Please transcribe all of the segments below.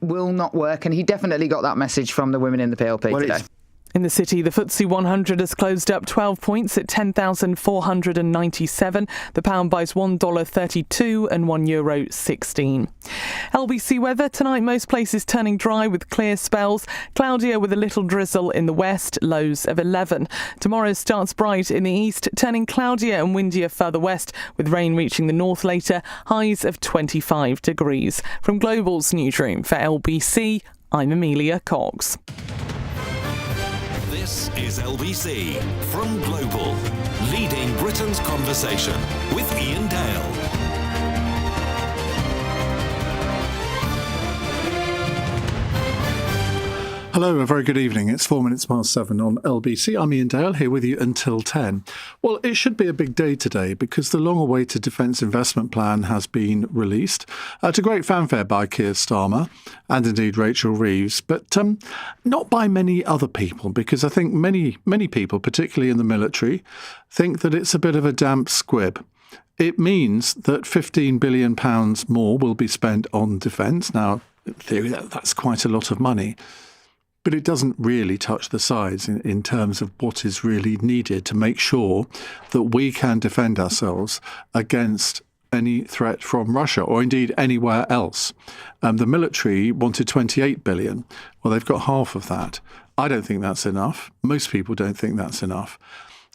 will not work, and he definitely got that message from the women in the PLP today. In the city, the FTSE 100 has closed up 12 points at 10,497. The pound buys $1.32 and €1.16. LBC weather tonight, most places turning dry with clear spells. Cloudier with a little drizzle in the west, lows of 11. Tomorrow starts bright in the east, turning cloudier and windier further west, with rain reaching the north later, highs of 25 degrees. From Global's newsroom for LBC, I'm Amelia Cox. This is LBC from Global, leading Britain's conversation with Iain Dale. Hello, a very good evening. It's 7:04 on LBC. I'm Iain Dale, here with you until 10. Well, it should be a big day today because the long-awaited Defence Investment Plan has been released to great fanfare by Keir Starmer and indeed Rachel Reeves, but not by many other people, because I think many people, particularly in the military, think that it's a bit of a damp squib. It means that £15 billion more will be spent on defence. Now, in theory, that's quite a lot of money. But it doesn't really touch the sides in terms of what is really needed to make sure that we can defend ourselves against any threat from Russia or indeed anywhere else. The military wanted 28 billion. Well, they've got half of that. I don't think that's enough. Most people don't think that's enough.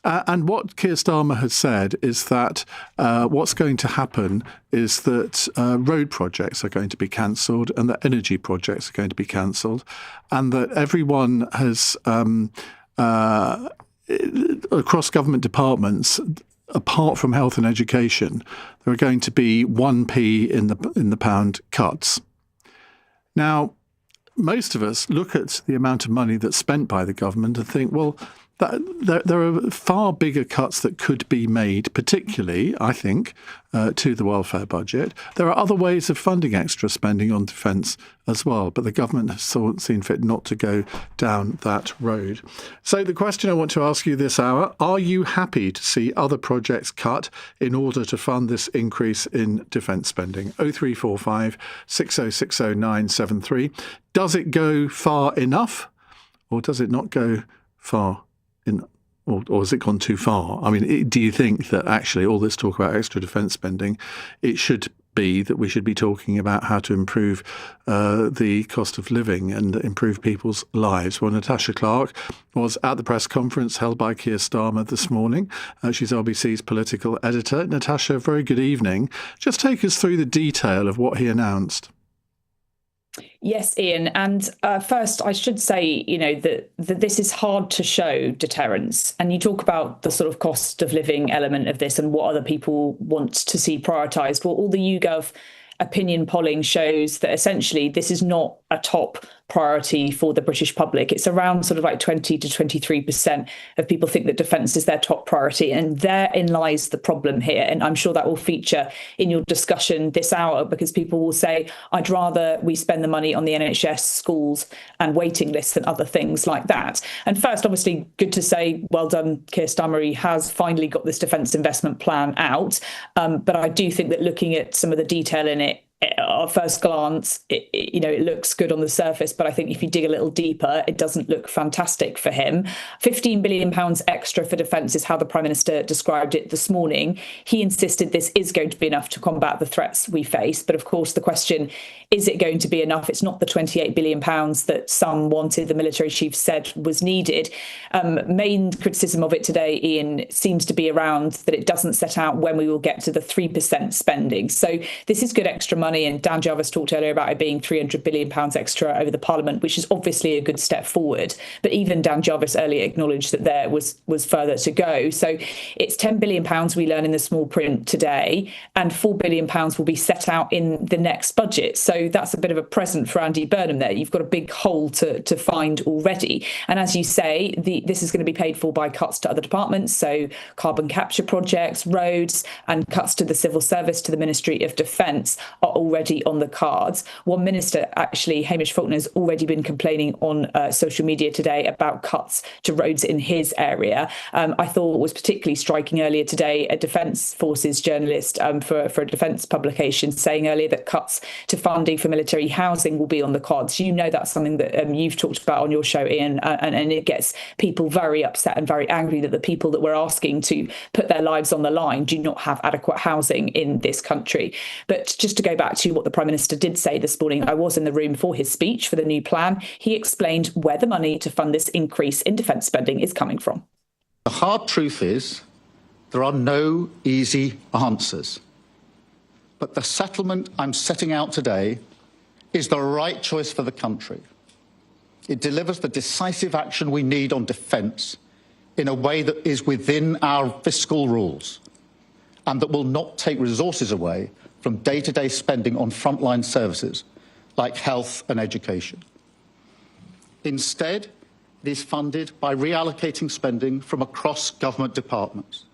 And what Keir Starmer has said is that what's going to happen is that road projects are going to be cancelled and that energy projects are going to be cancelled, and that everyone has, across government departments, apart from health and education, there are going to be 1p in the pound cuts. Now, most of us look at the amount of money that's spent by the government and think, well, there are far bigger cuts that could be made, particularly, I think, to the welfare budget. There are other ways of funding extra spending on defence as well, but the government has seen fit not to go down that road. So the question I want to ask you this hour, are you happy to see other projects cut in order to fund this increase in defence spending? 0345 6060 973. Does it go far enough, or does it not go far or has it gone too far? I mean, do you think that actually all this talk about extra defence spending, it should be that we should be talking about how to improve the cost of living and improve people's lives? Well, Natasha Clark was at the press conference held by Keir Starmer this morning. She's LBC's political editor. Natasha, very good evening. Just take us through the detail of what he announced. Yes, Iain. And first, I should say, that this is hard to show deterrence. And you talk about the sort of cost of living element of this and what other people want to see prioritised. Well, all the YouGov opinion polling shows that essentially this is not a top priority for the British public. It's around sort of like 20 to 23% of people think that defence is their top priority. And therein lies the problem here. And I'm sure that will feature in your discussion this hour, because people will say, I'd rather we spend the money on the NHS, schools and waiting lists than other things like that. And first, obviously, good to say, well done, Keir Starmer. He has finally got this defence investment plan out. But I do think that looking at some of the detail in it, at first glance, it looks good on the surface, but I think if you dig a little deeper, it doesn't look fantastic for him. £15 billion extra for defence is how the Prime Minister described it this morning. He insisted this is going to be enough to combat the threats we face. But of course, the question, is it going to be enough? It's not the £28 billion that some wanted, the military chief said was needed. Main criticism of it today, Iain, seems to be around that it doesn't set out when we will get to the 3% spending. So this is good extra money. And Dan Jarvis talked earlier about it being £300 billion extra over the Parliament, which is obviously a good step forward. But even Dan Jarvis earlier acknowledged that there was further to go. So it's £10 billion we learn in the small print today, and £4 billion will be set out in the next budget. So that's a bit of a present for Andy Burnham there. You've got a big hole to find already. And as you say, this is going to be paid for by cuts to other departments, so carbon capture projects, roads, and cuts to the civil service, to the Ministry of Defence are already on the cards. One minister, actually, Hamish Faulkner, has already been complaining on social media today about cuts to roads in his area. I thought was particularly striking earlier today, a Defence Forces journalist for a defence publication saying earlier that cuts to funding for military housing will be on the cards. You know that's something that you've talked about on your show, Iain, and it gets people very upset and very angry that the people that we're asking to put their lives on the line do not have adequate housing in this country. But just to go back to what the Prime Minister did say this morning, I was in the room for his speech for the new plan. He explained where the money to fund this increase in defence spending is coming from. The hard truth is there are no easy answers. But the settlement I'm setting out today is the right choice for the country. It delivers the decisive action we need on defence in a way that is within our fiscal rules and that will not take resources away from day-to-day spending on frontline services like health and education. Instead, it is funded by reallocating spending from across government departments,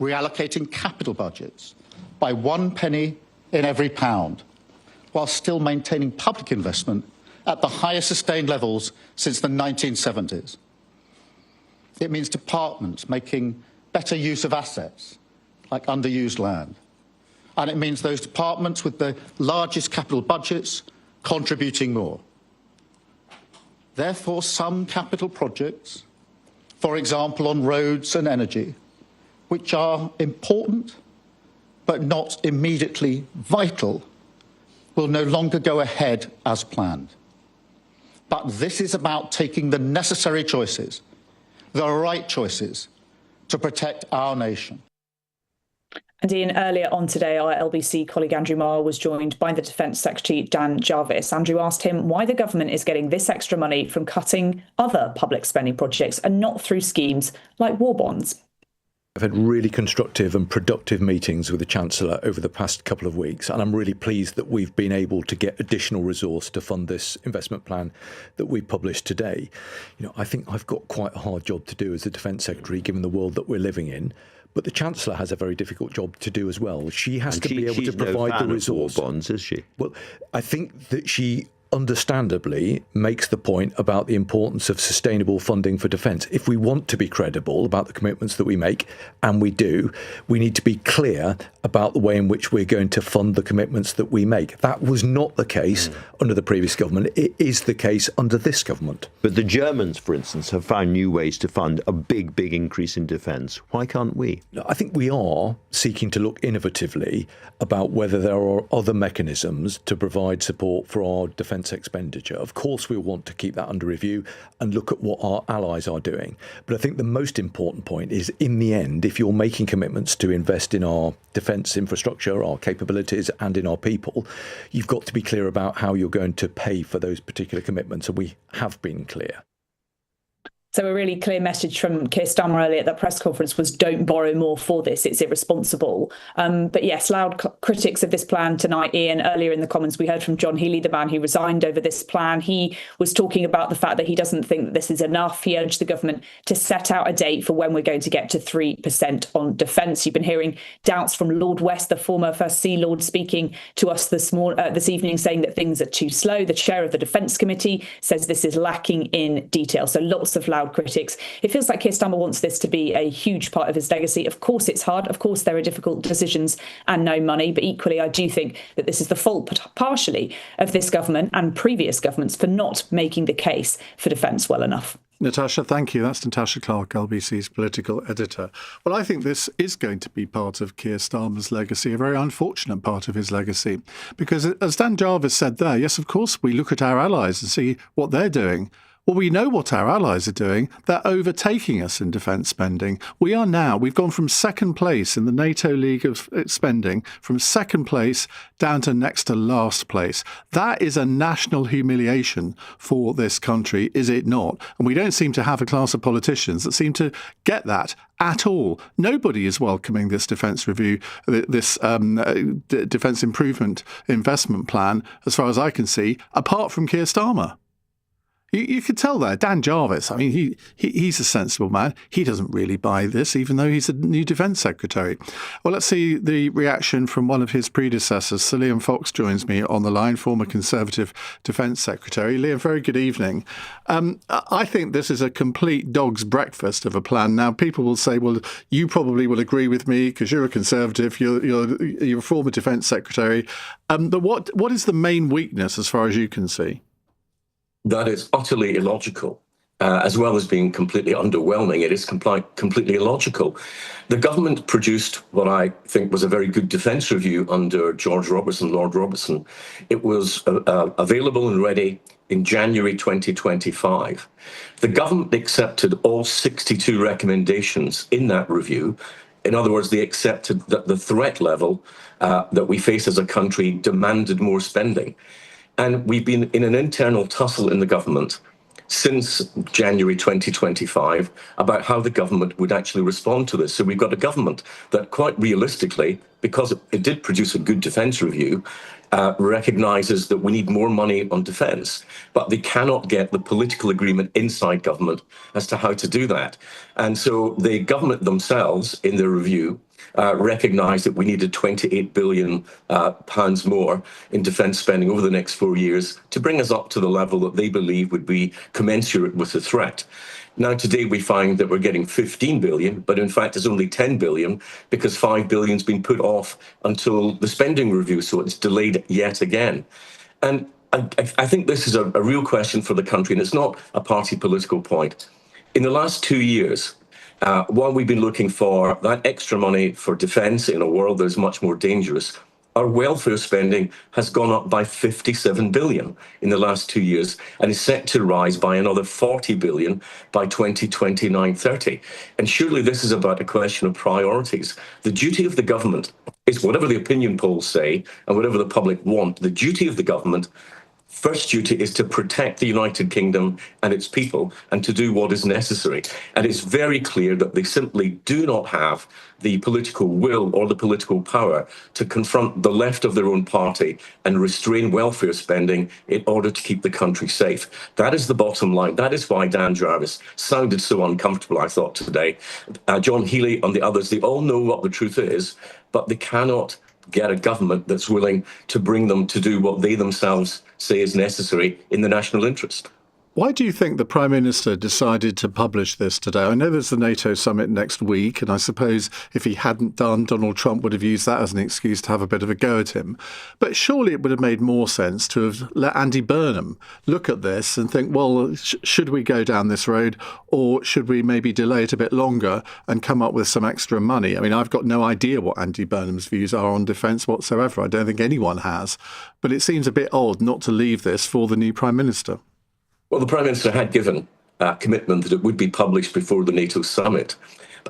reallocating capital budgets by 1 penny in every pound, while still maintaining public investment at the highest sustained levels since the 1970s. It means departments making better use of assets, like underused land. And it means those departments with the largest capital budgets contributing more. Therefore, some capital projects, for example on roads and energy, which are important but not immediately vital, will no longer go ahead as planned. But this is about taking the necessary choices, the right choices, to protect our nation. And Iain, earlier on today, our LBC colleague Andrew Marr was joined by the Defence Secretary Dan Jarvis. Andrew asked him why the government is getting this extra money from cutting other public spending projects and not through schemes like war bonds. I've had really constructive and productive meetings with the Chancellor over the past couple of weeks, and I'm really pleased that we've been able to get additional resource to fund this investment plan that we published today. I think I've got quite a hard job to do as the Defence Secretary, given the world that we're living in. But the Chancellor has a very difficult job to do as well. She has to be able to provide the resource. War bonds, is she? Well, I think that she understandably makes the point about the importance of sustainable funding for defence. If we want to be credible about the commitments that we make, and we do, we need to be clear about the way in which we're going to fund the commitments that we make. That was not the case under the previous government. It is the case under this government. But the Germans, for instance, have found new ways to fund a big increase in defence. Why can't we? I think we are seeking to look innovatively about whether there are other mechanisms to provide support for our defence expenditure. Of course, we'll want to keep that under review and look at what our allies are doing. But I think the most important point is, in the end, if you're making commitments to invest in our defence infrastructure, our capabilities and in our people, you've got to be clear about how you're going to pay for those particular commitments. And we have been clear. So a really clear message from Keir Starmer earlier at that press conference was don't borrow more for this. It's irresponsible. But yes, loud critics of this plan tonight, Iain. Earlier in the Commons, we heard from John Healey, the man who resigned over this plan. He was talking about the fact that he doesn't think that this is enough. He urged the government to set out a date for when we're going to get to 3% on defence. You've been hearing doubts from Lord West, the former First Sea Lord, speaking to us this evening, saying that things are too slow. The chair of the Defence Committee says this is lacking in detail. So lots of loud critics. It feels like Keir Starmer wants this to be a huge part of his legacy. Of course, it's hard. Of course, there are difficult decisions and no money. But equally, I do think that this is the fault partially of this government and previous governments for not making the case for defence well enough. Natasha, thank you. That's Natasha Clark, LBC's political editor. Well, I think this is going to be part of Keir Starmer's legacy, a very unfortunate part of his legacy. Because as Dan Jarvis said there, yes, of course, we look at our allies and see what they're doing. Well, we know what our allies are doing. They're overtaking us in defence spending. We've gone from second place in the NATO League of spending, from second place down to next to last place. That is a national humiliation for this country, is it not? And we don't seem to have a class of politicians that seem to get that at all. Nobody is welcoming this defence review, this defence improvement investment plan, as far as I can see, apart from Keir Starmer. You could tell there, Dan Jarvis, I mean, he's a sensible man. He doesn't really buy this, even though he's a new defence secretary. Well, let's see the reaction from one of his predecessors. Sir Liam Fox joins me on the line, former Conservative Defence Secretary. Liam, very good evening. I think this is a complete dog's breakfast of a plan. Now, people will say, well, you probably will agree with me because you're a Conservative, you're a former Defence Secretary. But what is the main weakness as far as you can see? That is utterly illogical, as well as being completely underwhelming. It is completely illogical. The government produced what I think was a very good defence review under Lord Robertson. It was available and ready in January 2025. The government accepted all 62 recommendations in that review. In other words, they accepted that the threat level that we face as a country demanded more spending. And we've been in an internal tussle in the government since January 2025 about how the government would actually respond to this. So we've got a government that quite realistically, because it did produce a good defence review, recognises that we need more money on defence, but they cannot get the political agreement inside government as to how to do that. And so the government themselves, in their review, recognised that we needed £28 billion more in defence spending over the next 4 years to bring us up to the level that they believe would be commensurate with the threat. Now, today we find that we're getting 15 billion, but in fact it's only 10 billion because 5 billion has been put off until the spending review, so it's delayed yet again. And I think this is a real question for the country, and it's not a party political point. In the last 2 years, while we've been looking for that extra money for defence in a world that is much more dangerous, our welfare spending has gone up by 57 billion in the last 2 years and is set to rise by another 40 billion by 2029-30. And surely this is about a question of priorities. The duty of the government is, whatever the opinion polls say and whatever the public want, the duty of the government, first duty, is to protect the United Kingdom and its people and to do what is necessary. And it's very clear that they simply do not have the political will or the political power to confront the left of their own party and restrain welfare spending in order to keep the country safe. That is the bottom line. That is why Dan Jarvis sounded so uncomfortable, I thought, today. John Healey and the others, they all know what the truth is, but they cannot get a government that's willing to bring them to do what they themselves say is necessary in the national interest. Why do you think the Prime Minister decided to publish this today? I know there's the NATO summit next week, and I suppose if he hadn't done, Donald Trump would have used that as an excuse to have a bit of a go at him. But surely it would have made more sense to have let Andy Burnham look at this and think, well, should we go down this road, or should we maybe delay it a bit longer and come up with some extra money? I mean, I've got no idea what Andy Burnham's views are on defence whatsoever. I don't think anyone has. But it seems a bit odd not to leave this for the new Prime Minister. Well, the Prime Minister had given a commitment that it would be published before the NATO summit.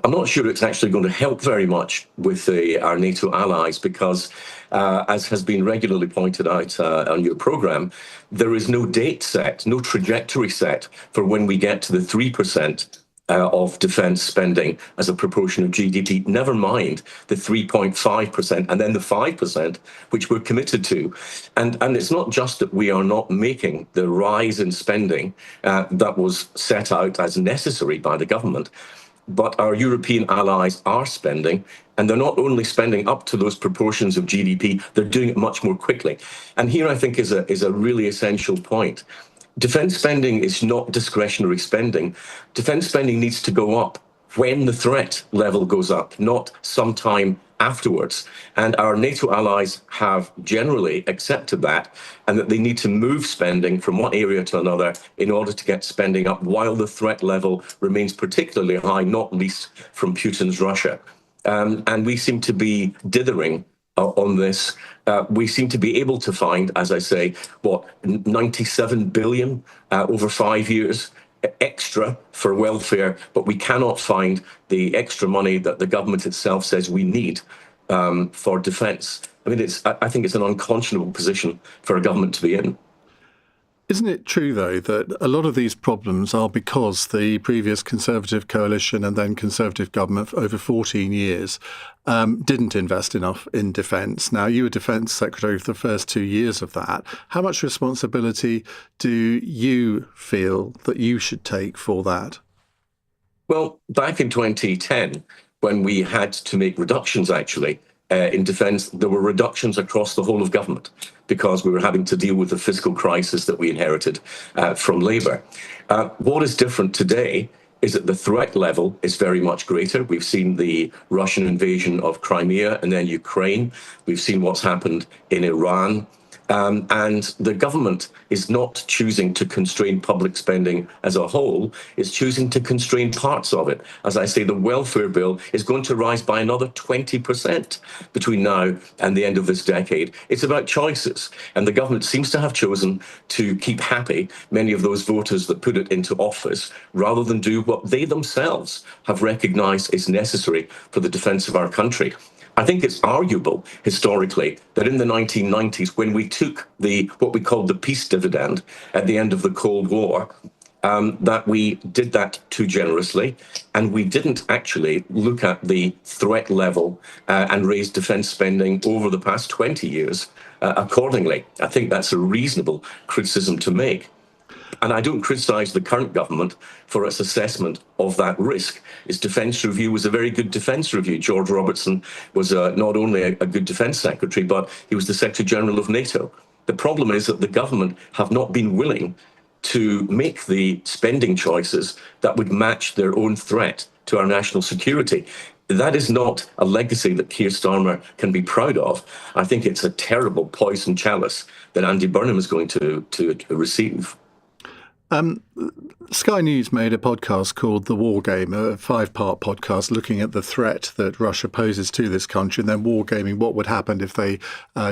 I'm not sure it's actually going to help very much with our NATO allies because, as has been regularly pointed out on your programme, there is no date set, no trajectory set for when we get to the 3% of defence spending as a proportion of GDP, never mind the 3.5% and then the 5%, which we're committed to. And it's not just that we are not making the rise in spending that was set out as necessary by the government, but our European allies are spending, and they're not only spending up to those proportions of GDP, they're doing it much more quickly. And here I think is a really essential point. Defence spending is not discretionary spending. Defence spending needs to go up when the threat level goes up, not sometime afterwards. And our NATO allies have generally accepted that, and that they need to move spending from one area to another in order to get spending up while the threat level remains particularly high, not least from Putin's Russia. And we seem to be dithering on this. We seem to be able to find, as I say, 97 billion over 5 years extra for welfare, but we cannot find the extra money that the government itself says we need for defence. I mean, I think it's an unconscionable position for a government to be in. Isn't it true, though, that a lot of these problems are because the previous Conservative coalition and then Conservative government for over 14 years didn't invest enough in defence? Now, you were Defence Secretary for the first 2 years of that. How much responsibility do you feel that you should take for that? Well, back in 2010, when we had to make reductions, actually, in defence, there were reductions across the whole of government because we were having to deal with the fiscal crisis that we inherited from Labour. What is different today is that the threat level is very much greater. We've seen the Russian invasion of Crimea and then Ukraine. We've seen what's happened in Iran. And the government is not choosing to constrain public spending as a whole, it's choosing to constrain parts of it. As I say, the welfare bill is going to rise by another 20% between now and the end of this decade. It's about choices. And the government seems to have chosen to keep happy many of those voters that put it into office, rather than do what they themselves have recognised is necessary for the defence of our country. I think it's arguable historically that in the 1990s, when we took what we called the peace dividend at the end of the Cold War, that we did that too generously, and we didn't actually look at the threat level and raise defence spending over the past 20 years accordingly. I think that's a reasonable criticism to make. And I don't criticise the current government for its assessment of that risk. Its defence review was a very good defence review. George Robertson was not only a good defence secretary, but he was the Secretary General of NATO. The problem is that the government have not been willing to make the spending choices that would match their own threat to our national security. That is not a legacy that Keir Starmer can be proud of. I think it's a terrible poison chalice that Andy Burnham is going to receive. Sky News made a podcast called The War Game, a 5-part podcast looking at the threat that Russia poses to this country and then wargaming what would happen if they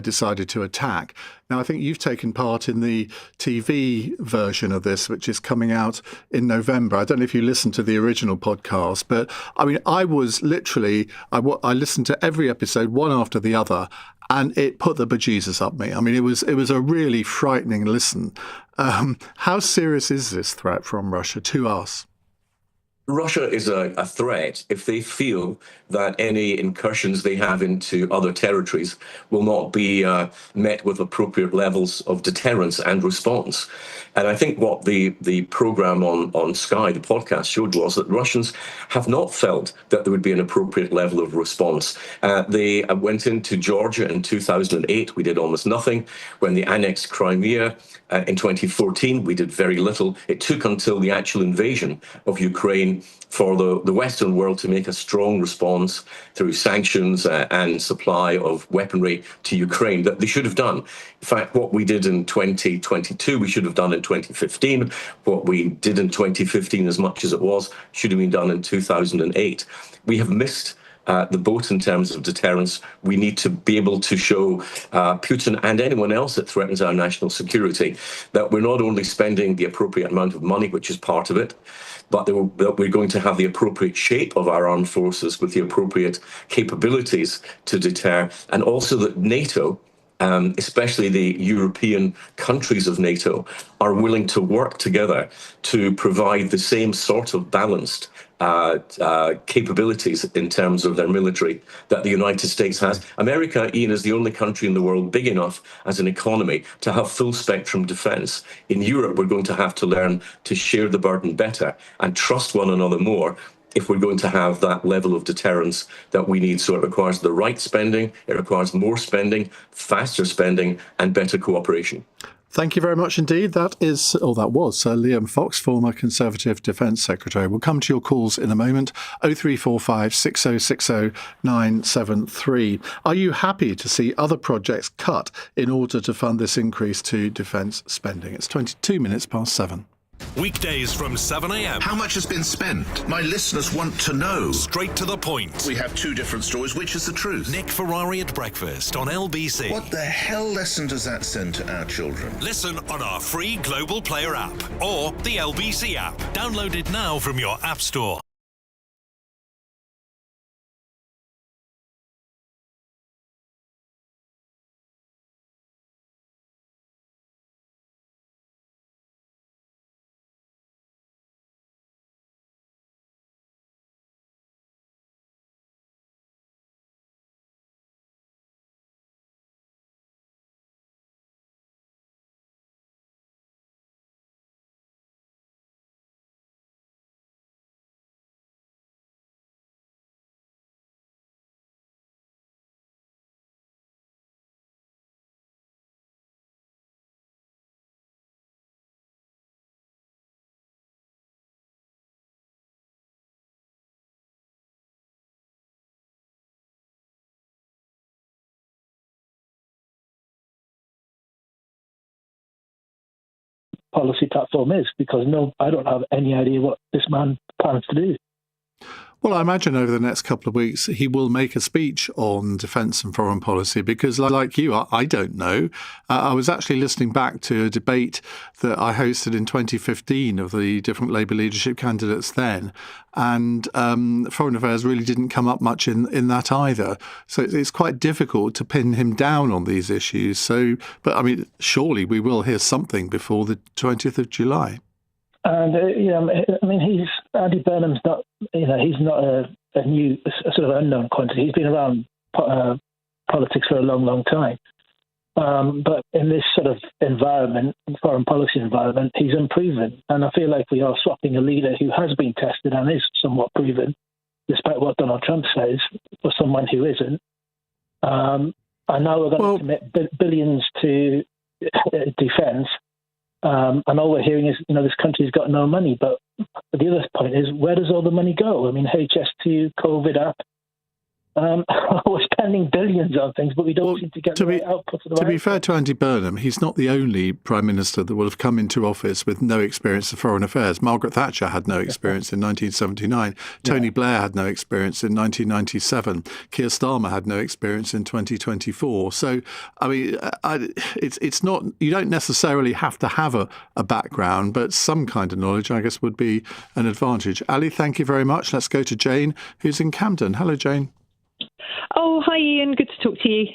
decided to attack. Now, I think you've taken part in the TV version of this, which is coming out in November. I don't know if you listened to the original podcast, but I mean, I was literally, I listened to every episode, one after the other, and it put the bejesus up me. I mean, it was a really frightening listen. How serious is this threat from Russia to us? Russia is a threat if they feel that any incursions they have into other territories will not be met with appropriate levels of deterrence and response. And I think what the program on Sky, the podcast, showed was that Russians have not felt that there would be an appropriate level of response. They went into Georgia in 2008. We did almost nothing. When they annexed Crimea in 2014, we did very little. It took until the actual invasion of Ukraine for the Western world to make a strong response through sanctions and supply of weaponry to Ukraine that they should have done. In fact, what we did in 2022, we should have done in 2015. What we did in 2015, as much as it was, should have been done in 2008. We have missed the boat in terms of deterrence. We need to be able to show Putin and anyone else that threatens our national security that we're not only spending the appropriate amount of money, which is part of it, but that we're going to have the appropriate shape of our armed forces with the appropriate capabilities to deter, and also that NATO, especially the European countries of NATO, are willing to work together to provide the same sort of balanced capabilities in terms of their military that the United States has. America, Ian, is the only country in the world big enough as an economy to have full spectrum defence. In Europe, we're going to have to learn to share the burden better and trust one another more if we're going to have that level of deterrence that we need. So it requires the right spending, it requires more spending, faster spending, and better cooperation. Thank you very much indeed. That was Liam Fox, former Conservative Defence Secretary. We'll come to your calls in a moment. 0345 6060 973. Are you happy to see other projects cut in order to fund this increase to defence spending? It's 22 minutes past 7. Weekdays from 7 a.m. How much has been spent? My listeners want to know. Straight to the point. We have two different stories. Which is the truth? Nick Ferrari at breakfast on LBC. What the hell lesson does that send to our children? Listen on our free Global Player app or the LBC app. Download it now from your app store. policy platform is, because I don't have any idea what this man plans to do. Well, I imagine over the next couple of weeks, he will make a speech on defence and foreign policy because, like you, I don't know. I was actually listening back to a debate that I hosted in 2015 of the different Labour leadership candidates then, and foreign affairs really didn't come up much in that either. So it's quite difficult to pin him down on these issues. So, but I mean, surely we will hear something before the 20th of July. And Andy Burnham's not, he's not a new sort of unknown quantity. He's been around politics for a long, long time. But in this sort of environment, foreign policy environment, he's unproven. And I feel like we are swapping a leader who has been tested and is somewhat proven, despite what Donald Trump says, for someone who isn't. And now we're going to commit billions to defence. And all we're hearing is, this country's got no money. But the other point is, where does all the money go? I mean, HS2, COVID app, we're spending billions on things, but we don't seem to get the right output. To be fair to Andy Burnham, he's not the only Prime Minister that will have come into office with no experience of foreign affairs. Margaret Thatcher had no experience in 1979. Tony Blair had no experience in 1997. Keir Starmer had no experience in 2024. So, I mean, it's not, you don't necessarily have to have a background, but some kind of knowledge, I guess, would be an advantage. Ali, thank you very much. Let's go to Jane, who's in Camden. Hello, Jane. Oh, hi, Ian. Good to talk to you.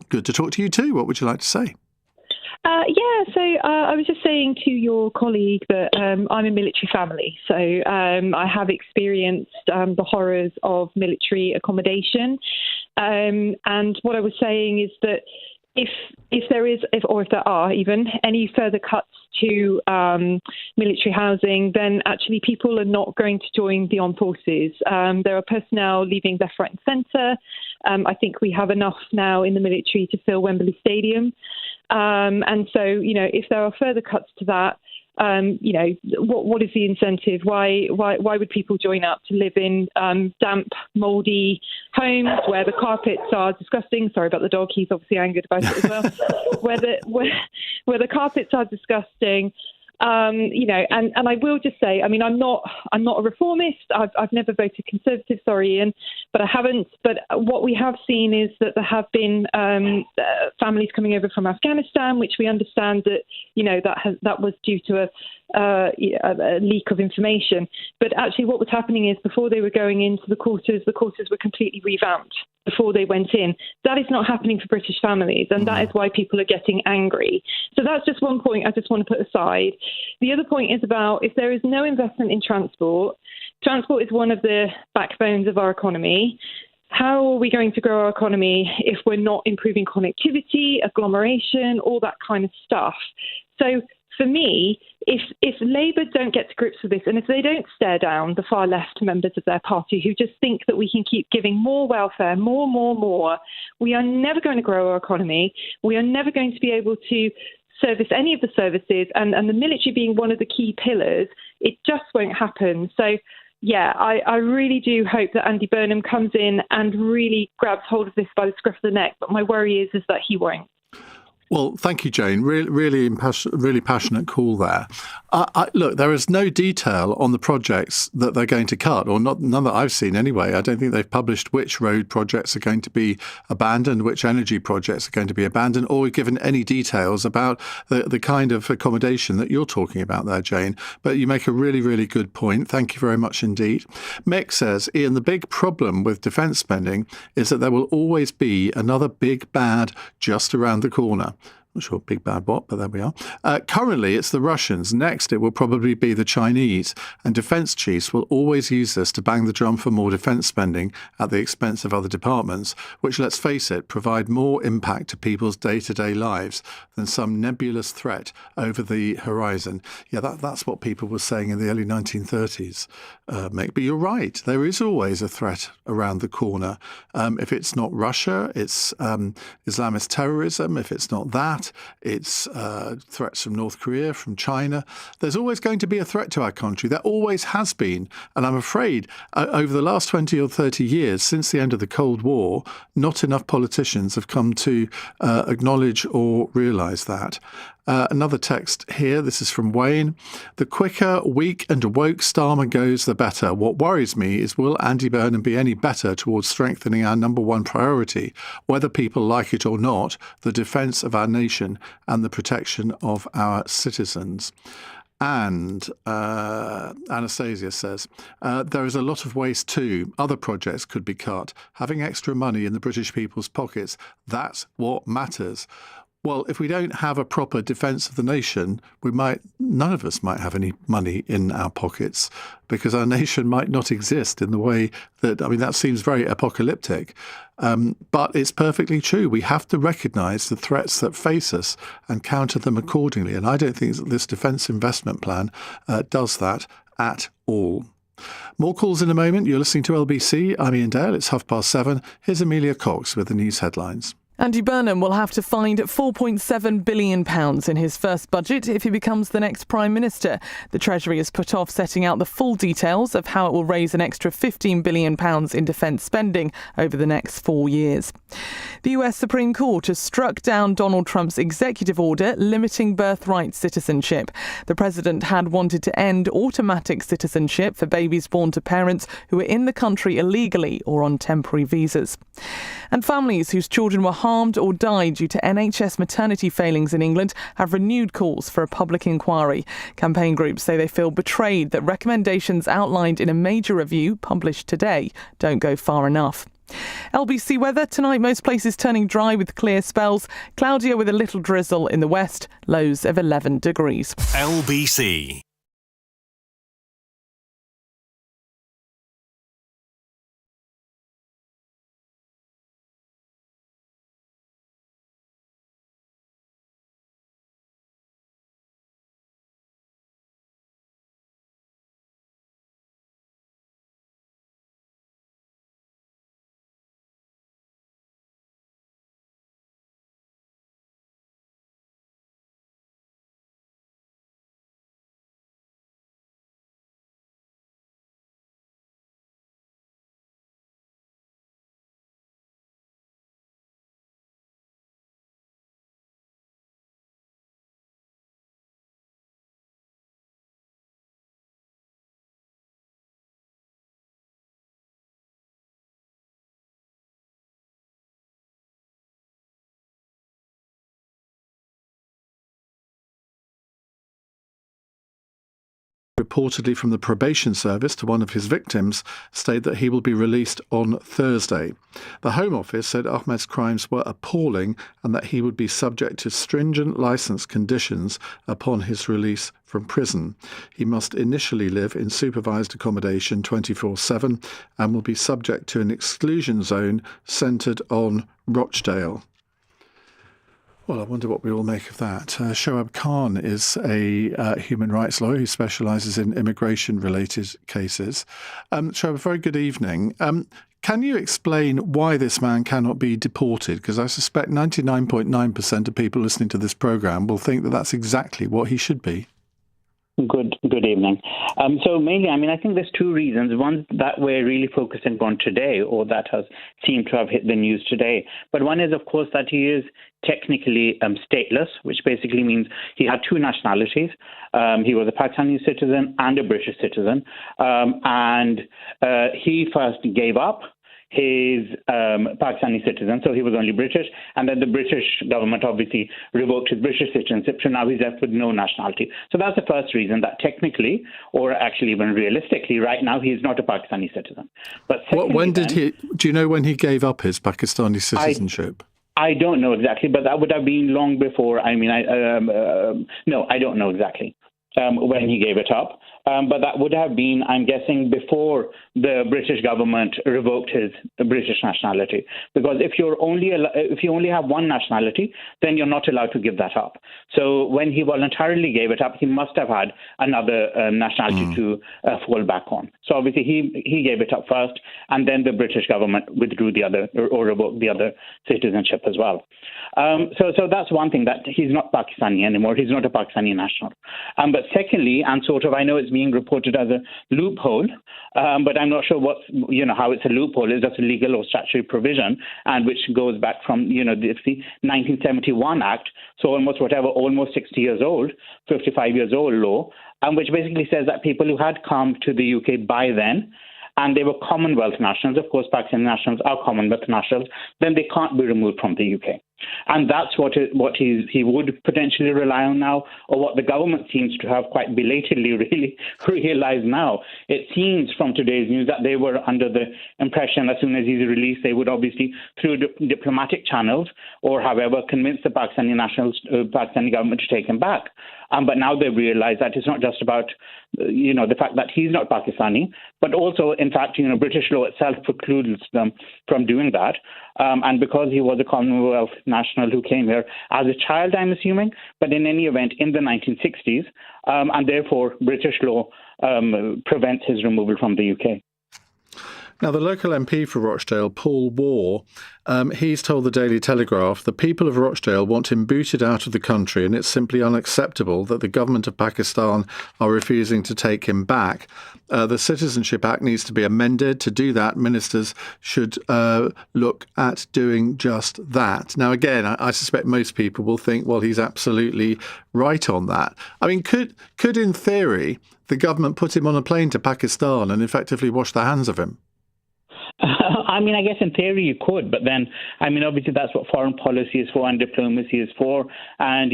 Good to talk to you too. What would you like to say? I was just saying to your colleague that I'm a military family. So I have experienced the horrors of military accommodation. And what I was saying is that if there are even any further cuts to military housing, then actually people are not going to join the armed forces. There are personnel leaving left, right and centre. I think we have enough now in the military to fill Wembley Stadium. And so, if there are further cuts to that, what is the incentive? Why would people join up to live in damp, mouldy homes where the carpets are disgusting? Sorry about the dog; he's obviously angered about it as well. where the carpets are disgusting. And I will just say, I mean, I'm not a reformist. I've never voted Conservative, sorry, Ian, but I haven't. But what we have seen is that there have been families coming over from Afghanistan, which we understand that that was due to a leak of information. But actually, what was happening is before they were going into the quarters were completely revamped before they went in. That is not happening for British families, and that is why people are getting angry. So that's just one point I just want to put aside. The other point is about if there is no investment in transport is one of the backbones of our economy. How are we going to grow our economy if we're not improving connectivity, agglomeration, all that kind of stuff? So for me, if Labour don't get to grips with this, and if they don't stare down the far left members of their party who just think that we can keep giving more welfare, more, we are never going to grow our economy. We are never going to be able to service any of the services, and the military being one of the key pillars, it just won't happen. So, yeah, I really do hope that Andy Burnham comes in and really grabs hold of this by the scruff of the neck, but my worry is that he won't. Well, thank you, Jane. Really passionate call there. Look, there is no detail on the projects that they're going to cut, or none that I've seen anyway. I don't think they've published which road projects are going to be abandoned, which energy projects are going to be abandoned, or given any details about the kind of accommodation that you're talking about there, Jane. But you make a really, really good point. Thank you very much indeed. Mick says, Ian, the big problem with defence spending is that there will always be another big bad just around the corner. Not sure big bad what, but there we are. Currently, it's the Russians. Next, it will probably be the Chinese. And defence chiefs will always use this to bang the drum for more defence spending at the expense of other departments, which, let's face it, provide more impact to people's day-to-day lives than some nebulous threat over the horizon. Yeah, that's what people were saying in the early 1930s, Mick. But you're right. There is always a threat around the corner. If it's not Russia, it's Islamist terrorism. If it's not that, it's threats from North Korea, from China. There's always going to be a threat to our country. There always has been. And I'm afraid over the last 20 or 30 years, since the end of the Cold War, not enough politicians have come to acknowledge or realise that. Another text here, this is from Wayne. The quicker weak and woke Starmer goes, the better. What worries me is, will Andy Burnham be any better towards strengthening our number one priority, whether people like it or not, the defence of our nation and the protection of our citizens? And Anastasia says, there is a lot of waste too. Other projects could be cut. Having extra money in the British people's pockets, that's what matters. Well, if we don't have a proper defence of the nation, none of us might have any money in our pockets, because our nation might not exist in the way that, that seems very apocalyptic. But it's perfectly true. We have to recognise the threats that face us and counter them accordingly. And I don't think that this defence investment plan does that at all. More calls in a moment. You're listening to LBC. I'm Iain Dale. It's 7:30. Here's Amelia Cox with the news headlines. Andy Burnham will have to find £4.7 billion in his first budget if he becomes the next Prime Minister. The Treasury has put off setting out the full details of how it will raise an extra £15 billion in defence spending over the next 4 years. The US Supreme Court has struck down Donald Trump's executive order limiting birthright citizenship. The president had wanted to end automatic citizenship for babies born to parents who are in the country illegally or on temporary visas. And families whose children were harmed or died due to NHS maternity failings in England have renewed calls for a public inquiry. Campaign groups say they feel betrayed that recommendations outlined in a major review published today don't go far enough. LBC weather tonight, most places turning dry with clear spells, cloudier with a little drizzle in the west, lows of 11 degrees. LBC. Reportedly from the probation service to one of his victims, stated that he will be released on Thursday. The Home Office said Ahmed's crimes were appalling and that he would be subject to stringent licence conditions upon his release from prison. He must initially live in supervised accommodation 24/7 and will be subject to an exclusion zone centred on Rochdale. Well, I wonder what we all make of that. Shoaib Khan is a human rights lawyer who specialises in immigration-related cases. Shoaib, very good evening. Can you explain why this man cannot be deported? Because I suspect 99.9% of people listening to this programme will think that that's exactly what he should be. Good evening. So mainly, I think there's two reasons. One that we're really focusing on today, or that has seemed to have hit the news today. But one is, of course, that he is technically stateless, which basically means he had two nationalities. He was a Pakistani citizen and a British citizen. And he first gave up his Pakistani citizen, so he was only British, and then the British government obviously revoked his British citizenship, so now he's left with no nationality. So that's the first reason, that technically, or actually even realistically, right now he is not a Pakistani citizen. But do you know when he gave up his Pakistani citizenship? I don't know exactly, but that would have been long before. No, I don't know exactly when he gave it up. But that would have been, I'm guessing, before the British government revoked his British nationality. Because if you only have one nationality, then you're not allowed to give that up. So when he voluntarily gave it up, he must have had another nationality to fall back on. So obviously he gave it up first, and then the British government withdrew the other, or revoked the other citizenship as well. So that's one thing, that he's not Pakistani anymore. He's not a Pakistani national. But secondly, and sort of, I know it's being reported as a loophole, but I'm not sure how it's a loophole. It's just a legal or statutory provision, and which goes back from, the 1971 Act, so almost 60 years old, 55 years old law, which basically says that people who had come to the UK by then, and they were Commonwealth nationals, of course Pakistani nationals are Commonwealth nationals, then they can't be removed from the UK. And that's what he would potentially rely on now, or what the government seems to have quite belatedly really realized now. It seems from today's news that they were under the impression as soon as he's released, they would obviously, through diplomatic channels or however, convince the Pakistani government to take him back. But now they've realized that it's not just about, the fact that he's not Pakistani, but also, in fact, British law itself precludes them from doing that. And because he was a Commonwealth national who came here as a child, I'm assuming, but in any event, in the 1960s, and therefore British law prevents his removal from the UK. Now, the local MP for Rochdale, Paul Waugh, he's told the Daily Telegraph the people of Rochdale want him booted out of the country, and it's simply unacceptable that the government of Pakistan are refusing to take him back. The Citizenship Act needs to be amended. To do that, ministers should look at doing just that. Now, again, I suspect most people will think, well, he's absolutely right on that. I mean, could in theory, the government put him on a plane to Pakistan and effectively wash their hands of him? I guess in theory you could, but then, obviously that's what foreign policy is for and diplomacy is for. And,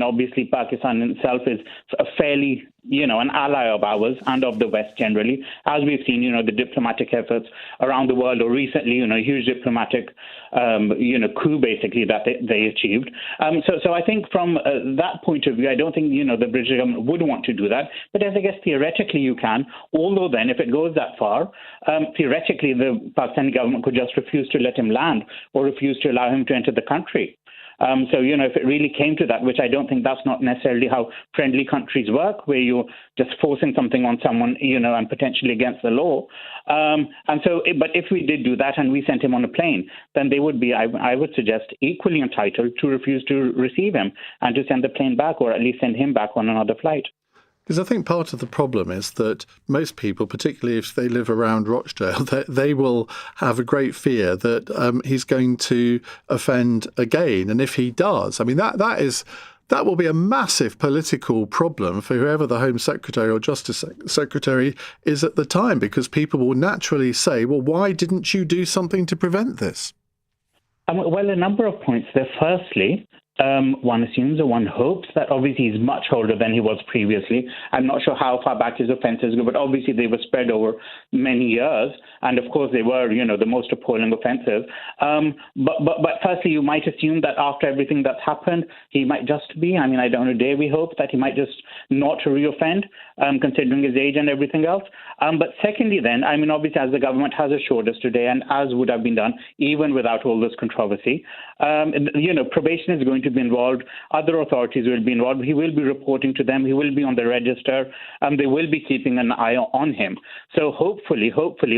obviously Pakistan in itself is a fairly, an ally of ours and of the West generally, as we've seen, the diplomatic efforts around the world, or recently, huge diplomatic, coup basically that they achieved. So I think from that point of view, I don't think, the British government would want to do that. But as I guess theoretically you can, although then if it goes that far, theoretically the Pakistani government could just refuse to let him land or refuse to allow him to enter the country. So, if it really came to that, which I don't think that's not necessarily how friendly countries work, where you're just forcing something on someone, and potentially against the law. But if we did do that and we sent him on a plane, then they would be, I would suggest, equally entitled to refuse to receive him and to send the plane back, or at least send him back on another flight. Because I think part of the problem is that most people, particularly if they live around Rochdale, they will have a great fear that he's going to offend again. And if he does, that will be a massive political problem for whoever the Home Secretary or Justice Secretary is at the time, because people will naturally say, well, why didn't you do something to prevent this? Well, a number of points there. Firstly, one assumes or one hopes that obviously he's much older than he was previously. I'm not sure how far back his offences go, but obviously they were spread over many years. And of course they were, the most appalling offences. But firstly, you might assume that after everything that's happened, he might just be, I don't know, dare we hope that he might just not reoffend, considering his age and everything else. But secondly then, obviously as the government has assured us today, and as would have been done even without all this controversy, probation is going to be involved, other authorities will be involved, he will be reporting to them, he will be on the register, they will be keeping an eye on him. So hopefully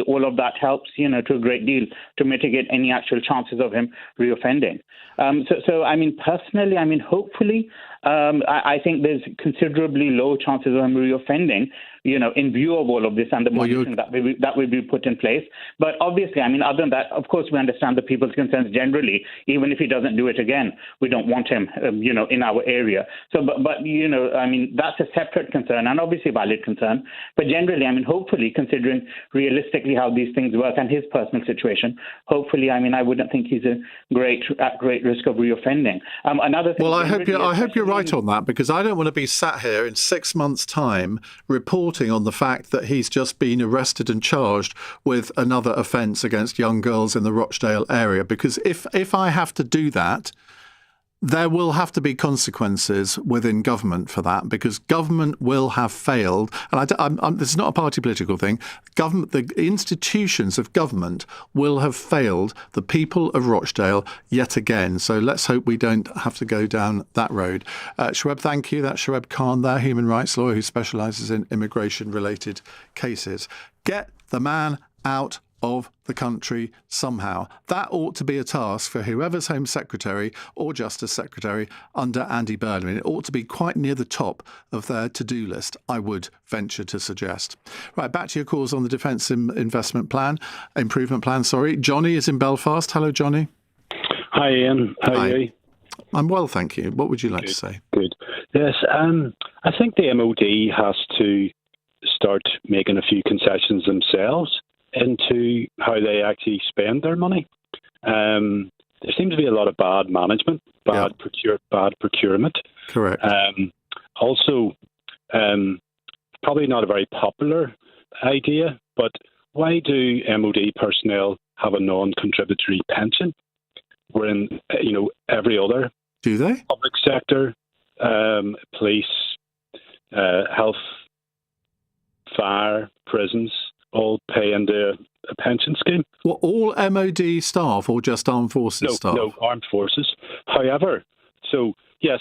all of that helps, to a great deal to mitigate any actual chances of him reoffending. Personally, hopefully, I think there's considerably low chances of him reoffending, in view of all of this and the monitoring that will be put in place. But obviously, other than that, of course, we understand the people's concerns generally. Even if he doesn't do it again, we don't want him, in our area. So, but that's a separate concern and obviously valid concern. But generally, hopefully, considering realistically how these things work and his personal situation, hopefully, I wouldn't think he's at great risk of reoffending. Another thing. Well, I hope you're right on that, because I don't want to be sat here in 6 months' time reporting on the fact that he's just been arrested and charged with another offence against young girls in the Rochdale area. Because if I have to do that, there will have to be consequences within government for that, because government will have failed. And this is not a party political thing. The institutions of government will have failed the people of Rochdale yet again. So let's hope we don't have to go down that road. Shoaib, thank you. That's Shoaib Khan there, human rights lawyer who specialises in immigration-related cases. Get the man out of the country somehow. That ought to be a task for whoever's Home Secretary or Justice Secretary under Andy Burnham. It ought to be quite near the top of their to-do list, I would venture to suggest. Right, back to your calls on the Defence Improvement Plan. Johnny is in Belfast. Hello, Johnny. Hi, Ian. How are you? I'm well, thank you. What would you like to say? Good. Yes, I think the MOD has to start making a few concessions themselves into how they actually spend their money. There seems to be a lot of bad management, bad procurement. Correct. Also, probably not a very popular idea, but why do MOD personnel have a non-contributory pension? Wherein, every other public sector, police, health, fire, prisons, all pay into a pension scheme. Well, all MOD staff or just armed forces staff? No, armed forces. However, so yes,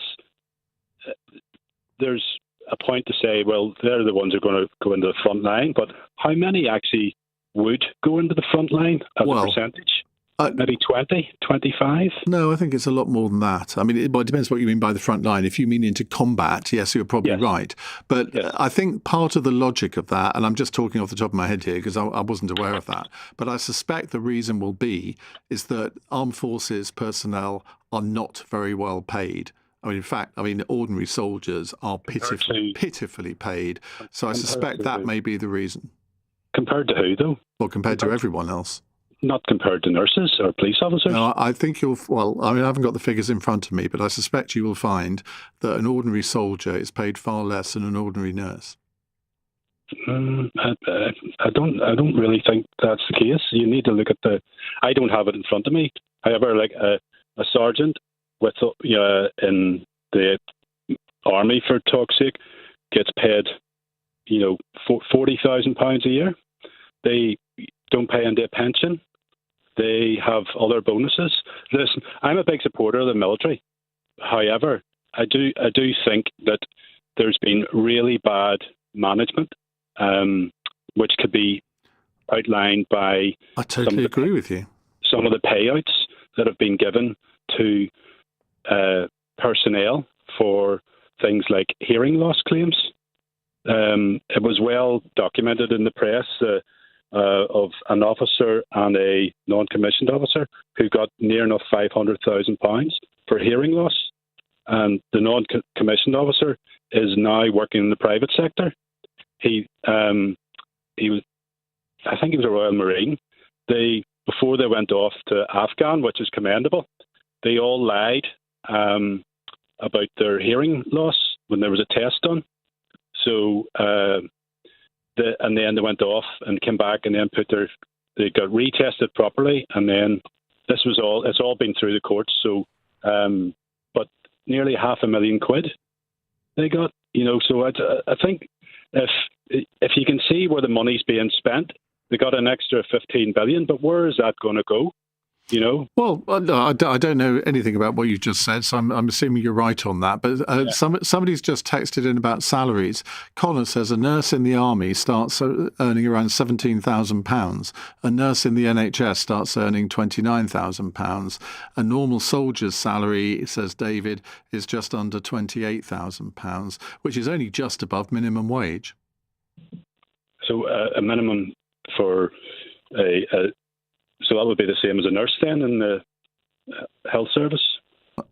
there's a point to say, well, they're the ones who are going to go into the front line, but how many actually would go into the front line as a percentage? Maybe 20, 25? No, I think it's a lot more than that. I mean, it depends what you mean by the front line. If you mean into combat, yes, you're probably right. But I think part of the logic of that, and I'm just talking off the top of my head here because I wasn't aware of that, but I suspect the reason will be is that armed forces personnel are not very well paid. I mean, in fact, ordinary soldiers are pitifully paid. So I suspect that may be the reason. Compared to who, though? Well, compared to everyone else. Not compared to nurses or police officers? No, I think I haven't got the figures in front of me, but I suspect you will find that an ordinary soldier is paid far less than an ordinary nurse. I don't really think that's the case. You need to look at I don't have it in front of me. However, like a sergeant with in the army, for talk's sake, gets paid, £40,000 a year. They don't pay into a pension. They have other bonuses. Listen, I'm a big supporter of the military. However, I do think that there's been really bad management, which could be outlined by. I totally agree with you. Some of the payouts that have been given to personnel for things like hearing loss claims. It was well documented in the press. Of an officer and a non-commissioned officer who got near enough £500,000 for hearing loss. And the non-commissioned officer is now working in the private sector. He was, I think he was a Royal Marine. Before they went off to Afghan, which is commendable, they all lied about their hearing loss when there was a test done. So, and then they went off and came back and then they got retested properly, and then it's all been through the courts. So, but nearly £500,000 they got, so I think if you can see where the money's being spent, they got an extra 15 billion, but where is that going to go? Well, I don't know anything about what you just said, so I'm assuming you're right on that. But somebody's just texted in about salaries. Connor says a nurse in the army starts earning around £17,000. A nurse in the NHS starts earning £29,000. A normal soldier's salary, says David, is just under £28,000, which is only just above minimum wage. So a minimum for so that would be the same as a nurse then in the health service?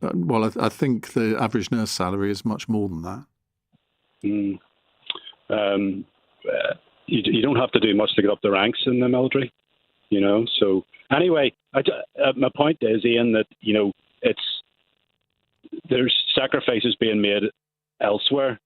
Well, I think the average nurse salary is much more than that. You don't have to do much to get up the ranks in the military, So anyway, my point is, Ian, that, there's sacrifices being made elsewhere.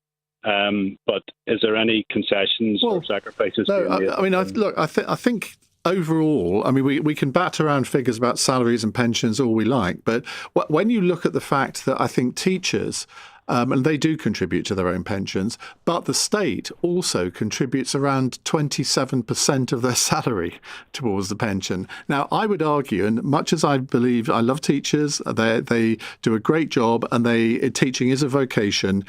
But is there any concessions or sacrifices being made? I think overall, we can bat around figures about salaries and pensions all we like, but when you look at the fact that I think teachers, and they do contribute to their own pensions, but the state also contributes around 27% of their salary towards the pension. Now, I would argue, and much as I believe I love teachers, they do a great job, and teaching is a vocation.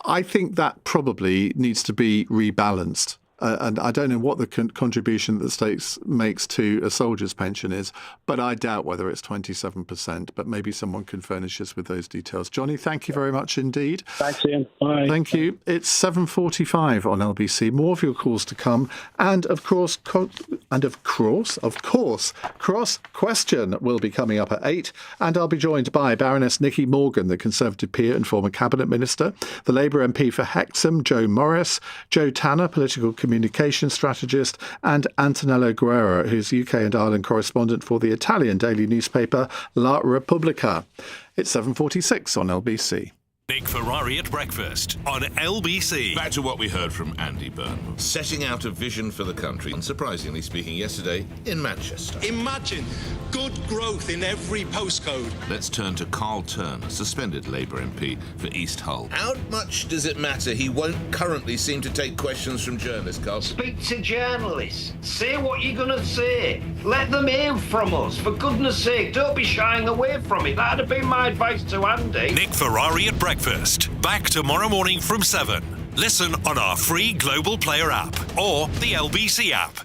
I think that probably needs to be rebalanced. and I don't know what the contribution that the state makes to a soldier's pension is, but I doubt whether it's 27%, but maybe someone can furnish us with those details. Johnny, thank you very much indeed. Thanks, Ian. Bye. Thank you. It's 7:45 on LBC. More of your calls to come. And of course, Cross Question will be coming up at 8. And I'll be joined by Baroness Nicky Morgan, the Conservative peer and former Cabinet Minister, the Labour MP for Hexham, Joe Morris, Joe Tanner, political communication strategist, and Antonello Guerra, who's UK and Ireland correspondent for the Italian daily newspaper La Repubblica. It's 7:46 on LBC. Nick Ferrari at breakfast on LBC. Back to what we heard from Andy Burnham. Setting out a vision for the country, unsurprisingly speaking yesterday, in Manchester. Imagine good growth in every postcode. Let's turn to Carl Turner, suspended Labour MP for East Hull. How much does it matter? He won't currently seem to take questions from journalists, Carl. Speak to journalists. Say what you're going to say. Let them hear from us. For goodness sake, don't be shying away from it. That'd have been my advice to Andy. Nick Ferrari at breakfast. Back tomorrow morning from 7. Listen on our free Global Player app or the LBC app.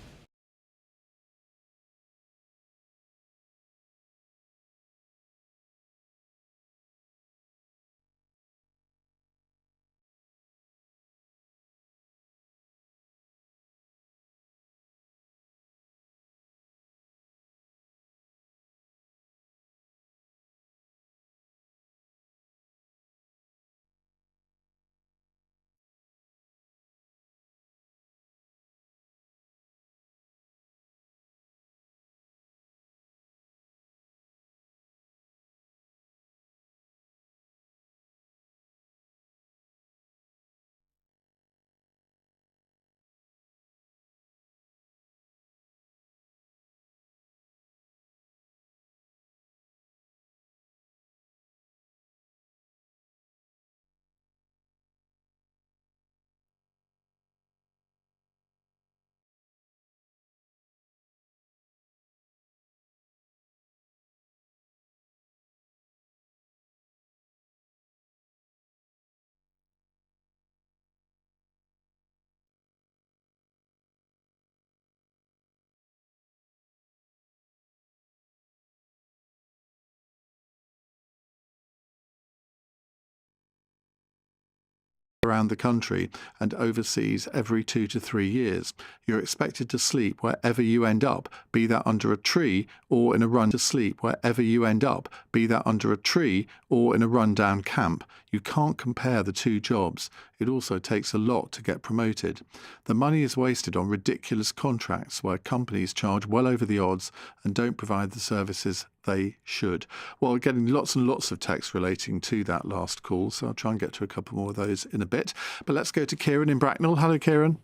Around the country and overseas every 2 to 3 years. You're expected to sleep wherever you end up, be that under a tree or in a run to sleep wherever you end up, be that under a tree or in a rundown camp. You can't compare the two jobs. It also takes a lot to get promoted. The money is wasted on ridiculous contracts where companies charge well over the odds and don't provide the services they should. Well, we're getting lots and lots of text relating to that last call, so I'll try and get to a couple more of those in a bit. But let's go to Kieran in Bracknell. Hello, Kieran.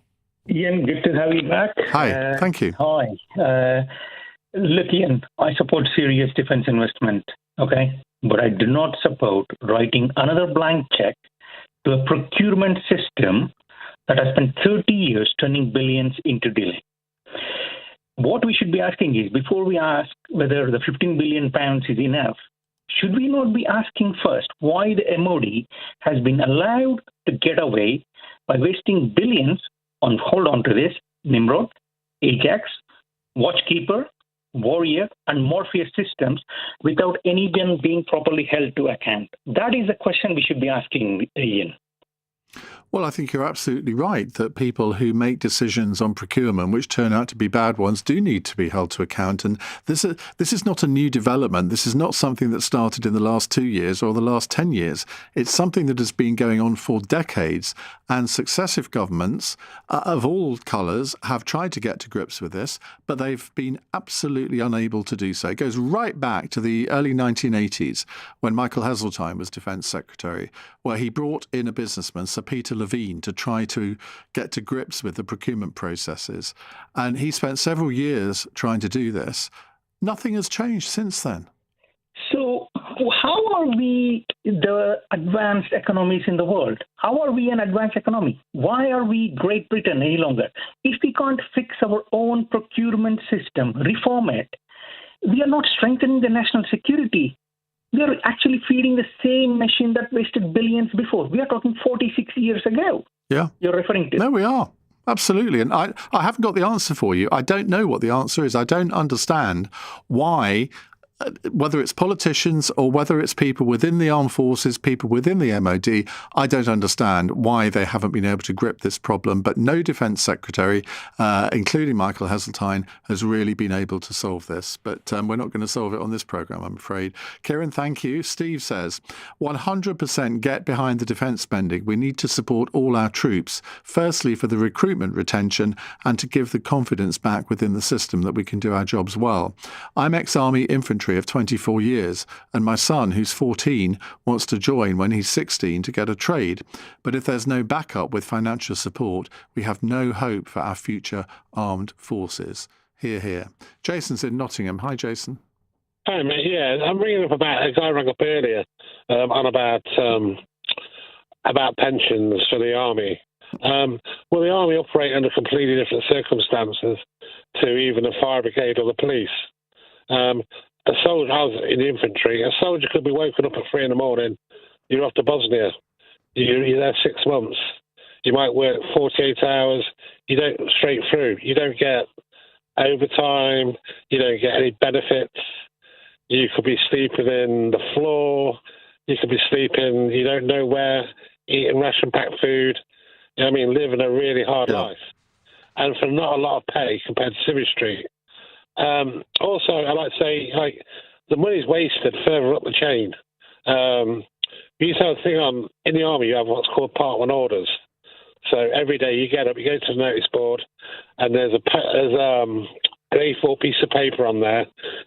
Ian, good to have you back. Hi, thank you. Hi. Look, Ian, I support serious defence investment, okay? But I do not support writing another blank check to a procurement system that has spent 30 years turning billions into delay. What we should be asking is, before we ask whether the £15 billion is enough, should we not be asking first why the MOD has been allowed to get away by wasting billions on, hold on to this, Nimrod, Ajax, Watchkeeper, Warrior, and Morpheus systems without anyone being properly held to account? That is the question we should be asking, Ian. Well, I think you're absolutely right that people who make decisions on procurement, which turn out to be bad ones, do need to be held to account. And this is not a new development. This is not something that started in the last 2 years or the last 10 years. It's something that has been going on for decades. And successive governments of all colours have tried to get to grips with this, but they've been absolutely unable to do so. It goes right back to the early 1980s when Michael Heseltine was Defence Secretary, where he brought in a businessman, Sir Peter Levine, to try to get to grips with the procurement processes. And he spent several years trying to do this. Nothing has changed since then. So how are we the advanced economies in the world? How are we an advanced economy? Why are we Great Britain any longer? If we can't fix our own procurement system, reform it, we are not strengthening the national security. We are actually feeding the same machine that wasted billions before. We are talking 46 years ago. Yeah. You're referring to. No, we are. Absolutely. And I haven't got the answer for you. I don't know what the answer is. I don't understand why, whether it's politicians or whether it's people within the armed forces, people within the MOD, I don't understand why they haven't been able to grip this problem. But no defence secretary, including Michael Heseltine, has really been able to solve this. But we're not going to solve it on this programme, I'm afraid. Kieran, thank you. Steve says, 100% get behind the defence spending. We need to support all our troops, firstly for the recruitment retention and to give the confidence back within the system that we can do our jobs well. I'm ex-army infantry of 24 years, and my son, who's 14, wants to join when he's 16 to get a trade. But if there's no backup with financial support, we have no hope for our future armed forces. Hear, hear. Jason's in Nottingham. Hi, Jason. Hi, mate. Yeah, I'm ringing up about a guy rang up earlier on about pensions for the army. Well, the army operate under completely different circumstances to even the fire brigade or the police. A soldier, I was in the infantry, a soldier could be woken up at 3 a.m, you're off to Bosnia, you're there 6 months, you might work 48 hours, you don't straight through, you don't get overtime, you don't get any benefits, you could be sleeping in the floor, you could be sleeping, you don't know where, eating ration-packed food, you know what I mean, living a really hard life. And for not a lot of pay compared to Civvy Street. Also, I like to say, like, the money's wasted further up the chain. You used to have a thing on, in the army, you have what's called Part 1 orders. So every day you get up, you go to the notice board, and there's an A4 piece of paper on there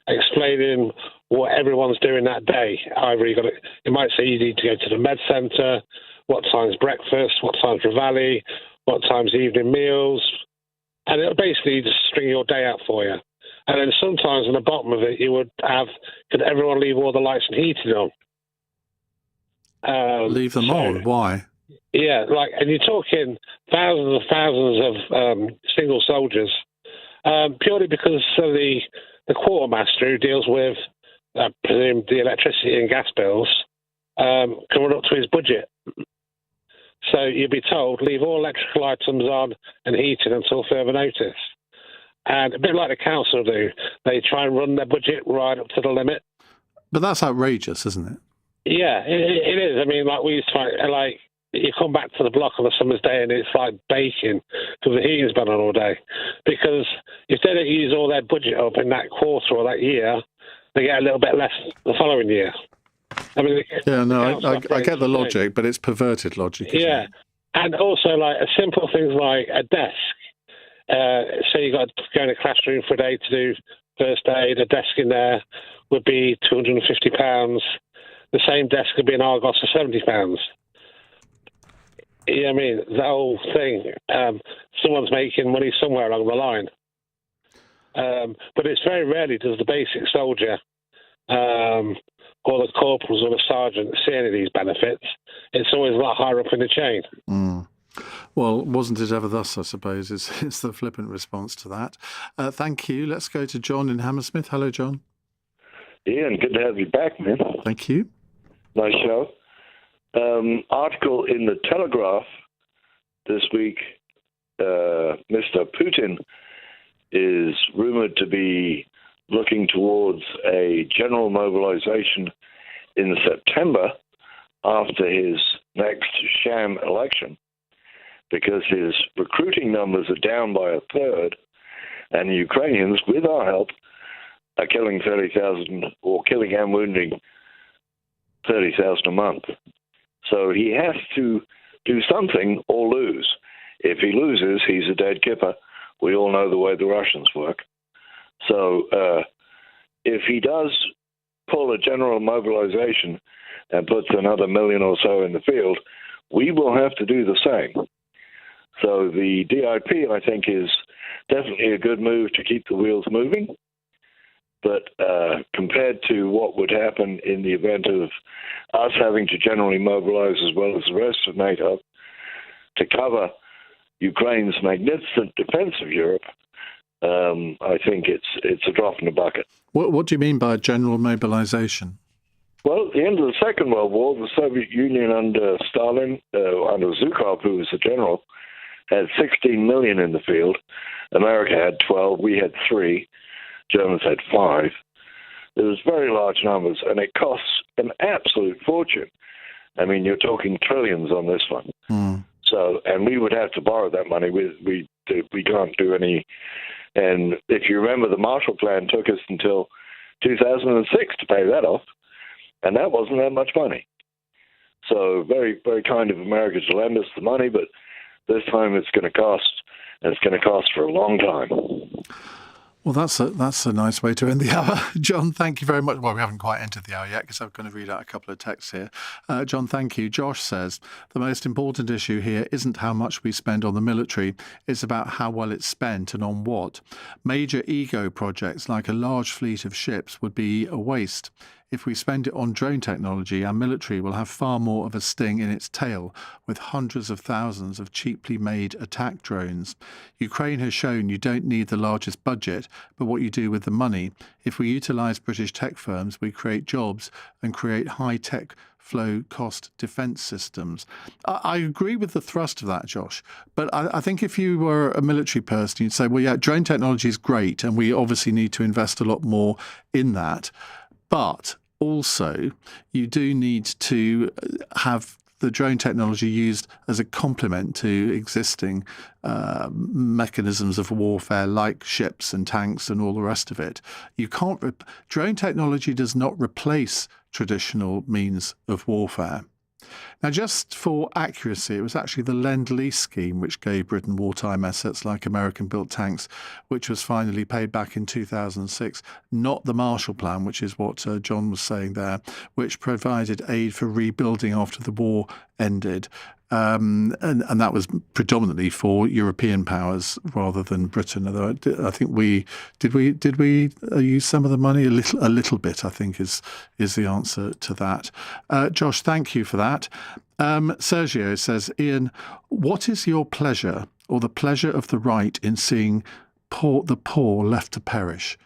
explaining what everyone's doing that day. Either it might say you need to go to the med centre, what time's breakfast, what time's Rivali, what time's evening meals, and it'll basically just string your day out for you. And then sometimes on the bottom of it, you would have, could everyone leave all the lights and heating on? Leave them on? Why? Yeah, and you're talking thousands of single soldiers, purely because of the quartermaster who deals with, I presume, the electricity and gas bills, can run up to his budget. So you'd be told, leave all electrical items on and heating until further notice. And a bit like the council do, they try and run their budget right up to the limit. But that's outrageous, isn't it? Yeah, it is. I mean, we used to, you come back to the block on a summer's day and it's like baking because the heating's been on all day. Because if they don't use all their budget up in that quarter or that year, they get a little bit less the following year. I mean, I get the logic, but it's perverted logic. Yeah, and also a simple things like a desk. So you got to go in a classroom for a day to do first aid. A desk in there would be £250. The same desk could be in Argos for £70. Yeah, I mean, the whole thing. Someone's making money somewhere along the line. But it's very rarely does the basic soldier or the corporals or the sergeant see any of these benefits. It's always a lot higher up in the chain. Mm. Well, wasn't it ever thus, I suppose, is the flippant response to that. Thank you. Let's go to John in Hammersmith. Hello, John. Ian, good to have you back, man. Thank you. Nice show. Article in the Telegraph this week, Mr. Putin is rumored to be looking towards a general mobilization in September after his next sham election, because his recruiting numbers are down by a third, and the Ukrainians, with our help, are killing 30,000 or killing and wounding 30,000 a month. So he has to do something or lose. If he loses, he's a dead kipper. We all know the way the Russians work. So if he does pull a general mobilization and puts another 1 million or so in the field, we will have to do the same. So the DIP, I think, is definitely a good move to keep the wheels moving. But compared to what would happen in the event of us having to generally mobilize as well as the rest of NATO to cover Ukraine's magnificent defense of Europe, I think it's a drop in the bucket. What do you mean by general mobilization? Well, at the end of the Second World War, the Soviet Union under Stalin, under Zhukov, who was the general, had 16 million in the field. America had 12. We had 3. Germans had 5. There was very large numbers, and it costs an absolute fortune. I mean, you're talking trillions on this one. So, and we would have to borrow that money. We can't do any. And if you remember, the Marshall Plan took us until 2006 to pay that off, and that wasn't that much money. So very, very kind of America to lend us the money, but this time it's going to cost, and it's going to cost for a long time. Well, that's a nice way to end the hour. John, thank you very much. Well, we haven't quite entered the hour yet because I'm going to read out a couple of texts here. John, thank you. Josh says, the most important issue here isn't how much we spend on the military. It's about how well it's spent and on what. Major ego projects like a large fleet of ships would be a waste. If we spend it on drone technology, our military will have far more of a sting in its tail, with hundreds of thousands of cheaply made attack drones. Ukraine has shown you don't need the largest budget, but what you do with the money. If we utilise British tech firms, we create jobs and create high-tech low-cost defence systems. I agree with the thrust of that, Josh, but I think if you were a military person, you'd say, well, yeah, drone technology is great, and we obviously need to invest a lot more in that. But also, you do need to have the drone technology used as a complement to existing mechanisms of warfare like ships and tanks and all the rest of it. You can't. Drone technology does not replace traditional means of warfare. Now, just for accuracy, it was actually the Lend-Lease scheme which gave Britain wartime assets like American-built tanks, which was finally paid back in 2006, not the Marshall Plan, which is what John was saying there, which provided aid for rebuilding after the war ended. And that was predominantly for European powers rather than Britain. Although I think we use some of the money a little bit. I think is the answer to that. Josh, thank you for that. Sergio says, Ian, what is your pleasure or the pleasure of the right in seeing the poor left to perish?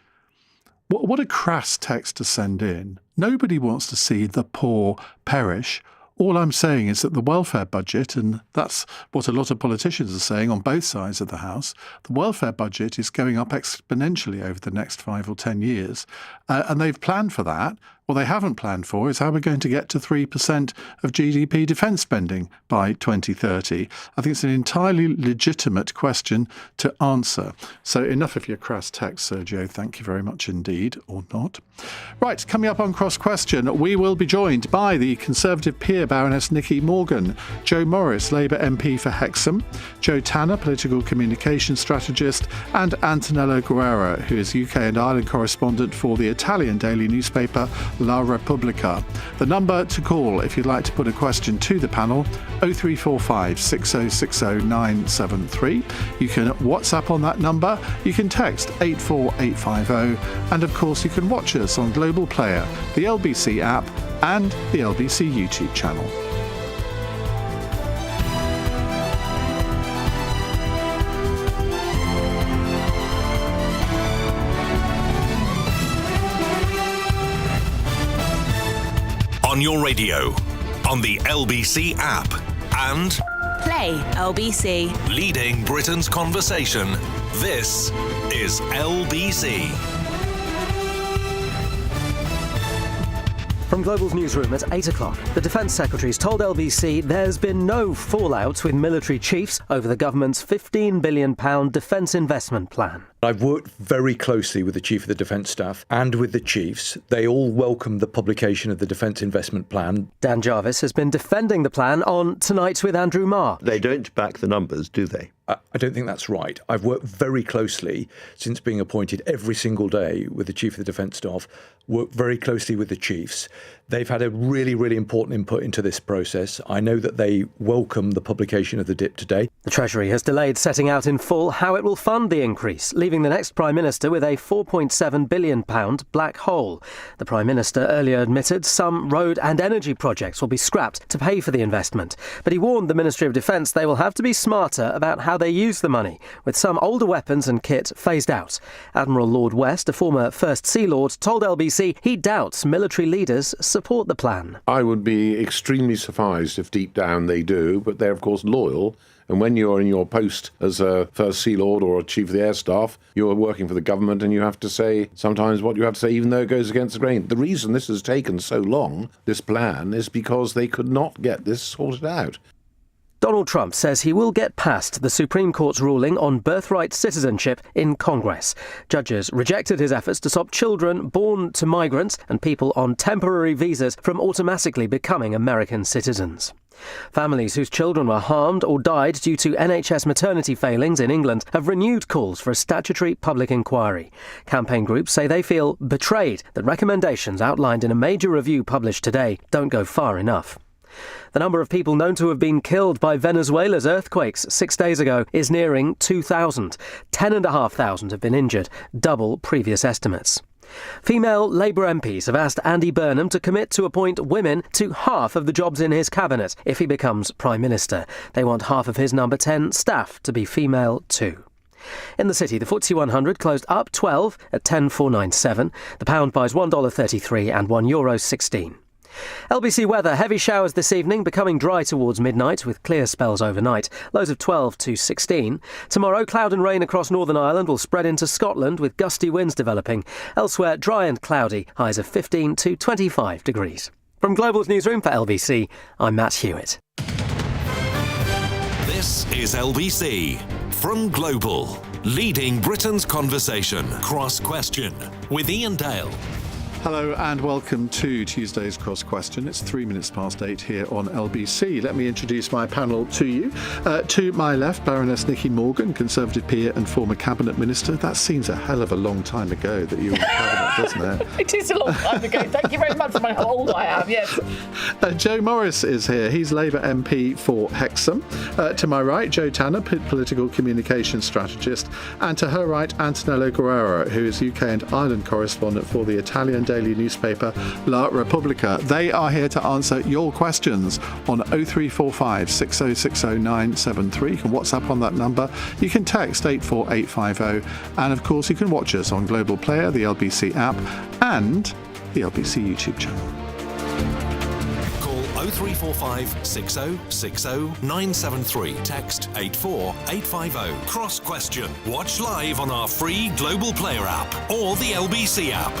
What a crass text to send in. Nobody wants to see the poor perish. All I'm saying is that the welfare budget, and that's what a lot of politicians are saying on both sides of the House, the welfare budget is going up exponentially over the next 5 or 10 years. And they've planned for that. What they haven't planned for is how we're going to get to 3% of GDP defence spending by 2030. I think it's an entirely legitimate question to answer. So enough of your crass text, Sergio. Thank you very much indeed, or not. Right, coming up on Cross Question, we will be joined by the Conservative peer Baroness Nicky Morgan, Joe Morris, Labour MP for Hexham, Joe Tanner, political communication strategist, and Antonello Guerra, who is UK and Ireland correspondent for the Italian daily newspaper La Repubblica. The number to call if you'd like to put a question to the panel, 0345 6060 973. You can WhatsApp on that number, you can text 84850, and of course you can watch us on Global Player, the LBC app, and the LBC YouTube channel. On your radio, on the LBC app, and Play LBC. Leading Britain's conversation. This is LBC. From Global's newsroom at 8 o'clock, the Defence Secretary's told LBC there's been no fallout with military chiefs over the government's £15 billion defence investment plan. I've worked very closely with the Chief of the Defence Staff and with the chiefs. They all welcomed the publication of the Defence Investment Plan. Dan Jarvis has been defending the plan on Tonight with Andrew Marr. They don't back the numbers, do they? I don't think that's right. I've worked very closely since being appointed every single day with the Chief of the Defence Staff, worked very closely with the chiefs. They've had a really, really important input into this process. I know that they welcome the publication of the DIP today. The Treasury has delayed setting out in full how it will fund the increase, leaving the next Prime Minister with a £4.7 billion black hole. The Prime Minister earlier admitted some road and energy projects will be scrapped to pay for the investment. But he warned the Ministry of Defence they will have to be smarter about how they use the money, with some older weapons and kit phased out. Admiral Lord West, a former First Sea Lord, told LBC he doubts military leaders support the plan. I would be extremely surprised if deep down they do, but they're of course loyal And when you're in your post as a First Sea Lord or a Chief of the Air Staff, you're working for the government and you have to say sometimes what you have to say, even though it goes against the grain. The reason this has taken so long, this plan, is because they could not get this sorted out. Donald Trump says he will get past the Supreme Court's ruling on birthright citizenship in Congress. Judges rejected his efforts to stop children born to migrants and people on temporary visas from automatically becoming American citizens. Families whose children were harmed or died due to NHS maternity failings in England have renewed calls for a statutory public inquiry. Campaign groups say they feel betrayed that recommendations outlined in a major review published today don't go far enough. The number of people known to have been killed by Venezuela's earthquakes 6 days ago is nearing 2,000. 10,500 have been injured, double previous estimates. Female Labour MPs have asked Andy Burnham to commit to appoint women to half of the jobs in his cabinet if he becomes Prime Minister. They want half of his number 10 staff to be female too. In the city, the FTSE 100 closed up 12 at 10,497. The pound buys $1.33 and €1.16. LBC weather, heavy showers this evening, becoming dry towards midnight with clear spells overnight, lows of 12 to 16. Tomorrow, cloud and rain across Northern Ireland will spread into Scotland with gusty winds developing. Elsewhere, dry and cloudy, highs of 15 to 25 degrees. From Global's newsroom for LBC, I'm Matt Hewitt. This is LBC from Global, leading Britain's conversation. Cross Question with Iain Dale. Hello and welcome to Tuesday's Cross Question. It's 8:03 here on LBC. Let me introduce my panel to you. To my left, Baroness Nicky Morgan, Conservative peer and former Cabinet Minister. That seems a hell of a long time ago that you were in Cabinet, doesn't it? It is a long time ago. Thank you very much for how old I am, yes. Joe Morris is here. He's Labour MP for Hexham. To my right, Joe Tanner, political communications strategist. And to her right, Antonello Guerrero, who is UK and Ireland correspondent for the Italian daily newspaper La Repubblica. They are here to answer your questions on 0345 6060 973. You can WhatsApp on that number. You can text 84850. And of course, you can watch us on Global Player, the LBC app, and the LBC YouTube channel. Call 0345 6060 973. Text 84850. Cross Question. Watch live on our free Global Player app or the LBC app.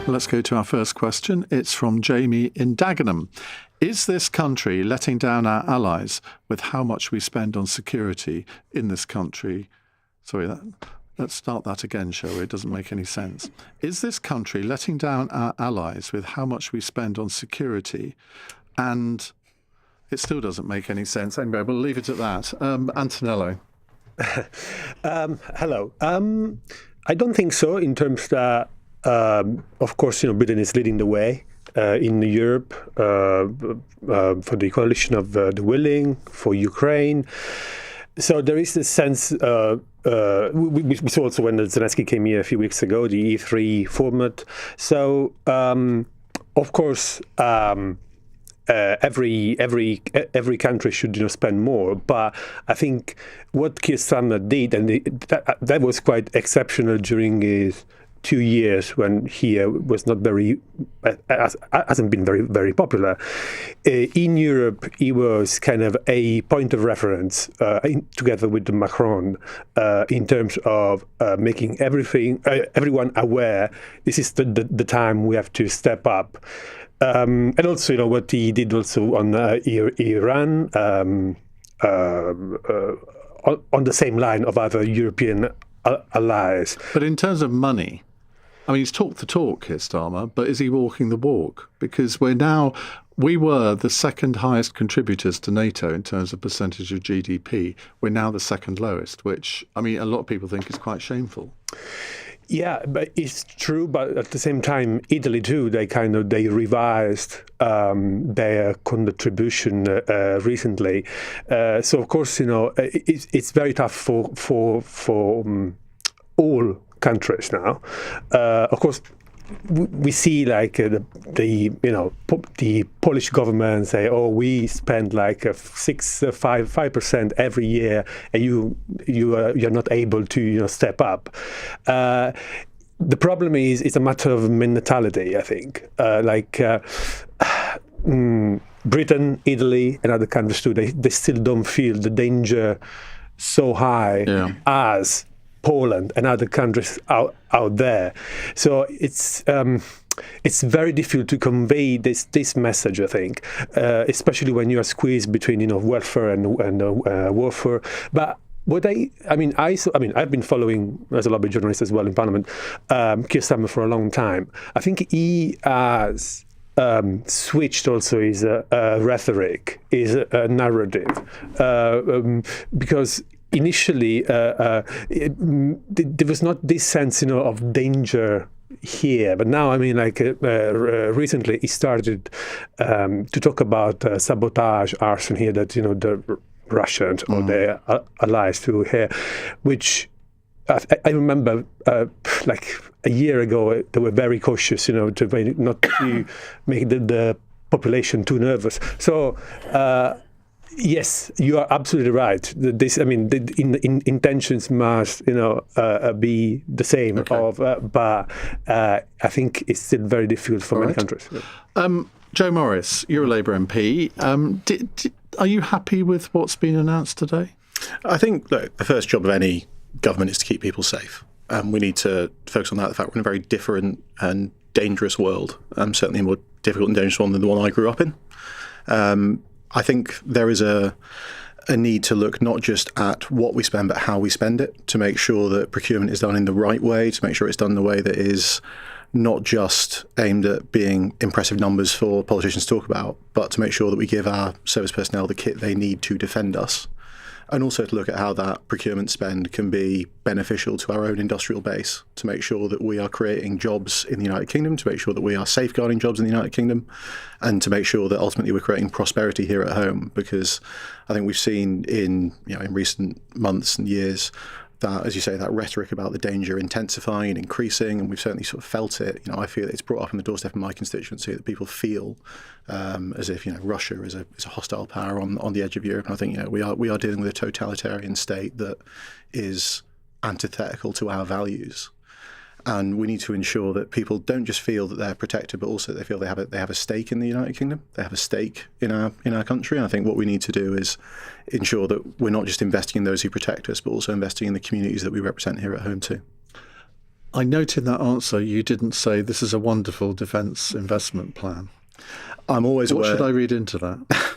Let's go to our first question. It's from Jamie in Dagenham. Is this country letting down our allies with how much we spend on security in this country? Let's start that again, shall we? It doesn't make any sense. Is this country letting down our allies with how much we spend on security? And it still doesn't make any sense. Anyway, we'll leave it at that. Antonello. Hello. I don't think so, in terms that of course, Britain is leading the way in Europe for the coalition of the willing, for Ukraine. So there is this sense, we saw also when Zelensky came here a few weeks ago, the E3 format. So, of course, every country should spend more, but I think what Keir Starmer did, and that was quite exceptional during his 2 years when he was not hasn't been very popular. In Europe, he was kind of a point of reference together with Macron in terms of making everyone aware this is the time we have to step up. And also, what he did also on Iran, on the same line of other European allies. But in terms of money, I mean, he's talked the talk, Keir Starmer, but is he walking the walk? Because we were the second highest contributors to NATO in terms of percentage of GDP. We're now the second lowest, which, I mean, a lot of people think is quite shameful. Yeah, but it's true. But at the same time, Italy too, they revised their contribution recently. So of course, it's very tough for all countries now. Of course, we see the Polish government say, "Oh, we spend like 5% every year, and you're not able to step up." The problem is it's a matter of mentality. I think Britain, Italy, and other countries too, they still don't feel the danger so high as Poland and other countries out there. So it's very difficult to convey this message, I think, especially when you are squeezed between welfare and warfare. But I've been following as a lobby journalist as well in Parliament, Keir Starmer for a long time. I think he has switched also his rhetoric, his narrative, because initially there was not this sense of danger here, but now recently he started to talk about sabotage, arson here, that the Russians or their allies do here, which I remember like a year ago they were very cautious, not to make the population too nervous. So yes, you are absolutely right. The intentions must be the same. Okay. But I think it's still very difficult for many countries. Joe Morris, you're a Labour MP. Are you happy with what's been announced today? I think, look, the first job of any government is to keep people safe. We need to focus on that. The fact we're in a very different and dangerous world, certainly a more difficult and dangerous one than the one I grew up in. I think there is a need to look not just at what we spend, but how we spend it, to make sure that procurement is done in the right way, to make sure it's done in a way that is not just aimed at being impressive numbers for politicians to talk about, but to make sure that we give our service personnel the kit they need to defend us. And also to look at how that procurement spend can be beneficial to our own industrial base, to make sure that we are creating jobs in the United Kingdom, to make sure that we are safeguarding jobs in the United Kingdom, and to make sure that ultimately we're creating prosperity here at home. Because I think we've seen in recent months and years that, as you say, that rhetoric about the danger intensifying and increasing, and we've certainly sort of felt it. I feel it's brought up on the doorstep of my constituency that people feel as if Russia is a hostile power on the edge of Europe. And I think we are dealing with a totalitarian state that is antithetical to our values. And we need to ensure that people don't just feel that they're protected, but also they feel they have a stake in the United Kingdom. They have a stake in our country. And I think what we need to do is ensure that we're not just investing in those who protect us, but also investing in the communities that we represent here at home too. I note in that answer you didn't say this is a wonderful defence investment plan. I'm always aware. What should I read into that?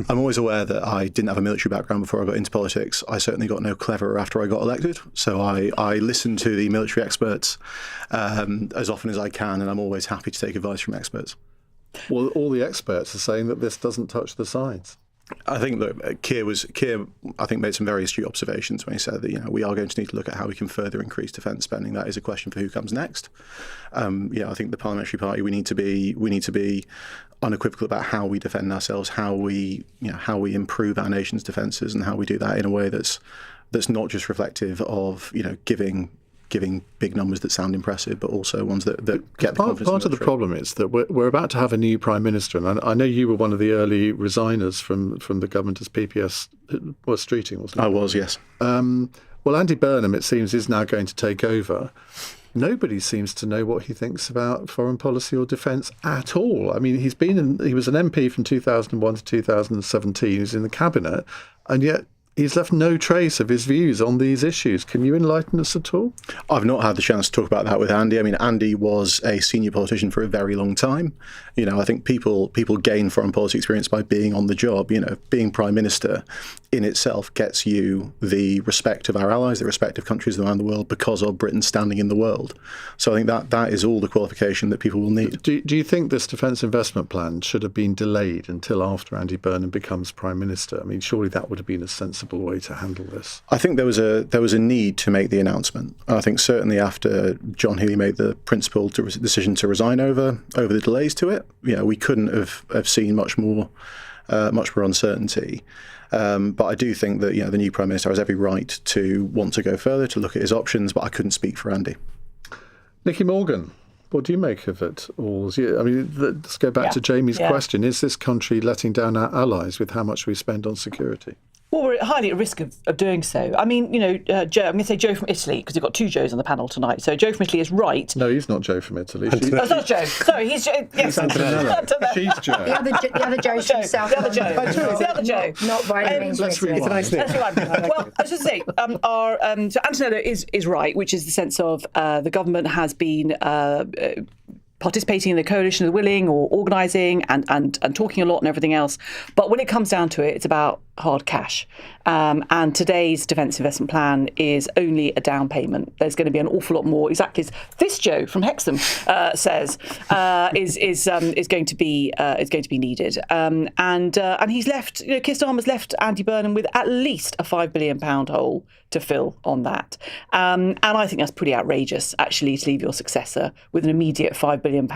I'm always aware that I didn't have a military background before I got into politics. I certainly got no cleverer after I got elected. So I listen to the military experts as often as I can, and I'm always happy to take advice from experts. Well, all the experts are saying that this doesn't touch the sides. I think Keir I think made some very astute observations when he said that we are going to need to look at how we can further increase defence spending. That is a question for who comes next. I think the parliamentary party we need to be unequivocal about how we defend ourselves, how we improve our nation's defences, and how we do that in a way that's not just reflective of giving big numbers that sound impressive, but also ones that get the confidence. Part of the problem is that we're about to have a new Prime Minister, and I know you were one of the early resigners from the government as PPS was streeting, wasn't it? I was, yes. Well, Andy Burnham, it seems, is now going to take over. Nobody seems to know what he thinks about foreign policy or defence at all. I mean, he was an MP from 2001 to 2017. He's in the cabinet, and yet he's left no trace of his views on these issues. Can you enlighten us at all? I've not had the chance to talk about that with Andy. I mean, Andy was a senior politician for a very long time. I think people gain foreign policy experience by being on the job. Being Prime Minister in itself gets you the respect of our allies, the respect of countries around the world because of Britain's standing in the world. So I think that is all the qualification that people will need. Do you think this defence investment plan should have been delayed until after Andy Burnham becomes Prime Minister? I mean, surely that would have been a sensible way to handle this. I think there was a need to make the announcement. I think certainly after John Healey made the principled decision to resign over the delays to it, we couldn't have seen much more uncertainty. But I do think that the new Prime Minister has every right to want to go further, to look at his options, but I couldn't speak for Andy. Nicky Morgan, what do you make of it all? I mean, let's go back to Jamie's question. Is this country letting down our allies with how much we spend on security? Well, we're highly at risk of doing so. I mean, Joe, I'm going to say Joe from Italy, because we've got two Joes on the panel tonight. So Joe from Italy is right. No, he's not Joe from Italy. It's not Joe. Sorry, he's Joe. Yes. Antonella. She's Joe. The other Joe's from South London. The other Joe. Not by any means. Let's rewind. Well, I should say, so Antonella is right, which is the sense of the government has been participating in the coalition of the willing, or organising and talking a lot and everything else. But when it comes down to it, it's about hard cash. And today's defence investment plan is only a down payment. There's going to be an awful lot more, exactly as this Joe from Hexham says, is going to be needed. And he's left, Keir Starmer's left Andy Burnham with at least a £5 billion hole to fill on that. And I think that's pretty outrageous, actually, to leave your successor with an immediate £5 billion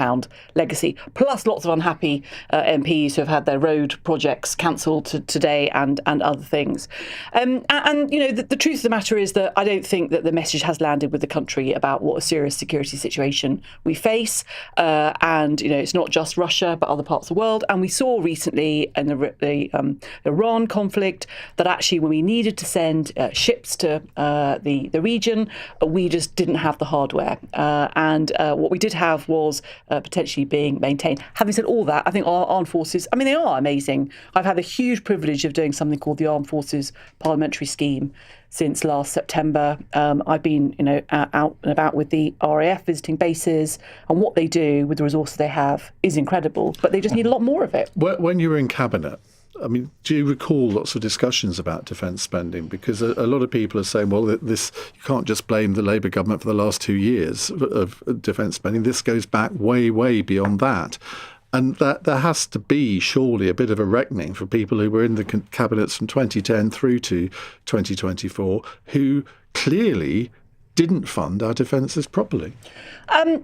legacy, plus lots of unhappy MPs who have had their road projects cancelled today and other things. The truth of the matter is that I don't think that the message has landed with the country about what a serious security situation we face. It's not just Russia, but other parts of the world. And we saw recently in the Iran conflict that actually when we needed to send ships to the region, we just didn't have the hardware. What we did have was potentially being maintained. Having said all that, I think our armed forces, they are amazing. I've had the huge privilege of doing something called the Armed Forces Parliamentary Scheme since last September. I've been, out and about with the RAF visiting bases, and what they do with the resources they have is incredible, but they just need a lot more of it. When you were in Cabinet, do you recall lots of discussions about defence spending? Because a lot of people are saying, well, you can't just blame the Labour government for the last 2 years of defence spending. This goes back way, way beyond that. And that there has to be surely a bit of a reckoning for people who were in the cabinets from 2010 through to 2024 who clearly didn't fund our defences properly.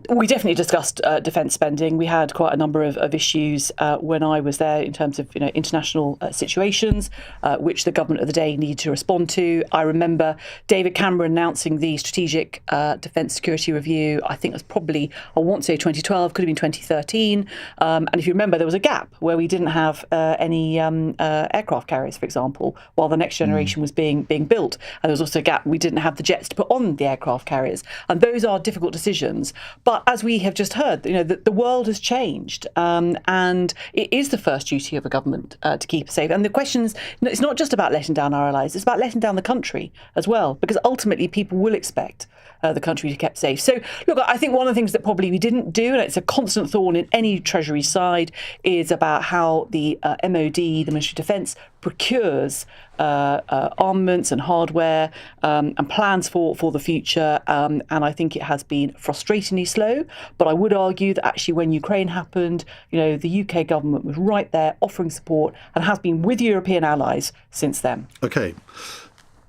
We definitely discussed defence spending. We had quite a number of issues when I was there in terms of international situations, which the government of the day needed to respond to. I remember David Cameron announcing the Strategic Defence Security Review. I think it was probably, I want to say 2012, could have been 2013. And if you remember, there was a gap where we didn't have any aircraft carriers, for example, while the next generation was being built. And there was also a gap, we didn't have the jets to put on the aircraft carriers. And those are difficult decisions. But as we have just heard, the world has changed, and it is the first duty of a government to keep us safe. And the question is, it's not just about letting down our allies; it's about letting down the country as well, because ultimately people will expect the country to be kept safe. So, look, I think one of the things that probably we didn't do, and it's a constant thorn in any Treasury side, is about how the MOD, the Ministry of Defence, procures armaments and hardware and plans for the future. And I think it has been frustratingly slow. But I would argue that actually when Ukraine happened, the UK government was right there offering support and has been with European allies since then. OK.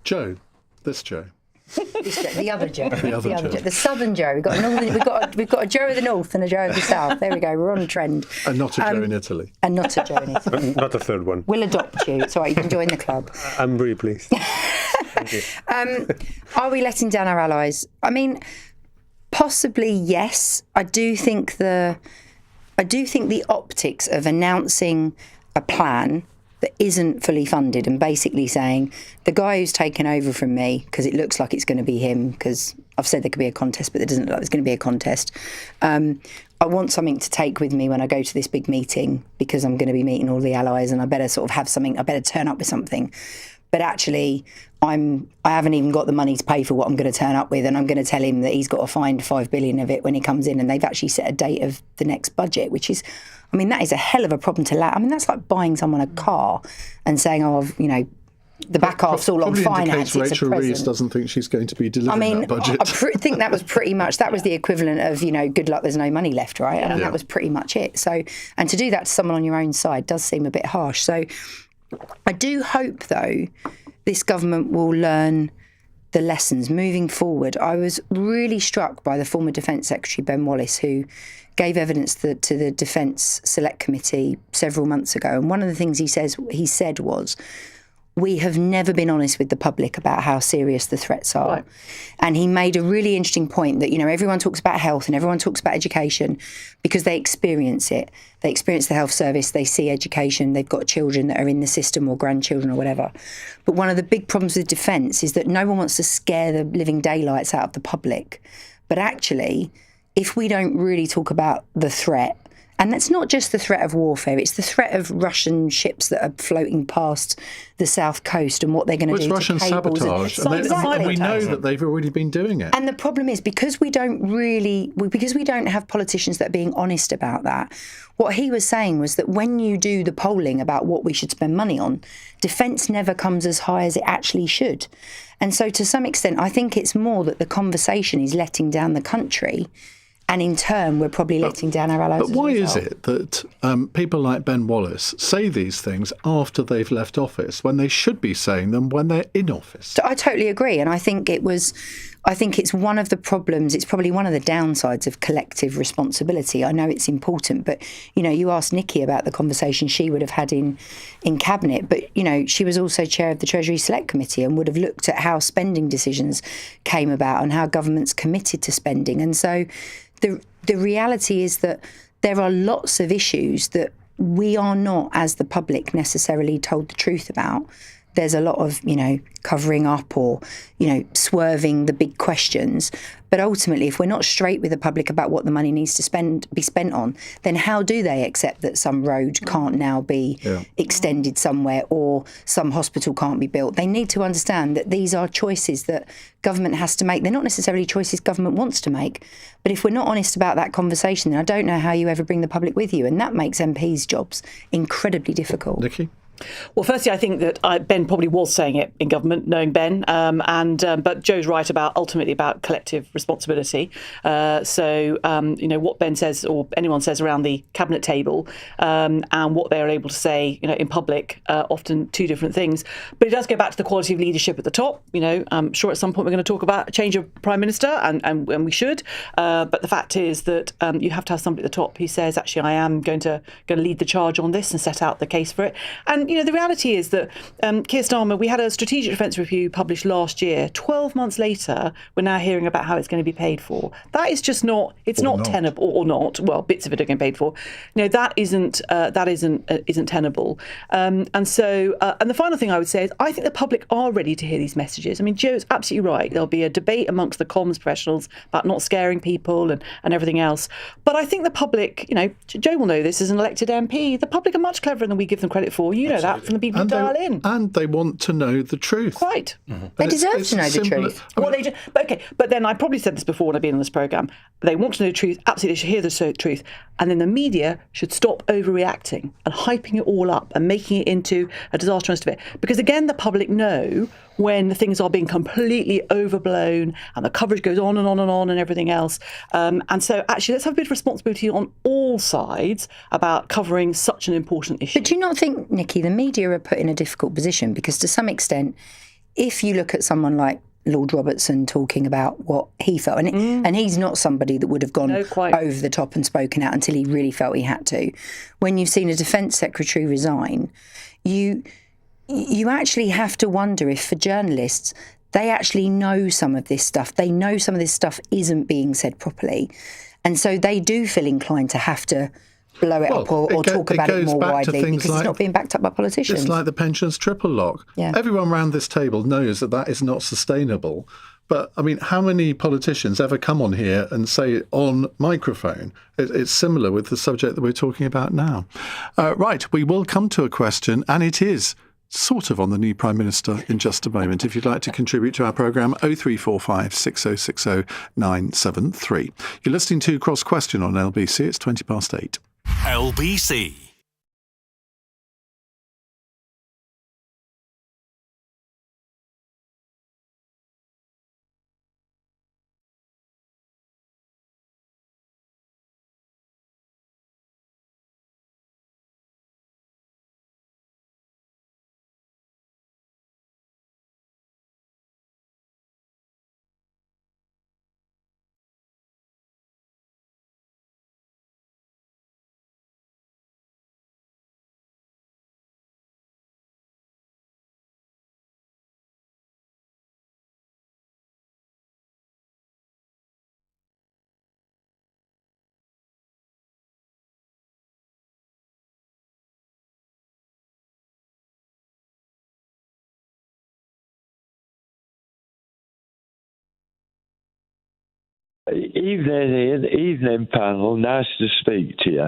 Joe, this Joe. The other Joe. The other Joe. The southern Joe. We've got a Joe of the north and a Joe of the south. There we go. We're on trend. And not a Joe in Italy. And not a Joe in Italy. Not a third one. We'll adopt you. It's all right. You can join the club. I'm really pleased. Thank you. Are we letting down our allies? Possibly yes. I do think the optics of announcing a plan that isn't fully funded and basically saying the guy who's taken over from me, because it looks like it's going to be him, because I've said there could be a contest, but it doesn't look like there's going to be a contest. I want something to take with me when I go to this big meeting, because I'm going to be meeting all the allies and I better sort of have something, I better turn up with something. But actually, I haven't even got the money to pay for what I'm going to turn up with, and I'm going to tell him that he's got to find $5 billion of it when he comes in, and they've actually set a date of the next budget, which is, that is a hell of a problem to land. That's like buying someone a car and saying, the back half's all on finance. Rachel Reeves doesn't think she's going to be delivering that budget. I think that was pretty much, that was the equivalent of, good luck, there's no money left, right? That was pretty much it. So, and to do that to someone on your own side does seem a bit harsh. So I do hope, though, this government will learn the lessons moving forward. I was really struck by the former Defence Secretary, Ben Wallace, who gave evidence to the Defence Select Committee several months ago. And one of the things he said was, we have never been honest with the public about how serious the threats are. Right. And he made a really interesting point that, everyone talks about health and everyone talks about education because they experience it. They experience the health service, they see education, they've got children that are in the system or grandchildren or whatever. But one of the big problems with defence is that no one wants to scare the living daylights out of the public. But actually, if we don't really talk about the threat, and that's not just the threat of warfare, it's the threat of Russian ships that are floating past the south coast and what they're going to do to Russian cables. sabotage. And we know that they've already been doing it. And the problem is, because we don't have politicians that are being honest about that, what he was saying was that when you do the polling about what we should spend money on, defence never comes as high as it actually should. And so to some extent, I think it's more that the conversation is letting down the country. And in turn, we're probably letting down our allies. But why is it that people like Ben Wallace say these things after they've left office when they should be saying them when they're in office? So I totally agree. And I think it's one of the problems. It's probably one of the downsides of collective responsibility. I know it's important, but, you asked Nikki about the conversation she would have had in Cabinet. But, she was also chair of the Treasury Select Committee and would have looked at how spending decisions came about and how governments committed to spending. And so the reality is that there are lots of issues that we are not, as the public, necessarily told the truth about. There's a lot of, covering up or, swerving the big questions. But ultimately, if we're not straight with the public about what the money needs to be spent on, then how do they accept that some road can't now be extended somewhere or some hospital can't be built? They need to understand that these are choices that government has to make. They're not necessarily choices government wants to make. But if we're not honest about that conversation, then I don't know how you ever bring the public with you. And that makes MPs' jobs incredibly difficult. Nikki? Well, firstly, I think that Ben probably was saying it in government, knowing Ben, but Joe's right about ultimately about collective responsibility. What Ben says or anyone says around the cabinet table and what they are able to say, in public, often two different things. But it does go back to the quality of leadership at the top. I'm sure at some point we're going to talk about a change of prime minister, and we should. But the fact is that you have to have somebody at the top who says, actually, I am going to lead the charge on this and set out the case for it. And the reality is that Keir Starmer, we had a strategic defence review published last year. 12 months later, we're now hearing about how it's going to be paid for. That is just not. It's not tenable, or not. Well, bits of it are getting paid for. That isn't tenable. And the final thing I would say is, I think the public are ready to hear these messages. I mean, Joe's absolutely right. There'll be a debate amongst the comms professionals about not scaring people and everything else. But I think the public, Joe will know this as an elected MP. The public are much cleverer than we give them credit for. You know that from the people who dial in. And they want to know the truth. Quite. Mm-hmm. They deserve to know the truth. But then I probably said this before when I've been on this programme. They want to know the truth. Absolutely, they should hear the truth. And then the media should stop overreacting and hyping it all up and making it into a disaster most of it. Because again, the public know when the things are being completely overblown and the coverage goes on and on and on and everything else. And so actually, let's have a bit of responsibility on all sides about covering such an important issue. But do you not think, Nikki, the media are put in a difficult position? Because to some extent, if you look at someone like Lord Robertson talking about what he felt, and he's not somebody that would have gone over the top and spoken out until he really felt he had to. When you've seen a defence secretary resign, you actually have to wonder if, for journalists, they actually know some of this stuff. They know some of this stuff isn't being said properly. And so they do feel inclined to have to blow it up or talk about it more widely because it's not being backed up by politicians. It's like the pensions triple lock. Yeah. Everyone around this table knows that is not sustainable. But, I mean, how many politicians ever come on here and say on microphone? It's similar with the subject that we're talking about now. Right, we will come to a question, and it is sort of on the new Prime Minister in just a moment. If you'd like to contribute to our programme, 0345 6060 973. You're listening to Cross Question on LBC. It's 8:20. LBC. Evening, Ian. Evening, panel. Nice to speak to you.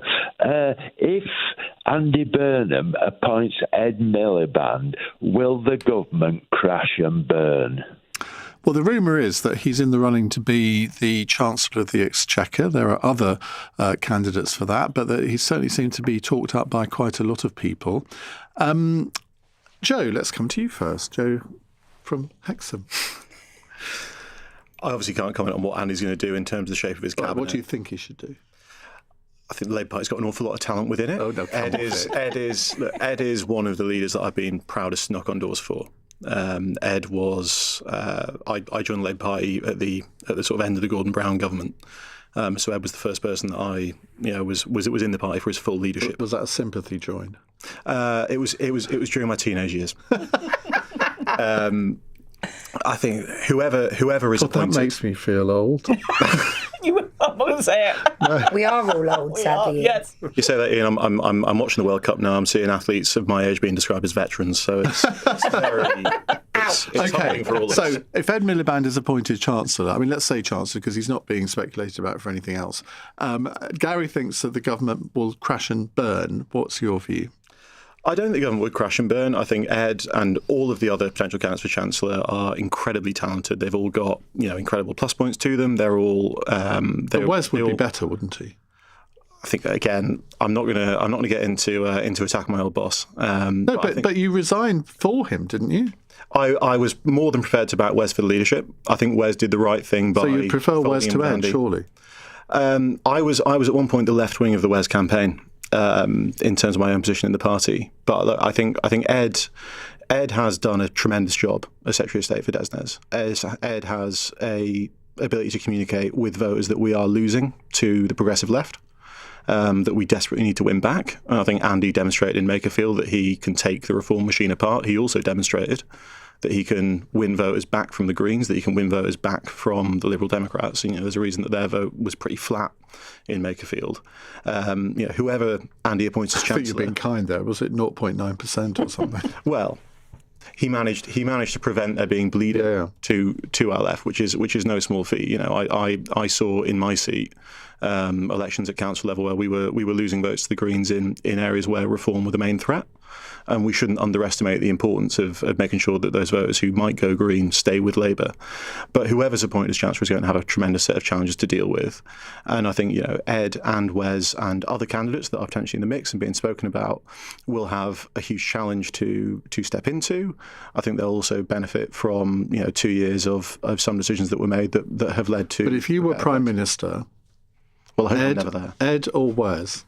If Andy Burnham appoints Ed Miliband, will the government crash and burn? Well, the rumour is that he's in the running to be the Chancellor of the Exchequer. There are other candidates for that, but he certainly seemed to be talked up by quite a lot of people. Joe, let's come to you first. Joe from Hexham. I obviously can't comment on what Andy's going to do in terms of the shape of his cabinet. What do you think he should do? I think the Labour Party's got an awful lot of talent within it. Oh, no, Ed is one of the leaders that I've been proudest to knock on doors for. Ed was I joined the Labour Party at the sort of end of the Gordon Brown government. So Ed was the first person that I was in the party for his full leadership. Was that a sympathy join? It was during my teenage years. I think whoever is appointed. That makes me feel old. I'm not going to say it. We are all old, sadly. Yes. You say that, Ian. I'm watching the World Cup now. I'm seeing athletes of my age being described as veterans. So it's very. It's humbling for all of us. So if Ed Miliband is appointed Chancellor, I mean, let's say Chancellor because he's not being speculated about for anything else. Gary thinks that the government will crash and burn. What's your view? I don't think the government would crash and burn. I think Ed and all of the other potential candidates for Chancellor are incredibly talented. They've all got incredible plus points to them. They're all. But Wes would be better, wouldn't he? I think again, I'm not gonna get into attacking my old boss. But you resigned for him, didn't you? I was more than prepared to back Wes for the leadership. I think Wes did the right thing by. So you prefer Wes to Ed, surely? I was at one point the left wing of the Wes campaign. In terms of my own position in the party, but I think Ed has done a tremendous job as Secretary of State for DESNZ. Ed has a ability to communicate with voters that we are losing to the progressive left, that we desperately need to win back. And I think Andy demonstrated in Makerfield that he can take the reform machine apart. He also demonstrated that he can win voters back from the Greens, that he can win voters back from the Liberal Democrats. There's a reason that their vote was pretty flat in Makerfield. Whoever Andy appoints as Chancellor... I think you're being kind there. Was it 0.9% or something? Well, he managed to prevent there being bleeding to our left, which is no small feat. I saw in my seat elections at council level where we were losing votes to the Greens in areas where reform were the main threat. And we shouldn't underestimate the importance of making sure that those voters who might go Green stay with Labour. But whoever's appointed as Chancellor is going to have a tremendous set of challenges to deal with. And I think Ed and Wes and other candidates that are potentially in the mix and being spoken about will have a huge challenge to step into. I think they'll also benefit from 2 years of some decisions that were made that have led to. But if you were Prime Minister, well, I hope I'm never there. Ed or Wes?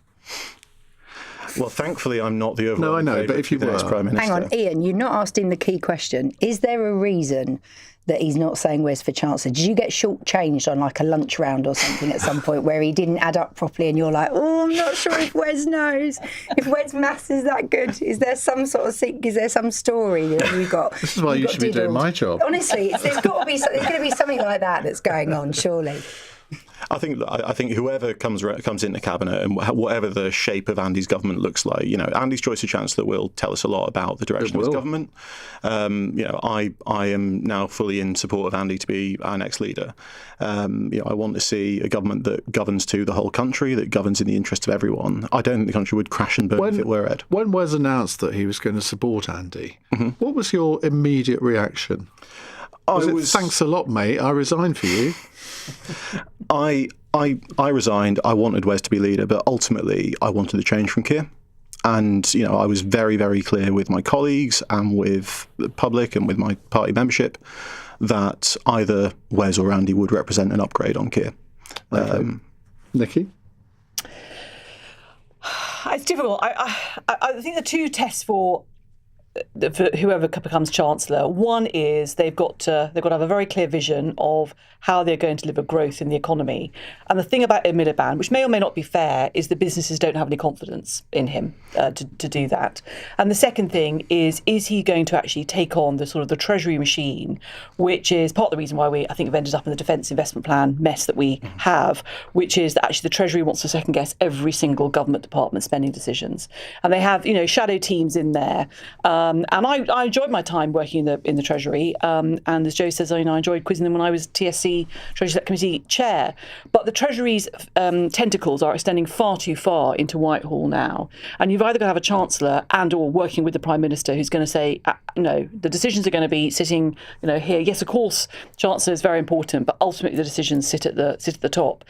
Well, thankfully, I'm not the overall. No, I know, but if you were Prime Minister. Hang on, Ian, you're not asked him the key question. Is there a reason that he's not saying Wes for Chancellor? Did you get shortchanged on like a lunch round or something at some point where he didn't add up properly and you're like, oh, I'm not sure if Wes knows, if Wes maths is that good? Is there some sort of is there some story that you got? This is why you should be doing my job. Honestly, there's going to be something like that that's going on, surely. I think whoever comes into cabinet and whatever the shape of Andy's government looks like, Andy's choice of Chancellor will tell us a lot about the direction of his government. I am now fully in support of Andy to be our next leader. I want to see a government that governs to the whole country, that governs in the interest of everyone. I don't think the country would crash and burn if it were Ed. When Wes announced that he was going to support Andy, what was your immediate reaction? Thanks a lot, mate. I resigned for you. I resigned. I wanted Wes to be leader, but ultimately I wanted a change from Keir. And, I was very, very clear with my colleagues and with the public and with my party membership that either Wes or Andy would represent an upgrade on Keir. Okay. Nikki? It's difficult. I think the two tests for whoever becomes Chancellor, one is they've got to have a very clear vision of how they're going to deliver growth in the economy. And the thing about Ed Miliband, which may or may not be fair, is the businesses don't have any confidence in him to do that. And the second thing is he going to actually take on the sort of the Treasury machine, which is part of the reason why I think we've ended up in the Defence Investment Plan mess that we have, which is that actually the Treasury wants to second guess every single government department spending decisions. And they have, shadow teams in there. And I enjoyed my time working in the Treasury. And as Joe says, I enjoyed quizzing them when I was TSC Treasury Select Committee chair. But the Treasury's tentacles are extending far too far into Whitehall now. And you've either got to have a Chancellor and or working with the Prime Minister who's going to say, no, the decisions are going to be sitting, here. Yes, of course, Chancellor is very important, but ultimately the decisions sit at the top.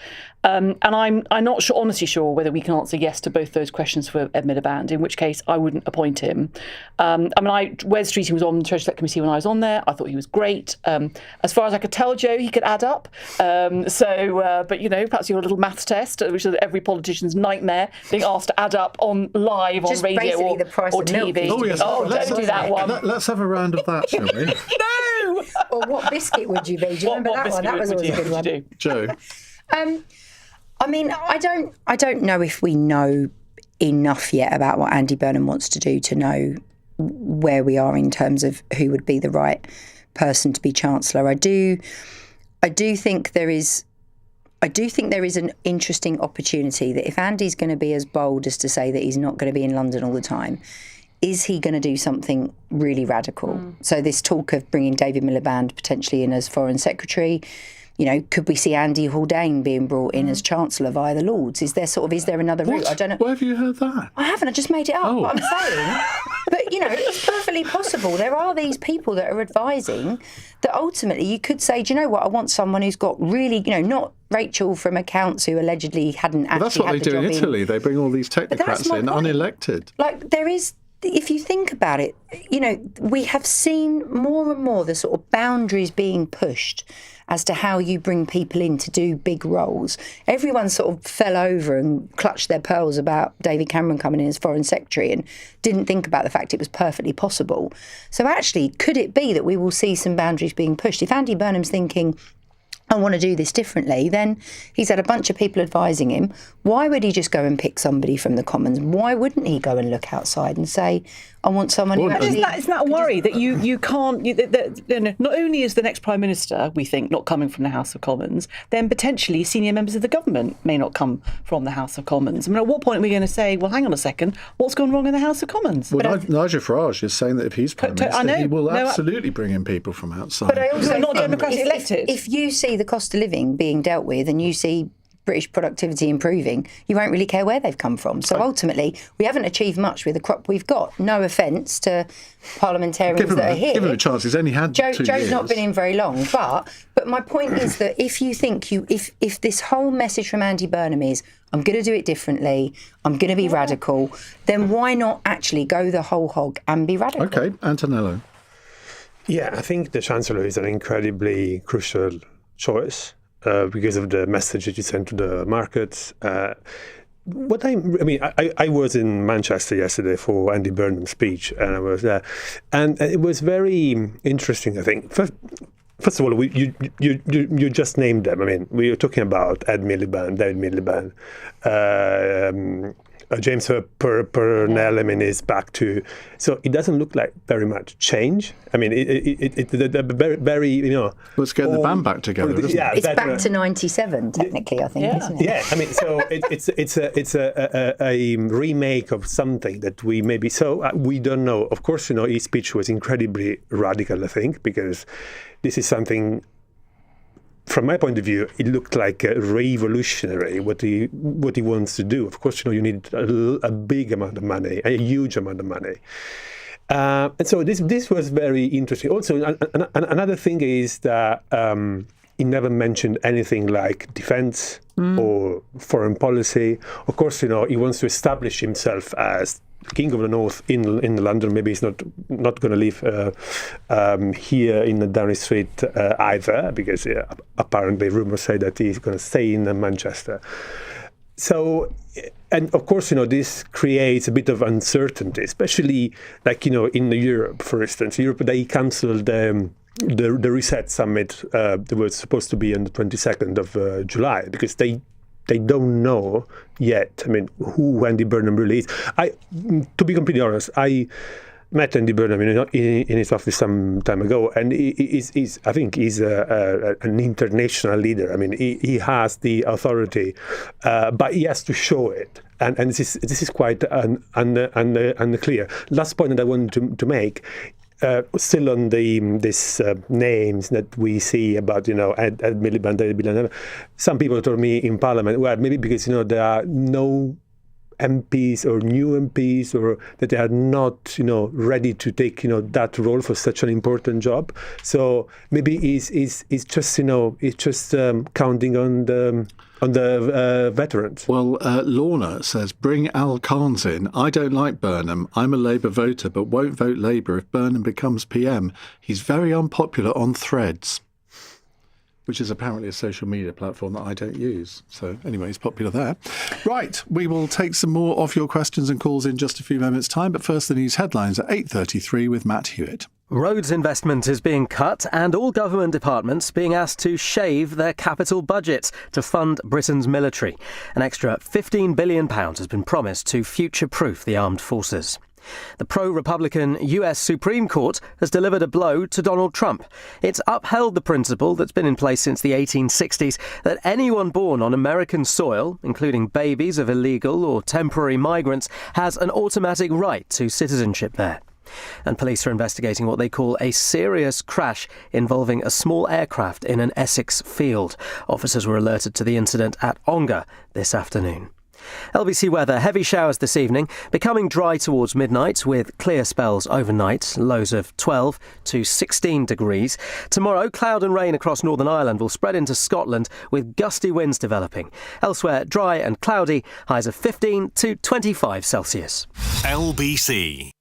And I'm not honestly sure whether we can answer yes to both those questions for Ed Miliband, in which case I wouldn't appoint him. Wes Streeting was on the Treasury Select Committee when I was on there. I thought he was great. As far as I could tell, Joe, he could add up. But perhaps your little maths test, which is every politician's nightmare, being asked to add up live on radio or TV. Oh, yes. Don't do that one. Let's have a round of that, shall we? No! Or what biscuit would you be? Do you remember that one? That was always a good one. Joe? I don't know if we know enough yet about what Andy Burnham wants to do to know where we are in terms of who would be the right person to be Chancellor. I do think there is an interesting opportunity that if Andy's going to be as bold as to say that he's not going to be in London all the time, is he going to do something really radical? So this talk of bringing David Miliband potentially in as Foreign Secretary, could we see Andy Haldane being brought in as Chancellor via the Lords? Is there another route? I don't know. Where have you heard that? I haven't. I just made it up. What I'm saying. But, it's perfectly possible. There are these people that are advising that ultimately you could say, do you know what? I want someone who's got really, not Rachel from accounts who allegedly hadn't actually that's what had they the do in job Italy. They bring all these technocrats in, unelected. There is... If you think about it, we have seen more and more the sort of boundaries being pushed as to how you bring people in to do big roles. Everyone sort of fell over and clutched their pearls about David Cameron coming in as Foreign Secretary and didn't think about the fact it was perfectly possible. So actually, could it be that we will see some boundaries being pushed? If Andy Burnham's thinking, I want to do this differently, then he's had a bunch of people advising him. Why would he just go and pick somebody from the Commons? Why wouldn't he go and look outside and say, I want someone who actually... Isn't that a worry that you can't... not only is the next Prime Minister, we think, not coming from the House of Commons, then potentially senior members of the government may not come from the House of Commons. At what point are we going to say, well, hang on a second, what's gone wrong in the House of Commons? Well, Nigel Farage is saying that if he's Prime Minister, he will absolutely bring in people from outside. But I also not democratically elected. If you see the cost of living being dealt with and you see British productivity improving, you won't really care where they've come from. So ultimately, we haven't achieved much with the crop we've got. No offence to parliamentarians that are here. Give him a chance. He's only had 2 years. Joe's not been in very long. But my point is that if you think if this whole message from Andy Burnham is, I'm going to do it differently, I'm going to be radical, then why not actually go the whole hog and be radical? Okay, Antonello. Yeah, I think the Chancellor is an incredibly crucial choice. Because of the message that you sent to the markets. I was in Manchester yesterday for Andy Burnham's speech, and I was there, and it was very interesting. I think first of all, you just named them. We were talking about Ed Miliband, David Miliband. James Purnell, is back to, so it doesn't look like very much change. It's very, Let's get the band back together. It's back to 97, technically, I think, isn't it? Yeah, so it's a remake of something that we maybe, we don't know. Of course, his speech was incredibly radical, I think, because this is something. From my point of view, it looked like a revolutionary what he wants to do. Of course, you need a big amount of money, a huge amount of money, and so this was very interesting. Also, another thing is that he never mentioned anything like defense or foreign policy. Of course, he wants to establish himself as King of the North in London. Maybe he's not going to live here in Downing Street either, because apparently rumours say that he's going to stay in Manchester. So, and of course, this creates a bit of uncertainty, especially in Europe, for instance. Europe, they cancelled the Reset Summit that was supposed to be on the 22nd of July, because they don't know yet, who Andy Burnham really is. To be completely honest, I met Andy Burnham in his office some time ago, and I think he's an international leader. He has the authority, but he has to show it. and this is quite unclear. Last point that I wanted to make. Still on these names that we see about, Ed Miliband, Ed Miliband. Some people told me in Parliament, well, maybe because, there are no MPs or new MPs, or that they are not, ready to take, that role for such an important job. So maybe it's just, it's just counting on the veterans. Well, Lorna says, bring Al Carnes in. I don't like Burnham. I'm a Labour voter, but won't vote Labour if Burnham becomes PM. He's very unpopular on Threads, which is apparently a social media platform that I don't use. So anyway, he's popular there. Right, we will take some more of your questions and calls in just a few moments' time. But first, the news headlines at 8:33 with Matt Hewitt. Roads investment is being cut and all government departments being asked to shave their capital budgets to fund Britain's military. An extra £15 billion has been promised to future-proof the armed forces. The pro-Republican US Supreme Court has delivered a blow to Donald Trump. It's upheld the principle that's been in place since the 1860s that anyone born on American soil, including babies of illegal or temporary migrants, has an automatic right to citizenship there. And police are investigating what they call a serious crash involving a small aircraft in an Essex field. Officers were alerted to the incident at Ongar this afternoon. LBC weather, heavy showers this evening, becoming dry towards midnight with clear spells overnight, lows of 12 to 16 degrees. Tomorrow, cloud and rain across Northern Ireland will spread into Scotland with gusty winds developing. Elsewhere, dry and cloudy, highs of 15 to 25 Celsius. LBC.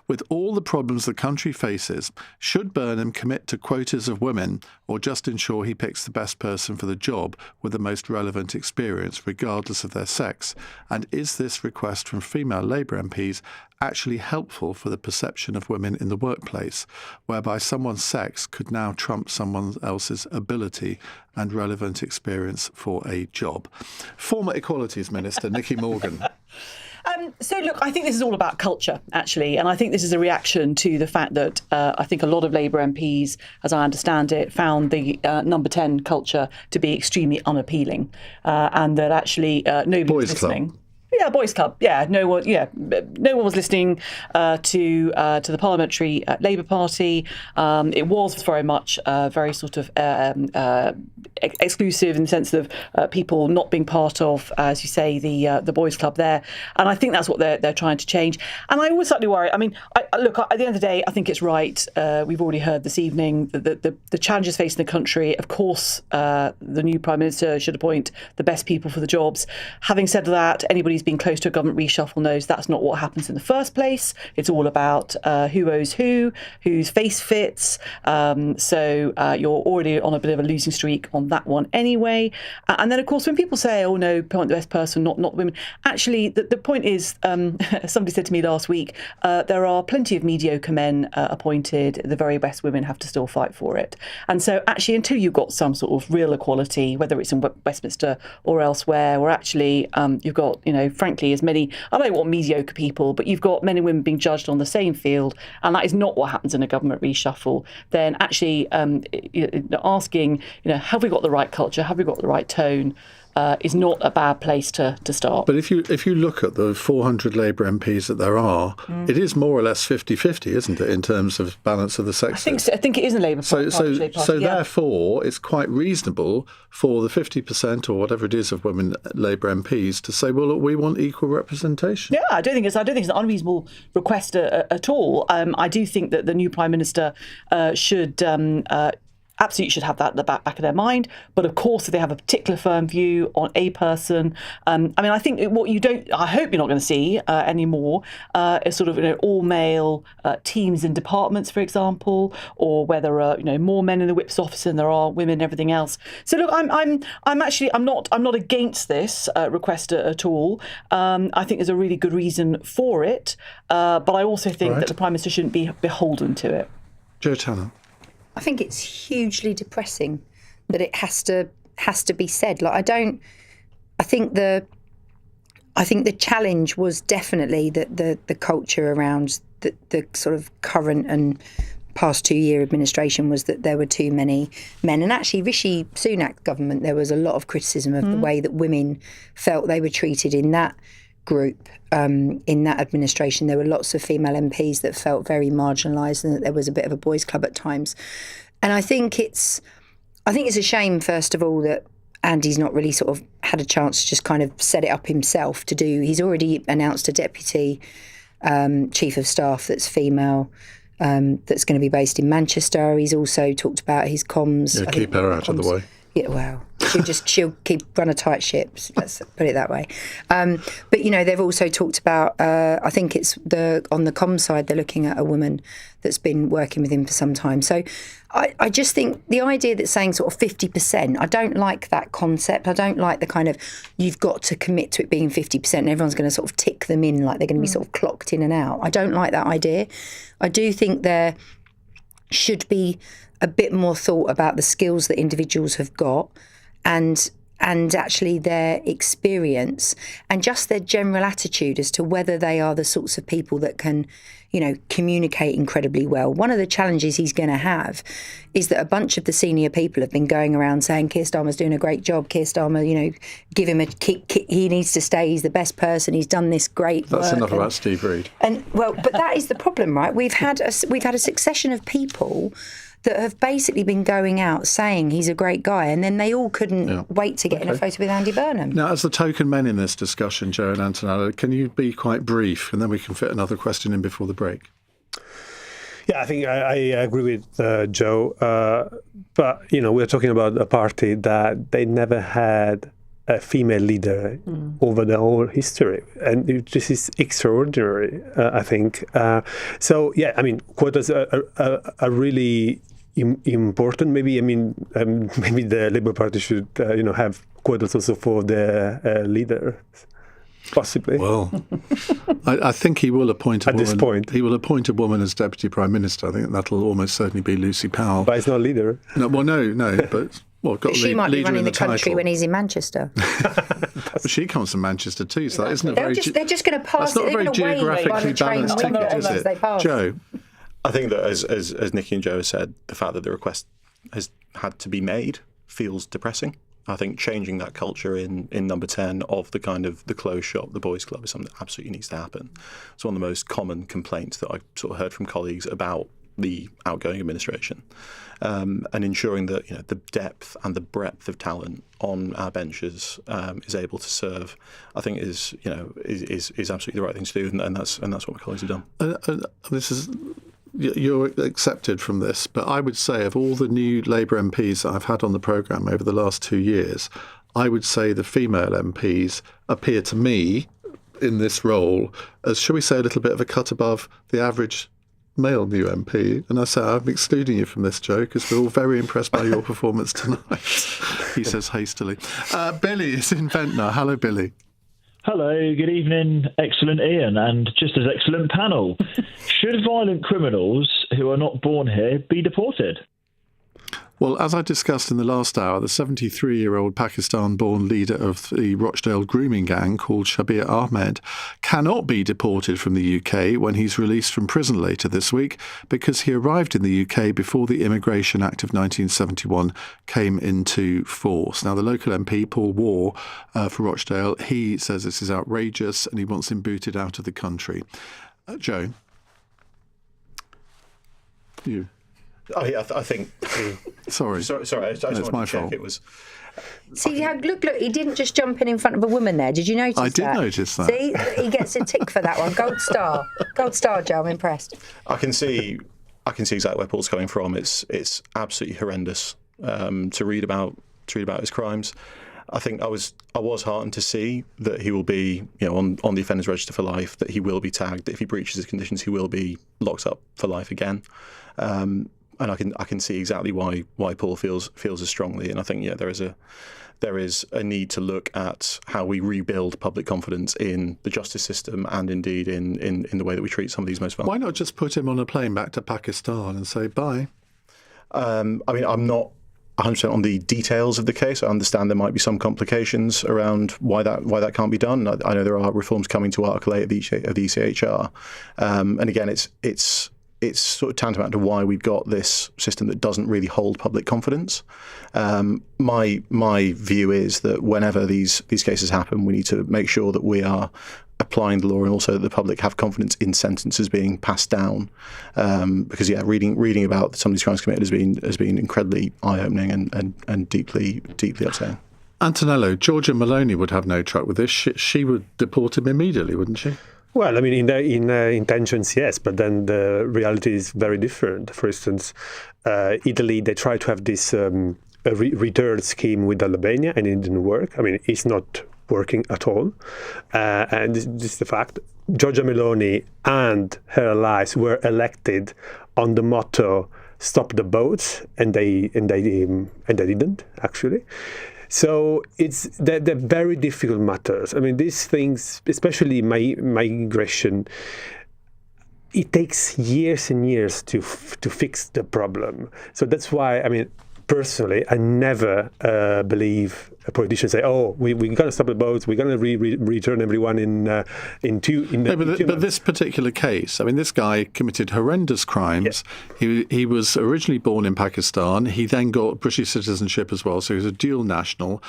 With all the problems the country faces, should Burnham commit to quotas of women or just ensure he picks the best person for the job with the most relevant experience, regardless of their sex? And is this request from female Labour MPs actually helpful for the perception of women in the workplace, whereby someone's sex could now trump someone else's ability and relevant experience for a job? Former Equalities Minister Nicky Morgan. So, look, I think this is all about culture, actually. And I think this is a reaction to the fact that I think a lot of Labour MPs, as I understand it, found the number 10 culture to be extremely unappealing, and that actually nobody was listening. Yeah, boys' club. Yeah, no one was listening to the parliamentary Labour Party. It was very much very sort of exclusive in the sense of people not being part of, as you say, the boys' club there. And I think that's what they're trying to change. And I was slightly worried. I mean, look, at the end of the day, I think it's right. We've already heard this evening that the challenges facing the country. Of course, the new Prime Minister should appoint the best people for the jobs. Having said that, anybody who's been close to a government reshuffle knows that's not what happens in the first place. It's all about who owes who, whose face fits. So you're already on a bit of a losing streak on that one anyway. And then, of course, when people say, oh, no, appoint the best person, not women, actually, the point is, somebody said to me last week, there are plenty of mediocre men appointed. The very best women have to still fight for it. And so actually, until you've got some sort of real equality, whether it's in Westminster or elsewhere, where actually you've got, frankly, as many, I don't want mediocre people, but you've got men and women being judged on the same field, and that is not what happens in a government reshuffle, then actually asking, have we got the right culture? Have we got the right tone? is not a bad place to start. But if you look at the 400 Labour MPs that there are, it is more or less 50-50, isn't it, in terms of balance of the sexes? I think it is in Labour Party. So therefore, it's quite reasonable for the 50% or whatever it is of women Labour MPs to say, well, look, we want equal representation. Yeah, I don't think it's an unreasonable request at all. I do think that the new Prime Minister absolutely should have that at the back of their mind. But of course, if they have a particular firm view on a person, I think I hope you're not going to see anymore is sort of all male teams and departments, for example, or where there are more men in the whips office than there are women and everything else. So look, I'm not against this request at all. I think there's a really good reason for it, but I also think that the Prime Minister shouldn't be beholden to it. Jo Tanner. I think it's hugely depressing that it has to be said. I think the challenge was definitely that the culture around the sort of current and past 2-year administration was that there were too many men. And actually, Rishi Sunak's government, there was a lot of criticism of the way that women felt they were treated in that group. In that administration, there were lots of female MPs that felt very marginalised and that there was a bit of a boys' club at times. And I think it's a shame, first of all, that Andy's not really sort of had a chance to just kind of set it up himself to do. He's already announced a deputy chief of staff that's female, that's going to be based in Manchester. He's also talked about his comms. Yeah, keep her out of the way. Yeah, well, she'll run a tight ship. Let's put it that way. But they've also talked about. I think it's on the comms side, they're looking at a woman that's been working with him for some time. So I just think the idea that saying sort of 50%, I don't like that concept. I don't like the kind of you've got to commit to it being 50% and everyone's going to sort of tick them in like they're going to be sort of clocked in and out. I don't like that idea. I do think there should be a bit more thought about the skills that individuals have got and actually their experience and just their general attitude as to whether they are the sorts of people that can, communicate incredibly well. One of the challenges he's going to have is that a bunch of the senior people have been going around saying Keir Starmer's doing a great job. Keir Starmer, give him a kick. He needs to stay. He's the best person. He's done this great work. That's enough about Steve Reid. But that is the problem, right? We've had a succession of people that have basically been going out saying he's a great guy, and then they all couldn't wait to get in a photo with Andy Burnham. Now, as the token men in this discussion, Jo and Antonella, can you be quite brief, and then we can fit another question in before the break? Yeah, I think I agree with Jo, but we're talking about a party that they never had a female leader over the whole history, and this is extraordinary. I think so. Yeah, quotas are really important. Maybe maybe the Labour Party should have quotas also for their leader. Possibly. Well, I think he will appoint a woman. At this point. He will appoint a woman as Deputy Prime Minister. I think that'll almost certainly be Lucy Powell. But he's not leader. No, but... Well, got she might be running the country title. When he's in Manchester. But she comes from Manchester too, so that isn't a very... They're just going to pass. That's not a very geographically balanced ticket, is it? Jo? I think that as Nikki and Jo have said, the fact that the request has had to be made feels depressing. I think changing that culture in number 10 of the kind of the closed shop, the boys' club, is something that absolutely needs to happen. It's one of the most common complaints that I've sort of heard from colleagues about the outgoing administration, and ensuring that the depth and the breadth of talent on our benches is able to serve, I think is absolutely the right thing to do, and that's what my colleagues have done. This is. You're accepted from this, but I would say of all the new Labour MPs that I've had on the programme over the last 2 years, I would say the female MPs appear to me in this role as, shall we say, a little bit of a cut above the average male new MP. And I say I'm excluding you from this, Jo, because we're all very impressed by your performance tonight, he says hastily. Billy is in Ventnor. Hello, Billy. Hello, good evening, excellent Iain, and just as excellent panel. Should violent criminals who are not born here be deported? Well, as I discussed in the last hour, the 73-year-old Pakistan-born leader of the Rochdale grooming gang called Shabir Ahmed cannot be deported from the UK when he's released from prison later this week because he arrived in the UK before the Immigration Act of 1971 came into force. Now, the local MP, Paul Waugh, for Rochdale, he says this is outrageous and he wants him booted out of the country. Joe? You? Oh, yeah, I think. Sorry. I just wanted to check. Fault. It was. See, look, he didn't just jump in front of a woman there. Did you notice that? I did notice that. See, he gets a tick for that one. Gold star, Joe. I'm impressed. I can see exactly where Paul's coming from. It's absolutely horrendous to read about his crimes. I think I was heartened to see that he will be, on the offenders register for life. That he will be tagged. That if he breaches his conditions, he will be locked up for life again. And I can see exactly why Paul feels as strongly. And I think there is a need to look at how we rebuild public confidence in the justice system and indeed in the way that we treat some of these most vulnerable. Why not just put him on a plane back to Pakistan and say bye? I'm not 100% on the details of the case. I understand there might be some complications around why that can't be done. I know there are reforms coming to Article 8 of the ECHR, and again, it's sort of tantamount to why we've got this system that doesn't really hold public confidence. My view is that whenever these cases happen, we need to make sure that we are applying the law and also that the public have confidence in sentences being passed down. Because reading about some of these crimes committed has been incredibly eye-opening and deeply upsetting. Antonello, Georgia Maloney would have no truck with this. She would deport him immediately, wouldn't she? Well, I mean, in intentions, yes, but then the reality is very different. For instance, Italy, they tried to have this return scheme with Albania, and it didn't work. I mean, it's not working at all. And this is the fact. Giorgia Meloni and her allies were elected on the motto "Stop the boats," and they didn't actually. So they're very difficult matters. I mean, these things, especially migration, it takes years and years to fix the problem. So that's why, I mean, personally, I never believe a politician say, "Oh, we're going to stop the boats. We're going to return everyone in two." But this particular case, I mean, this guy committed horrendous crimes. Yeah. He was originally born in Pakistan. He then got British citizenship as well, so he was a dual national.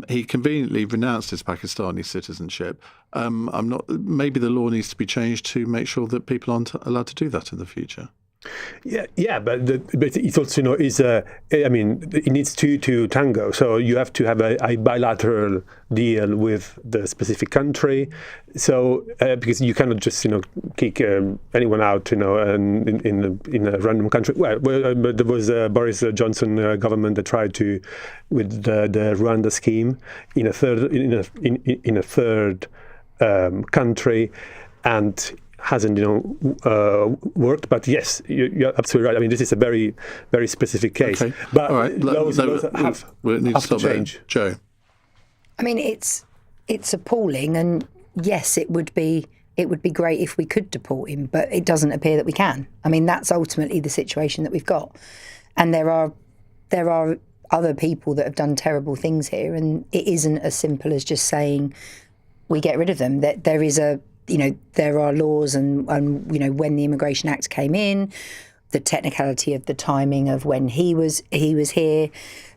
He conveniently renounced his Pakistani citizenship. Maybe the law needs to be changed to make sure that people aren't allowed to do that in the future. Yeah, but it's also, I mean, it needs two to tango. So you have to have a bilateral deal with the specific country. So because you cannot just kick anyone out in a random country. Well, there was a Boris Johnson government that tried to with the Rwanda scheme in a third country, and hasn't worked. But yes, you're absolutely right. I mean, this is a very, very specific case. Okay. But all right. those have to change. Joe. I mean, it's appalling, and yes, it would be great if we could deport him, but it doesn't appear that we can. I mean, that's ultimately the situation that we've got, and there are other people that have done terrible things here, and it isn't as simple as just saying we get rid of them. That there is there are laws, and when the Immigration Act came in, the technicality of the timing of when he was here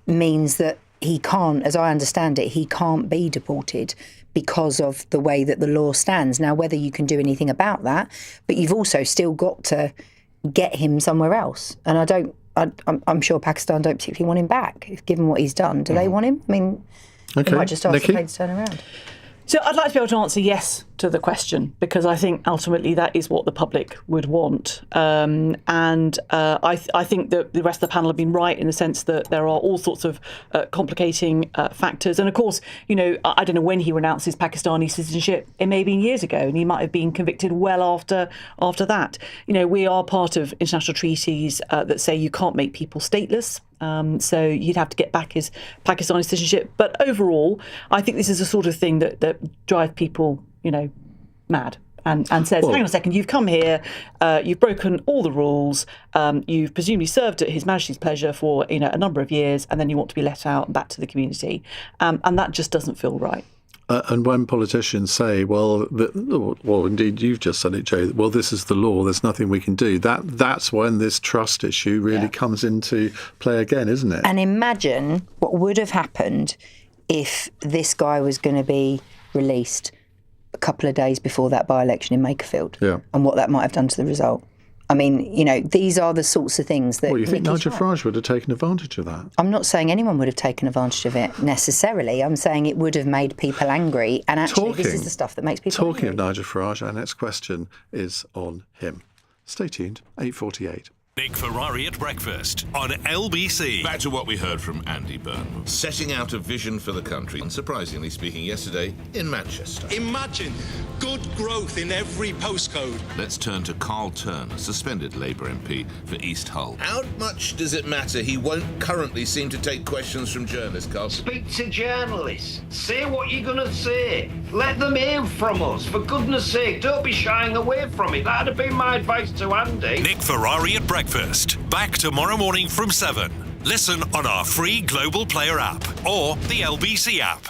means that he can't, as I understand it, he can't be deported because of the way that the law stands. Now, whether you can do anything about that, but you've also still got to get him somewhere else. And I'm sure Pakistan don't particularly want him back, given what he's done. Do they want him? I mean, they might just ask the plane to turn around. So I'd like to be able to answer yes to the question, because I think ultimately that is what the public would want. And I think that the rest of the panel have been right in the sense that there are all sorts of complicating factors. And of course, I don't know when he renounced his Pakistani citizenship. It may have been years ago, and he might have been convicted well after that. We are part of international treaties that say you can't make people stateless. So you'd have to get back his Pakistani citizenship. But overall, I think this is the sort of thing that drive people, mad. and says, hang on a second, you've come here, you've broken all the rules, you've presumably served at His Majesty's pleasure for a number of years, and then you want to be let out and back to the community. And that just doesn't feel right. And when politicians say, well, indeed, you've just said it, Joe, well, this is the law, there's nothing we can do, that's when this trust issue really comes into play again, isn't it? And imagine what would have happened if this guy was going to be released a couple of days before that by-election in Makerfield, and what that might have done to the result. I mean, these are the sorts of things that... Well, you think Nigel Farage would have taken advantage of that? I'm not saying anyone would have taken advantage of it necessarily. I'm saying it would have made people angry, and actually this is the stuff that makes people angry. Talking of Nigel Farage, our next question is on him. Stay tuned, 8:48. Nick Ferrari at breakfast on LBC. Back to what we heard from Andy Burnham, setting out a vision for the country, unsurprisingly speaking yesterday in Manchester. Imagine good growth in every postcode. Let's turn to Carl Turner, suspended Labour MP for East Hull. How much does it matter he won't currently seem to take questions from journalists, Carl? Speak to journalists. Say what you're going to say. Let them hear from us. For goodness sake, don't be shying away from it. That'd have been my advice to Andy. Nick Ferrari at breakfast. Back tomorrow morning from 7. Listen on our free Global Player app or the LBC app.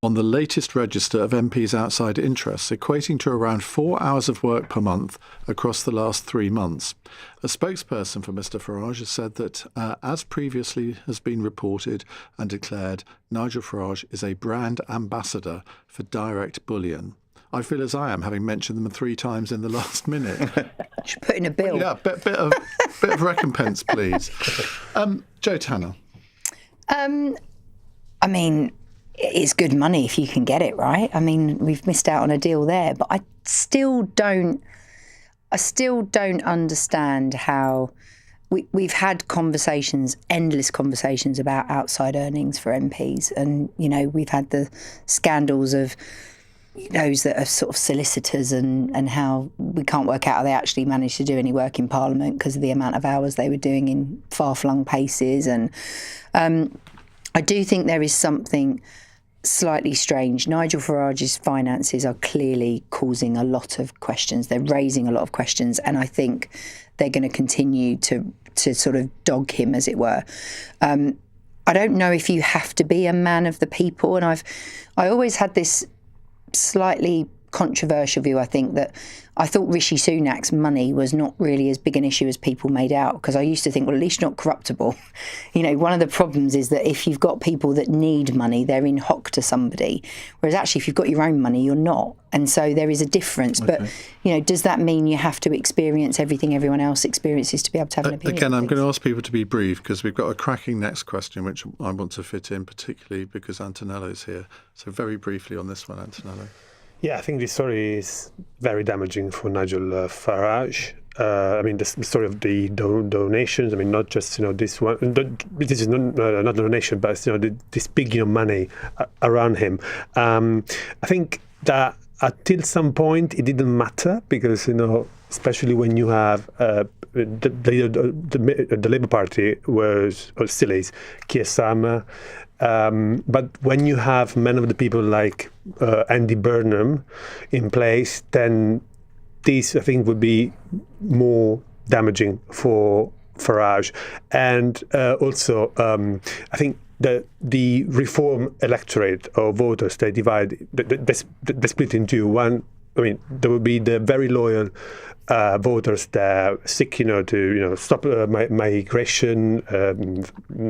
On the latest register of MPs' outside interests, equating to around 4 hours of work per month across the last 3 months. A spokesperson for Mr Farage has said that, as previously has been reported and declared, Nigel Farage is a brand ambassador for direct bullion. I feel as I am, having mentioned them 3 times in the last minute. Should put in a bill. Yeah, bit of recompense, please. Joe Tanner. I mean, it's good money if you can get it, right? I mean, we've missed out on a deal there, but I still don't understand how we've had conversations, endless conversations about outside earnings for MPs, and we've had the scandals of those that are sort of solicitors and how we can't work out how they actually managed to do any work in Parliament because of the amount of hours they were doing in far-flung places. And I do think there is something slightly strange. Nigel Farage's finances are clearly causing a lot of questions. They're raising a lot of questions, and I think they're going to continue to sort of dog him, as it were. I don't know if you have to be a man of the people, and I always had this slightly controversial view, I think, that I thought Rishi Sunak's money was not really as big an issue as people made out, because I used to think, well, at least you're not corruptible. One of the problems is that if you've got people that need money, they're in hock to somebody, whereas actually if you've got your own money, you're not. And so there is a difference. Okay. But, does that mean you have to experience everything everyone else experiences to be able to have an opinion? Again, I'm going to ask people to be brief, because we've got a cracking next question, which I want to fit in, particularly because Antonello's here. So very briefly on this one, Antonello. Yeah, I think this story is very damaging for Nigel Farage. I mean, the story of the donations. I mean, not just this one. This is not a donation, but this big money around him. I think that until some point it didn't matter, because especially when you have the Labour Party was, or still is, Keir Starmer. But when you have many of the people like Andy Burnham in place, then this, I think, would be more damaging for Farage. And also, I think the Reform electorate or voters, they divide, they split into one. I mean, there would be the very loyal voters that seek, to stop migration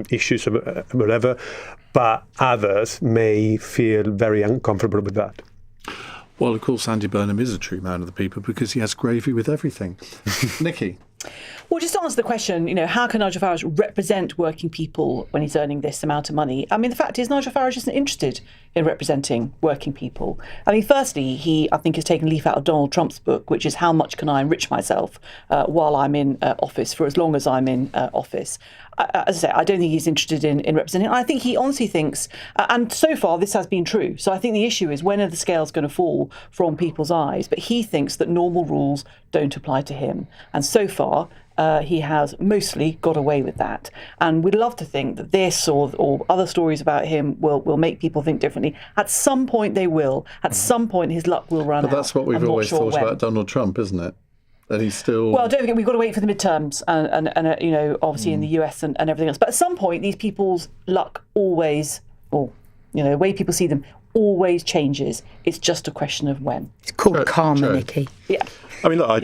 issues, whatever. But others may feel very uncomfortable with that. Well, of course, Andy Burnham is a true man of the people because he has gravy with everything. Nikki? Well, just to answer the question, how can Nigel Farage represent working people when he's earning this amount of money? I mean, the fact is Nigel Farage isn't interested in representing working people. I mean, firstly, he, I think, has taken a leaf out of Donald Trump's book, which is how much can I enrich myself while I'm in office, for as long as I'm in office. As I say, I don't think he's interested in representing. I think he honestly thinks, and so far this has been true, so I think the issue is when are the scales going to fall from people's eyes? But he thinks that normal rules don't apply to him. And so far, he has mostly got away with that. And we'd love to think that this or other stories about him will make people think differently. At some point they will. At some point his luck will run out. But that's what we've always thought about Donald Trump, isn't it? That he's still... Well, don't forget, we've got to wait for the midterms and obviously in the US and everything else. But at some point, these people's luck always, the way people see them, always changes. It's just a question of when. It's called karma, Nikki. Yeah. I mean, look, I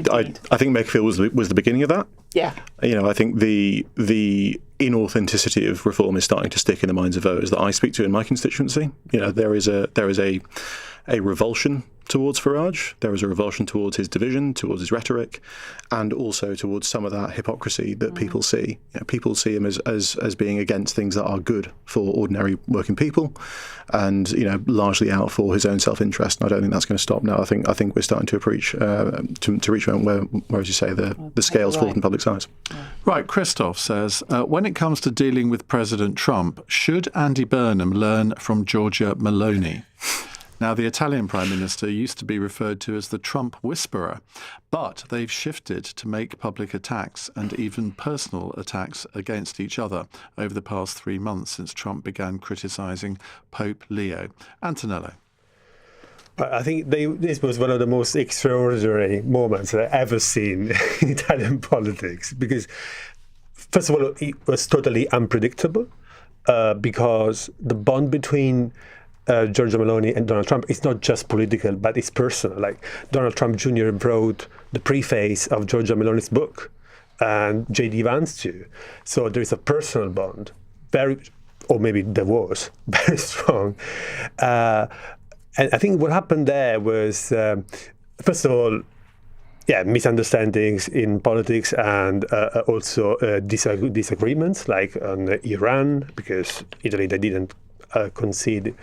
think Makerfield was the beginning of that. Yeah. I think the inauthenticity of reform is starting to stick in the minds of voters that I speak to in my constituency. There is a revulsion towards Farage. There is a revulsion towards his division, towards his rhetoric, and also towards some of that hypocrisy that people see. People see him as being against things that are good for ordinary working people, and largely out for his own self-interest. And I don't think that's going to stop now. I think we're starting to reach a moment where, as you say, the scales fall from public's eyes. Right, Christoph says, when it comes to dealing with President Trump, should Andy Burnham learn from Giorgia Meloni? Now, the Italian Prime Minister used to be referred to as the Trump whisperer, but they've shifted to make public attacks and even personal attacks against each other over the past 3 months since Trump began criticising Pope Leo. Antonello. I think this was one of the most extraordinary moments I've ever seen in Italian politics because, first of all, it was totally unpredictable because the bond between Giorgia Meloni and Donald Trump is not just political, but it's personal. Like Donald Trump Jr. wrote the preface of Giorgia Meloni's book, and J.D. Vance too. So there is a personal bond, or maybe there was, very strong. And I think what happened there was, first of all, misunderstandings in politics and also disagreements, like on Iran, because Italy, they didn't concede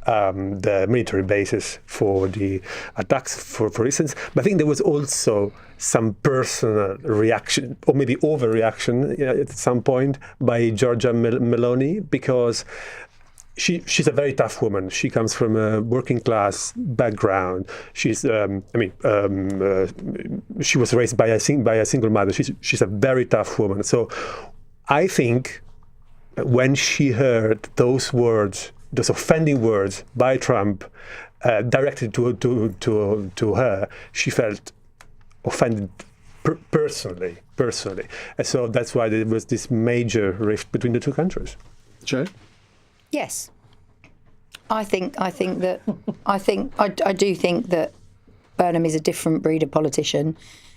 the military bases for the attacks, for instance. But I think there was also some personal reaction, or maybe overreaction at some point by Giorgia Meloni, because she's a very tough woman. She comes from a working class background. She's, she was raised by a single mother. She's a very tough woman. So I think when she heard those words, those offending words by Trump directed to her, she felt offended personally. And so that's why there was this major rift between the two countries. Joe? Yes. I do think that Burnham is a different breed of politician.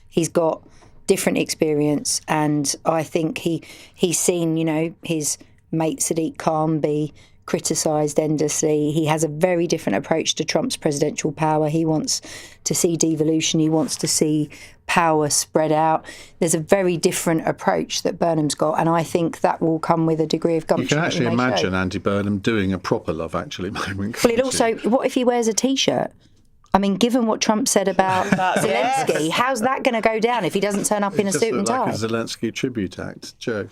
He's got different experience, and I think he's seen, his mate Sadiq Khan be criticised endlessly. He has a very different approach to Trump's presidential power. He wants to see devolution. He wants to see power spread out. There's a very different approach that Burnham's got, and I think that will come with a degree of gumption. You can actually imagine Andy Burnham doing a proper Love Actually moment. Well, it also, what if he wears a T-shirt? I mean, given what Trump said about Zelensky, how's that going to go down if he doesn't turn up in a suit and tie? Like a Zelensky tribute act, Joe.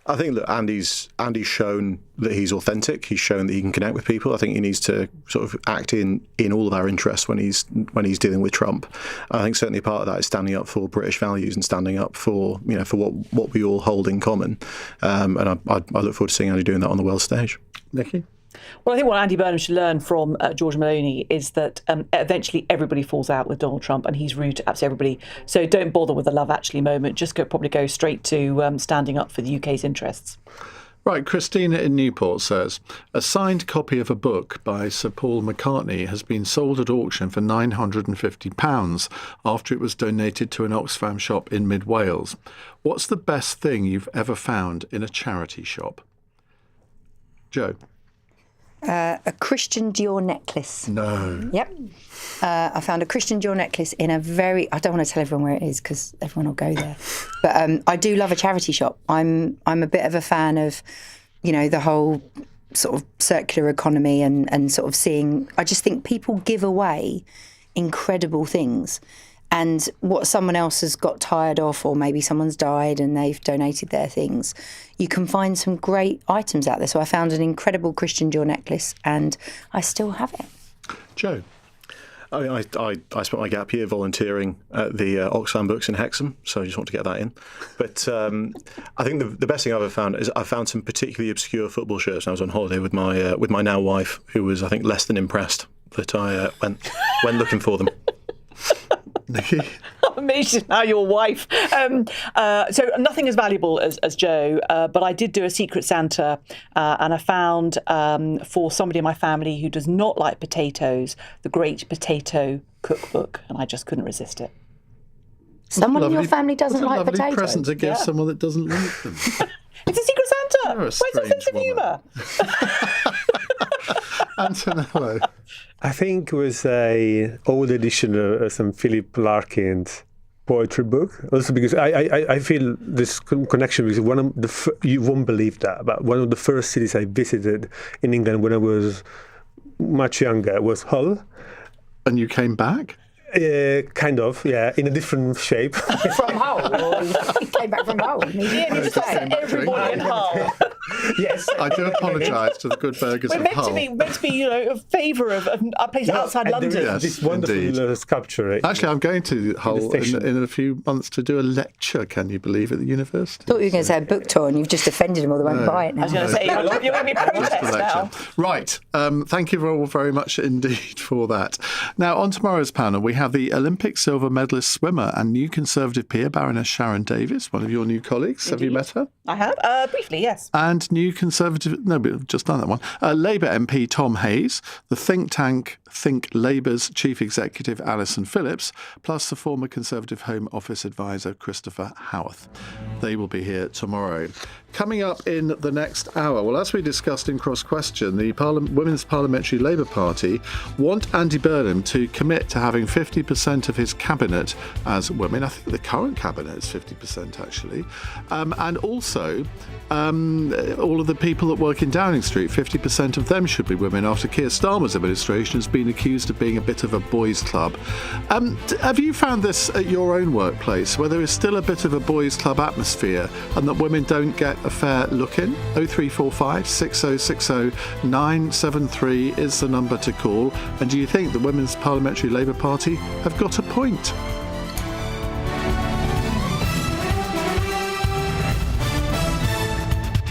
I think that Andy's shown that he's authentic. He's shown that he can connect with people. I think he needs to sort of act in all of our interests when he's dealing with Trump. I think certainly part of that is standing up for British values and standing up for for what we all hold in common. And I look forward to seeing Andy doing that on the world stage. Nikki? Well, I think what Andy Burnham should learn from George Maloney is that eventually everybody falls out with Donald Trump, and he's rude to absolutely everybody. So don't bother with the Love Actually moment. Just probably go straight to standing up for the UK's interests. Right, Christina in Newport says, a signed copy of a book by Sir Paul McCartney has been sold at auction for £950 after it was donated to an Oxfam shop in mid-Wales. What's the best thing you've ever found in a charity shop? Joe? A Christian Dior necklace. No. Yep. I found a Christian Dior necklace in a I don't want to tell everyone where it is because everyone will go there. But I do love a charity shop. I'm a bit of a fan of, the whole sort of circular economy and sort of seeing. I just think people give away incredible things. And what someone else has got tired of, or maybe someone's died and they've donated their things, you can find some great items out there. So I found an incredible Christian Dior necklace and I still have it. Joe? I mean, I spent my gap year volunteering at the Oxfam Books in Hexham, so I just want to get that in. But I think the best thing I've ever found is I found some particularly obscure football shirts when I was on holiday with my now wife, who was, I think, less than impressed that I went looking for them. Nikki? I'm amazed now your wife. So nothing as valuable as Joe, but I did do a Secret Santa and I found for somebody in my family who does not like potatoes, the Great Potato Cookbook, and I just couldn't resist it. Someone in your family doesn't like potatoes? What a lovely present to give someone that doesn't like them. It's a Secret Santa! You're a Where's the sense of humour? Antonello? I think it was a old edition of some Philip Larkin's poetry book. Also because I feel this connection with one of you won't believe that, but one of the first cities I visited in England when I was much younger was Hull. And you came back? Kind of, yeah, in a different shape. From Hull? Or you came back from Hull? Yeah, you just say everybody in Hull. Yes. I do apologise to the good burgers of Hull. We're meant to be, a favour of a place outside London. Yes, this wonderful sculpture. Actually, I'm going to Hull in a few months to do a lecture, can you believe, at the university. I thought you were going to say a book tour and you've just offended them all, they won't buy it now. I was going to say, you're going to be protest now. Right, thank you all very much indeed for that. Now, on tomorrow's panel, we have the Olympic silver medalist swimmer and new Conservative peer, Baroness Sharon Davies, one of your new colleagues. Indeed. Have you met her? I have, briefly, yes. And new Conservative, no, we've just done that one, Labour MP Tom Hayes, the think tank Think Labour's Chief Executive Alison Phillips, plus the former Conservative Home Office advisor Christopher Howarth. They will be here tomorrow. Coming up in the next hour, well, as we discussed in Cross Question, the Women's Parliamentary Labour Party want Andy Burnham to commit to having 50% of his cabinet as women. I think the current cabinet is 50% actually. And also, all of the people that work in Downing Street, 50% of them should be women after Keir Starmer's administration has been accused of being a bit of a boys' club. Have you found this at your own workplace, where there is still a bit of a boys' club atmosphere and that women don't get a fair look in? 0345 6060 973 is the number to call. And do you think the Women's Parliamentary Labour Party have got a point?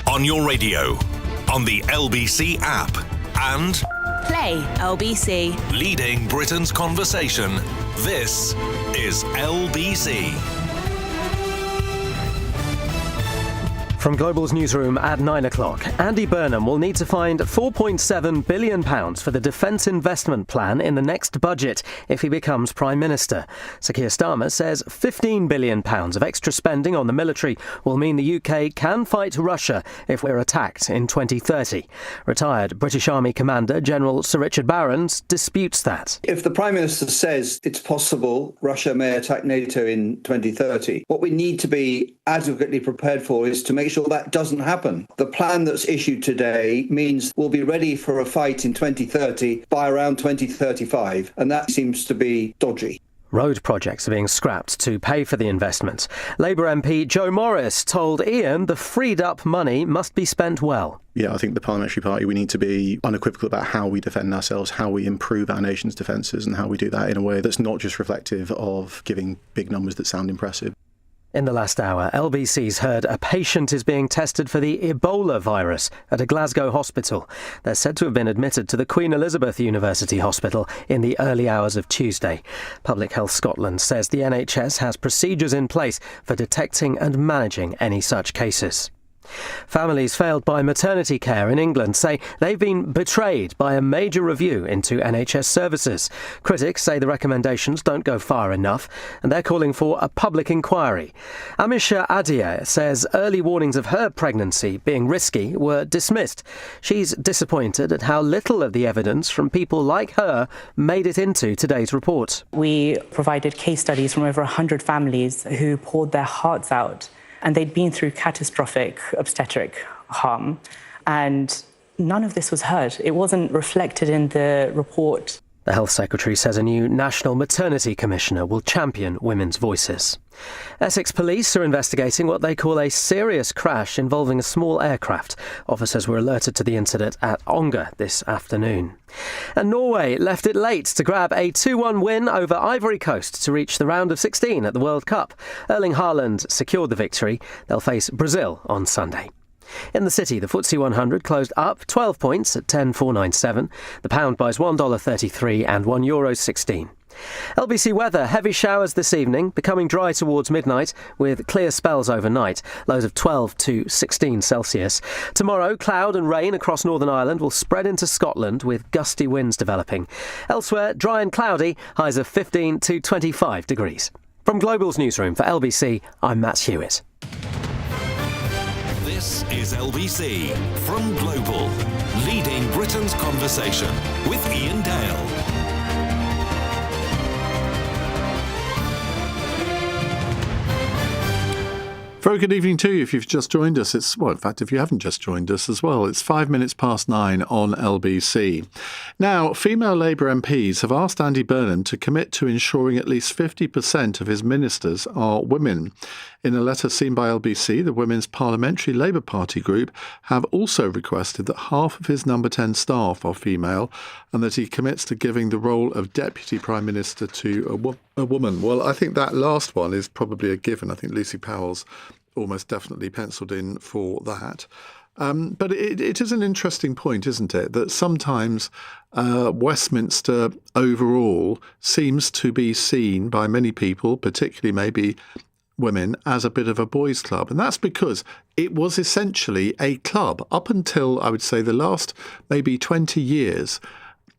On your radio, on the LBC app, and Play LBC. leading Britain's conversation. This is LBC. From Global's newsroom at 9 o'clock, Andy Burnham will need to find £4.7 billion for the Defence Investment Plan in the next budget if he becomes Prime Minister. Sir Keir Starmer says £15 billion of extra spending on the military will mean the UK can fight Russia if we're attacked in 2030. Retired British Army Commander General Sir Richard Barrons disputes that. If the Prime Minister says it's possible Russia may attack NATO in 2030, what we need to be adequately prepared for is to make sure that doesn't happen. The plan that's issued today means we'll be ready for a fight in 2030 by around 2035, and that seems to be dodgy. Road projects are being scrapped to pay for the investment. Labour MP Joe Morris told Iain the freed-up money must be spent well. Yeah, I think the Parliamentary Party, we need to be unequivocal about how we defend ourselves, how we improve our nation's defences, and how we do that in a way that's not just reflective of giving big numbers that sound impressive. In the last hour, LBC's heard a patient is being tested for the Ebola virus at a Glasgow hospital. They're said to have been admitted to the Queen Elizabeth University Hospital in the early hours of Tuesday. Public Health Scotland says the NHS has procedures in place for detecting and managing any such cases. Families failed by maternity care in England say they've been betrayed by a major review into NHS services. Critics say the recommendations don't go far enough, and they're calling for a public inquiry. Amisha Adia says early warnings of her pregnancy being risky were dismissed. She's disappointed at how little of the evidence from people like her made it into today's report. We provided case studies from over 100 families who poured their hearts out, and they'd been through catastrophic obstetric harm, and none of this was heard. It wasn't reflected in the report. The Health Secretary says a new National Maternity Commissioner will champion women's voices. Essex Police are investigating what they call a serious crash involving a small aircraft. Officers were alerted to the incident at Ongar this afternoon. And Norway left it late to grab a 2-1 win over Ivory Coast to reach the round of 16 at the World Cup. Erling Haaland secured the victory. They'll face Brazil on Sunday. In the city, the FTSE 100 closed up 12 points at 10,497. The pound buys $1.33 and €1.16. LBC weather, heavy showers this evening, becoming dry towards midnight with clear spells overnight, lows of 12 to 16 Celsius. Tomorrow, cloud and rain across Northern Ireland will spread into Scotland with gusty winds developing. Elsewhere, dry and cloudy, highs of 15 to 25 degrees. From Global's newsroom for LBC, I'm Matt Hewitt. This is LBC from Global, leading Britain's conversation with Iain Dale. Very good evening to you if you've just joined us. In fact, if you haven't just joined us as well, it's 9 on LBC. Now, female Labour MPs have asked Andy Burnham to commit to ensuring at least 50% of his ministers are women. In a letter seen by LBC, the Women's Parliamentary Labour Party group have also requested that half of his number 10 staff are female and that he commits to giving the role of Deputy Prime Minister to a woman. Well, I think that last one is probably a given. I think Lucy Powell's almost definitely penciled in for that. But it is an interesting point, isn't it, that sometimes Westminster overall seems to be seen by many people, particularly maybe women, as a bit of a boys' club. And that's because it was essentially a club up until, I would say, the last maybe 20 years.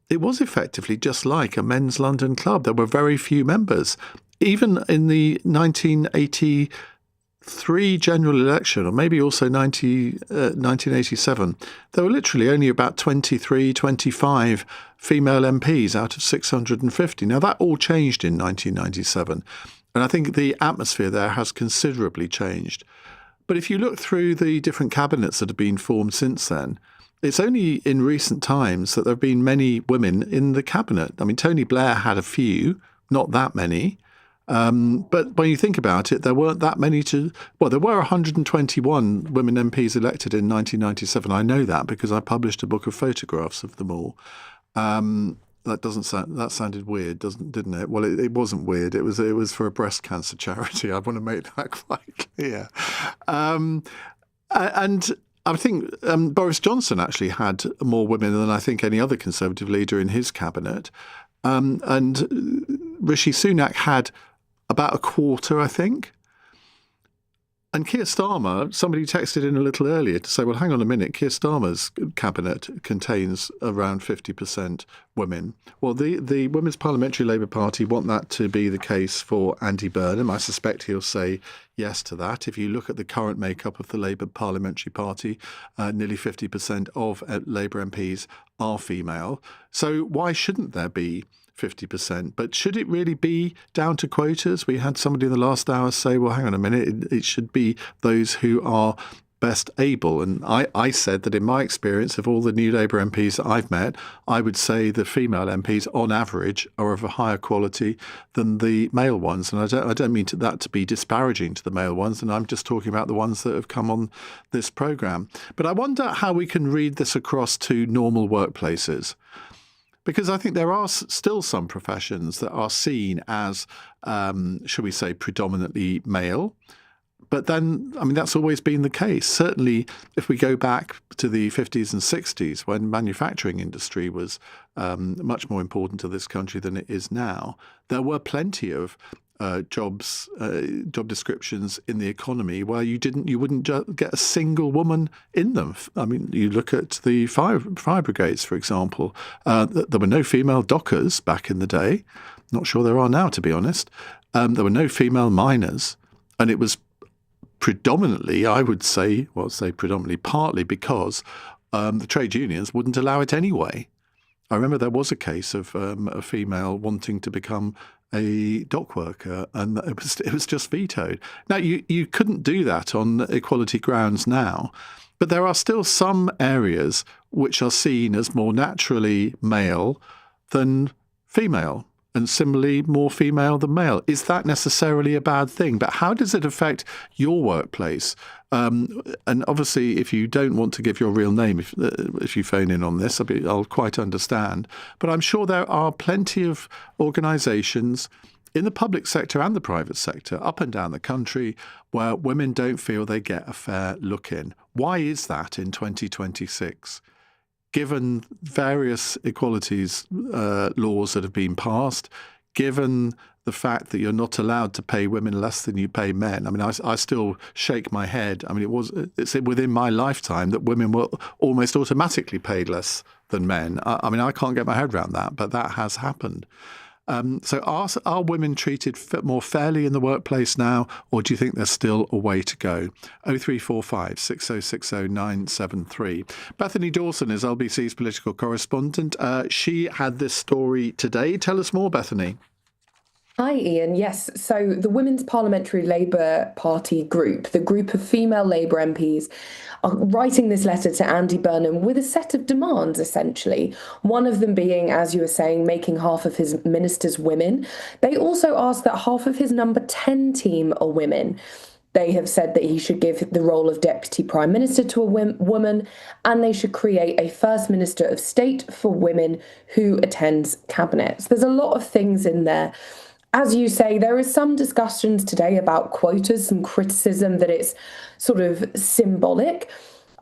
It was effectively just like a men's London club. There were very few members. Even in the 1983 general election, or maybe also 1987, there were literally only about 23, 25 female MPs out of 650. Now, that all changed in 1997. And I think the atmosphere there has considerably changed. But if you look through the different cabinets that have been formed since then, it's only in recent times that there have been many women in the cabinet. I mean, Tony Blair had a few, not that many. But when you think about it, there weren't that many there were 121 women MPs elected in 1997. I know that because I published a book of photographs of them all. That sounded weird, didn't it? Well, it wasn't weird. It was for a breast cancer charity. I want to make that quite clear. And I think Boris Johnson actually had more women than I think any other Conservative leader in his cabinet. And Rishi Sunak had about a quarter, I think. And Keir Starmer, somebody texted in a little earlier to say, well, hang on a minute, Keir Starmer's cabinet contains around 50% women. Well, the Women's Parliamentary Labour Party want that to be the case for Andy Burnham. I suspect he'll say yes to that. If you look at the current makeup of the Labour Parliamentary Party, nearly 50% of Labour MPs are female. So why shouldn't there be 50%? But should it really be down to quotas? We had somebody in the last hour say, well, hang on a minute, it should be those who are best able. And I said that in my experience of all the New Labour MPs that I've met, I would say the female MPs on average are of a higher quality than the male ones. And I don't mean that to be disparaging to the male ones, and I'm just talking about the ones that have come on this programme. But I wonder how we can read this across to normal workplaces. Because I think there are still some professions that are seen as, shall we say, predominantly male. But then, I mean, that's always been the case. Certainly, if we go back to the 50s and 60s, when manufacturing industry was much more important to this country than it is now, there were plenty of job descriptions in the economy where you wouldn't get a single woman in them. I mean, you look at the fire brigades, for example. There were no female dockers back in the day. Not sure there are now, to be honest. There were no female miners, and it was predominantly, I would say, predominantly partly because the trade unions wouldn't allow it anyway. I remember there was a case of a female wanting to become a dock worker, and it was just vetoed. Now, you couldn't do that on equality grounds now, but there are still some areas which are seen as more naturally male than female, and similarly more female than male. Is that necessarily a bad thing? But how does it affect your workplace? And obviously, if you don't want to give your real name, if you phone in on this, I'll quite understand. But I'm sure there are plenty of organisations in the public sector and the private sector up and down the country where women don't feel they get a fair look in. Why is that in 2026? Given various equalities laws that have been passed, given the fact that you're not allowed to pay women less than you pay men. I mean, I still shake my head. I mean, it's within my lifetime that women were almost automatically paid less than men. I mean, I can't get my head around that, but that has happened. So are women treated more fairly in the workplace now, or do you think there's still a way to go? 0345 6060 973. Bethany Dawson is LBC's political correspondent. She had this story today. Tell us more, Bethany. Hi, Ian. Yes. So the Women's Parliamentary Labour Party group, the group of female Labour MPs, are writing this letter to Andy Burnham with a set of demands, essentially. One of them being, as you were saying, making half of his ministers women. They also ask that half of his number 10 team are women. They have said that he should give the role of Deputy Prime Minister to a woman, and they should create a First Minister of State for women who attends Cabinet. So there's a lot of things in there. As you say, there is some discussions today about quotas, some criticism that it's sort of symbolic.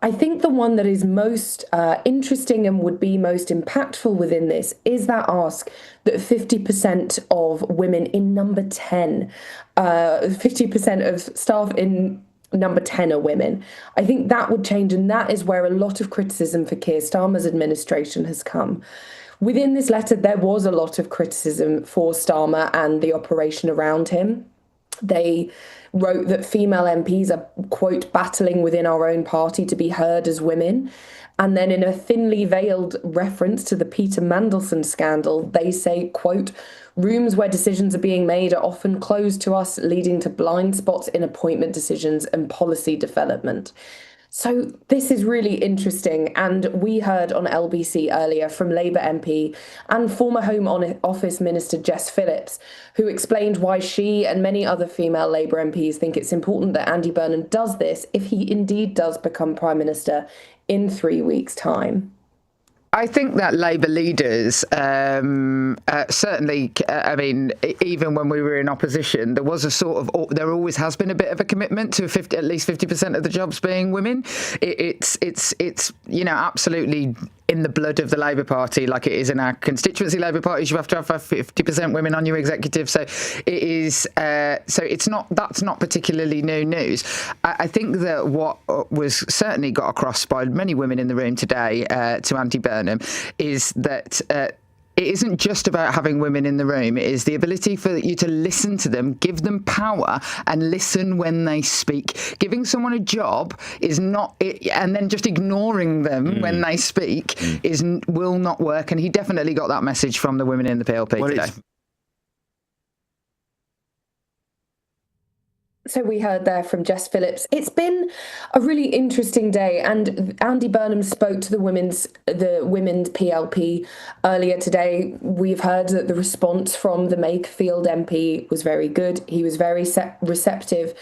I think the one that is most interesting and would be most impactful within this is that ask that 50% of women in number 10, 50% of staff in number 10 are women. I think that would change, and that is where a lot of criticism for Keir Starmer's administration has come. Within this letter, there was a lot of criticism for Starmer and the operation around him. They wrote that female MPs are, quote, battling within our own party to be heard as women. And then in a thinly veiled reference to the Peter Mandelson scandal, they say, quote, rooms where decisions are being made are often closed to us, leading to blind spots in appointment decisions and policy development. So this is really interesting, and we heard on LBC earlier from Labour MP and former Home Office Minister Jess Phillips, who explained why she and many other female Labour MPs think it's important that Andy Burnham does this if he indeed does become Prime Minister in 3 weeks' time. I think that Labour leaders certainly, I mean, even when we were in opposition, there was a sort of, there always has been a bit of a commitment to at least 50% of the jobs being women. It's you know, absolutely in the blood of the Labour Party, like it is in our constituency Labour parties. You have to have 50% women on your executive. So it is. So it's not. That's not particularly new news. I think that what was certainly got across by many women in the room today to Andy Burnham is that. It isn't just about having women in the room. It is the ability for you to listen to them, give them power, and listen when they speak. Giving someone a job is not, and then just ignoring them when they speak will not work. And he definitely got that message from the women in the PLP today. So we heard there from Jess Phillips. It's been a really interesting day, and Andy Burnham spoke to the women's PLP earlier today. We've heard that the response from the Makerfield MP was very good. He was very receptive.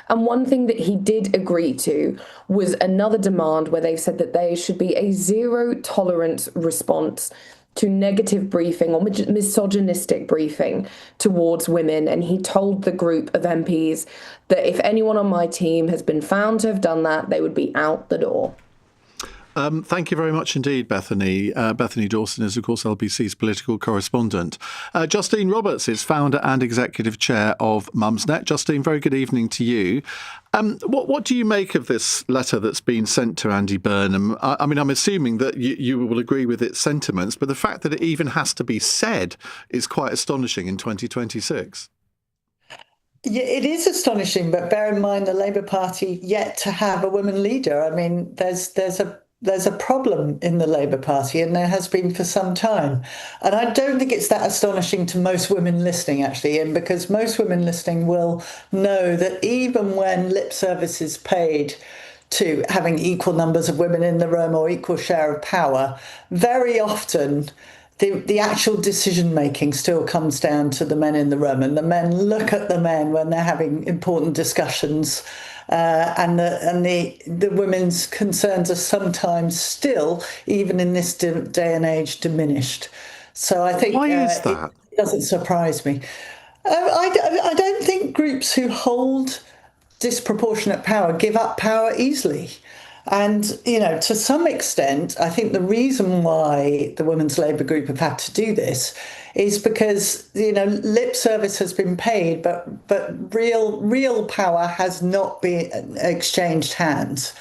And one thing that he did agree to was another demand where they've said that there should be a zero tolerance response to negative briefing or misogynistic briefing towards women. And he told the group of MPs that if anyone on my team has been found to have done that, they would be out the door. Thank you very much indeed, Bethany. Bethany Dawson is, of course, LBC's political correspondent. Justine Roberts is founder and executive chair of Mumsnet. Justine, very good evening to you. What do you make of this letter that's been sent to Andy Burnham? I mean, I'm assuming that you will agree with its sentiments, but the fact that it even has to be said is quite astonishing in 2026. Yeah, it is astonishing, but bear in mind the Labour Party yet to have a woman leader. I mean, there's a problem in the Labour Party, and there has been for some time. And I don't think it's that astonishing to most women listening, actually, Ian, because most women listening will know that even when lip service is paid to having equal numbers of women in the room or equal share of power, very often the actual decision-making still comes down to the men in the room, and the men look at the men when they're having important discussions. And the women's concerns are sometimes still, even in this day and age, diminished. So I think why is that? It doesn't surprise me. I don't think groups who hold disproportionate power give up power easily. And, you know, to some extent, I think the reason why the Women's Labour Group have had to do this is because, you know, lip service has been paid, but real power has not been exchanged hands.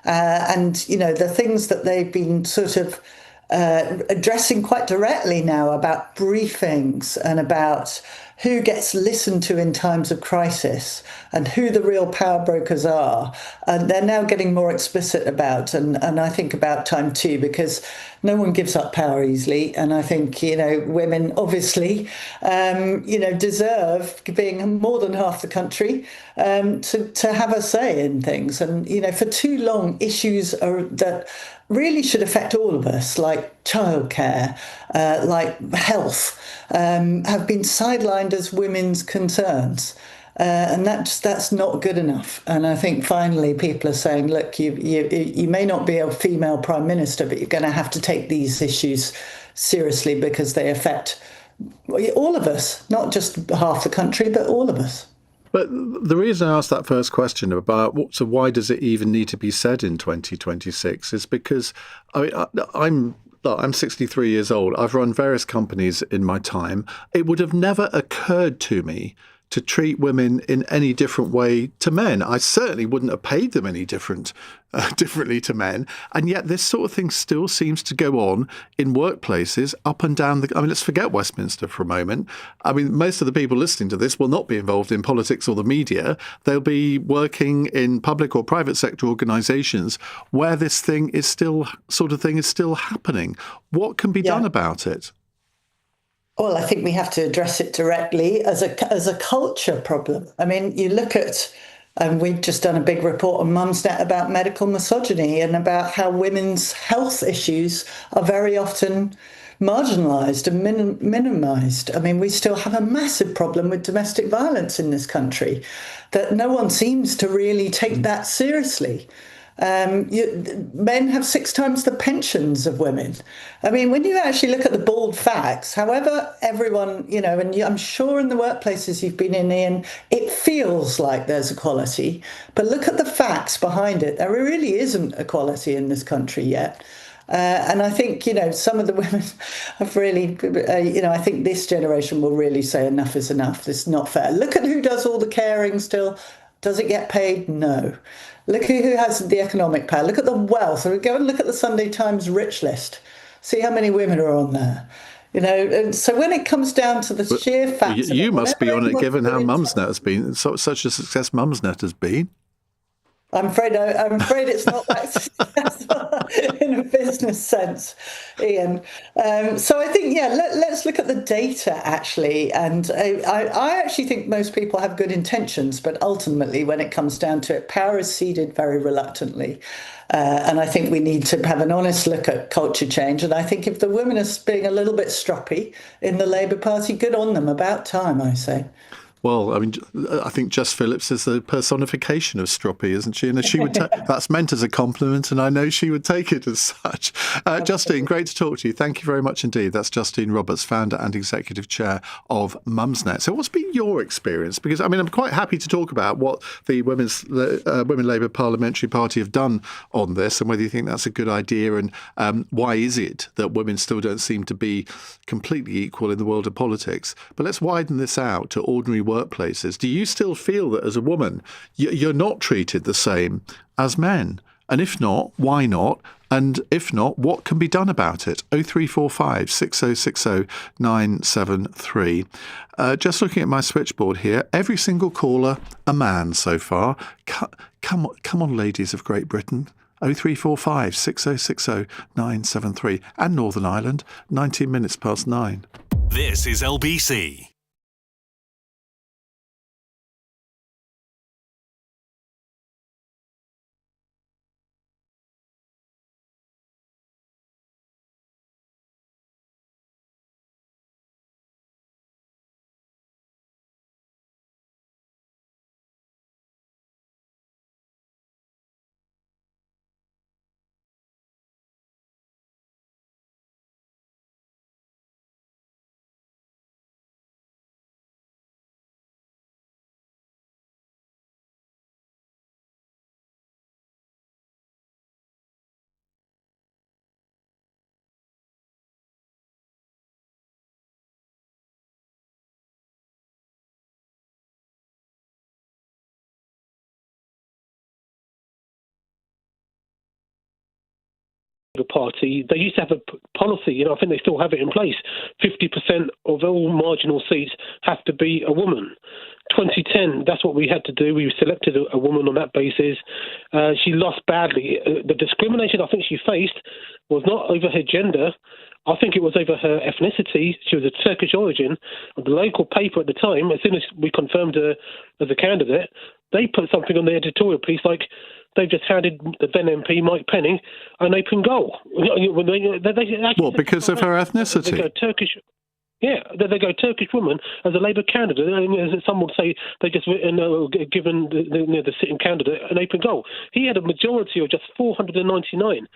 And, you know, the things that they've been sort of addressing quite directly now about briefings and about who gets listened to in times of crisis and who the real power brokers are. And they're now getting more explicit about, and I think about time too, because no one gives up power easily. And I think, you know, women obviously, you know, deserve, being more than half the country, to have a say in things. And, you know, for too long, issues that really should affect all of us, like childcare, like health, have been sidelined as women's concerns. And that's not good enough. And I think finally people are saying, look, you may not be a female prime minister, but you're going to have to take these issues seriously because they affect all of us, not just half the country, but all of us. But the reason I asked that first question about why does it even need to be said in 2026 is because I'm 63 years old. I've run various companies in my time. It would have never occurred to me to treat women in any different way to men. I certainly wouldn't have paid them any differently to men. And yet this sort of thing still seems to go on in workplaces up and down I mean, let's forget Westminster for a moment. I mean, most of the people listening to this will not be involved in politics or the media. They'll be working in public or private sector organisations where this thing is still happening. What can be done about it? Well, I think we have to address it directly as a culture problem. I mean, you look at, and we've just done a big report on Mumsnet about medical misogyny and about how women's health issues are very often marginalised and minimised. I mean, we still have a massive problem with domestic violence in this country, that no one seems to really take that seriously. Men have 6 times the pensions of women. I mean, when you actually look at the bald facts, however everyone, you know, and I'm sure in the workplaces you've been in, Ian, it feels like there's equality. But look at the facts behind it. There really isn't equality in this country yet. And I think, you know, some of the women have really, you know, I think this generation will really say enough is enough. This is not fair. Look at who does all the caring still. Does it get paid? No. Look at who has the economic power. Look at the wealth. So go and look at the Sunday Times rich list. See how many women are on there. You know, and so when it comes down to the sheer facts... You must be on it, given how Mumsnet has been, such a success Mumsnet has been. I'm afraid it's not that successful. in a business sense, Ian. So I think, let's look at the data, actually. And I actually think most people have good intentions, but ultimately, when it comes down to it, power is ceded very reluctantly. And I think we need to have an honest look at culture change. And I think if the women are being a little bit stroppy in the Labour Party, good on them. About time, I say. Well, I mean, I think Jess Phillips is the personification of stroppy, isn't she? And she would that's meant as a compliment, and I know she would take it as such. Justine, great to talk to you. Thank you very much indeed. That's Justine Roberts, founder and executive chair of Mumsnet. So what's been your experience? Because, I mean, I'm quite happy to talk about what the Women Labour Parliamentary Party have done on this and whether you think that's a good idea and why is it that women still don't seem to be completely equal in the world of politics. But let's widen this out to ordinary workplaces. Do you still feel that as a woman you're not treated the same as men? And if not, why not? And if not, what can be done about it? 0345 6060 973. Just looking at my switchboard here, every single caller a man so far. Come on, ladies of Great Britain. 0345 6060 973 and Northern Ireland, 19 minutes past 9. This is LBC. Party, they used to have a policy, I think they still have it in place. 50% of all marginal seats have to be a woman. 2010, that's what we had to do. We selected a woman on that basis. She lost badly. The discrimination I think she faced was not over her gender. I think it was over her ethnicity. She was of Turkish origin. The local paper at the time, as soon as we confirmed her as a candidate, they put something on the editorial piece like, they've just handed the then MP, Mike Penning, an open goal. What, because of her ethnicity? They go Turkish. Yeah, they go Turkish woman as a Labour candidate. And as some would say, they just given the sitting candidate an open goal. He had a majority of just 499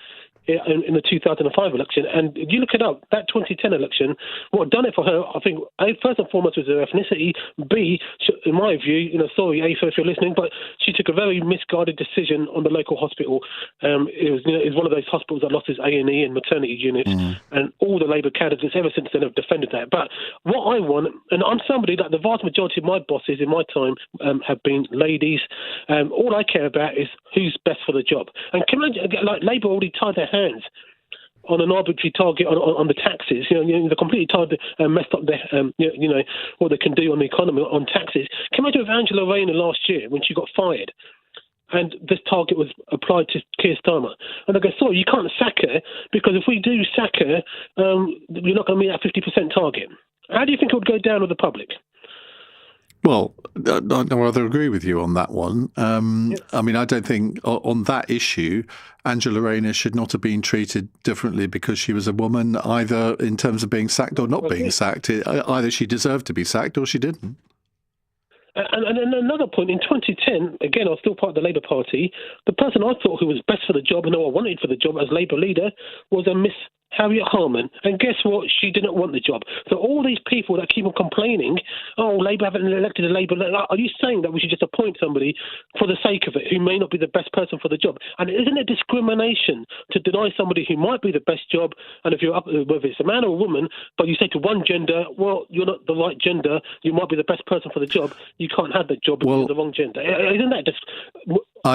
in the 2005 election. And you look it up, that 2010 election, what done it for her, I think, A, first and foremost was her ethnicity. B, in my view, sorry, AFA, if you're listening, but she took a very misguided decision on the local hospital. It was one of those hospitals that lost its A&E and maternity units, and all the Labour candidates ever since then have defended that. But what I want, and I'm somebody that the vast majority of my bosses in my time have been ladies. All I care about is who's best for the job. And can I, Labour already tied their hands on an arbitrary target on the taxes. They're completely tied, messed up their, what they can do on the economy on taxes. Can I do with Angela Rayner last year when she got fired? And this target was applied to Keir Starmer. And they go, sorry, you can't sack her, because if we do sack her, we're not going to meet that 50% target. How do you think it would go down with the public? Well, I rather agree with you on that one. I mean, I don't think on that issue, Angela Rayner should not have been treated differently because she was a woman, either in terms of being sacked or not being sacked. Either she deserved to be sacked or she didn't. And another point, in 2010, again, I was still part of the Labour Party, the person I thought who was best for the job and who I wanted for the job as Labour leader was a Miss Harriet Harman. And guess what? She didn't want the job. So all these people that keep on complaining, oh, Labour haven't elected a Labour, are you saying that we should just appoint somebody for the sake of it who may not be the best person for the job? And isn't it discrimination to deny somebody who might be the best job, and if you're up, whether it's a man or a woman, but you say to one gender, well, you're not the right gender, you might be the best person for the job, you can't have that job because you're the wrong gender. Isn't that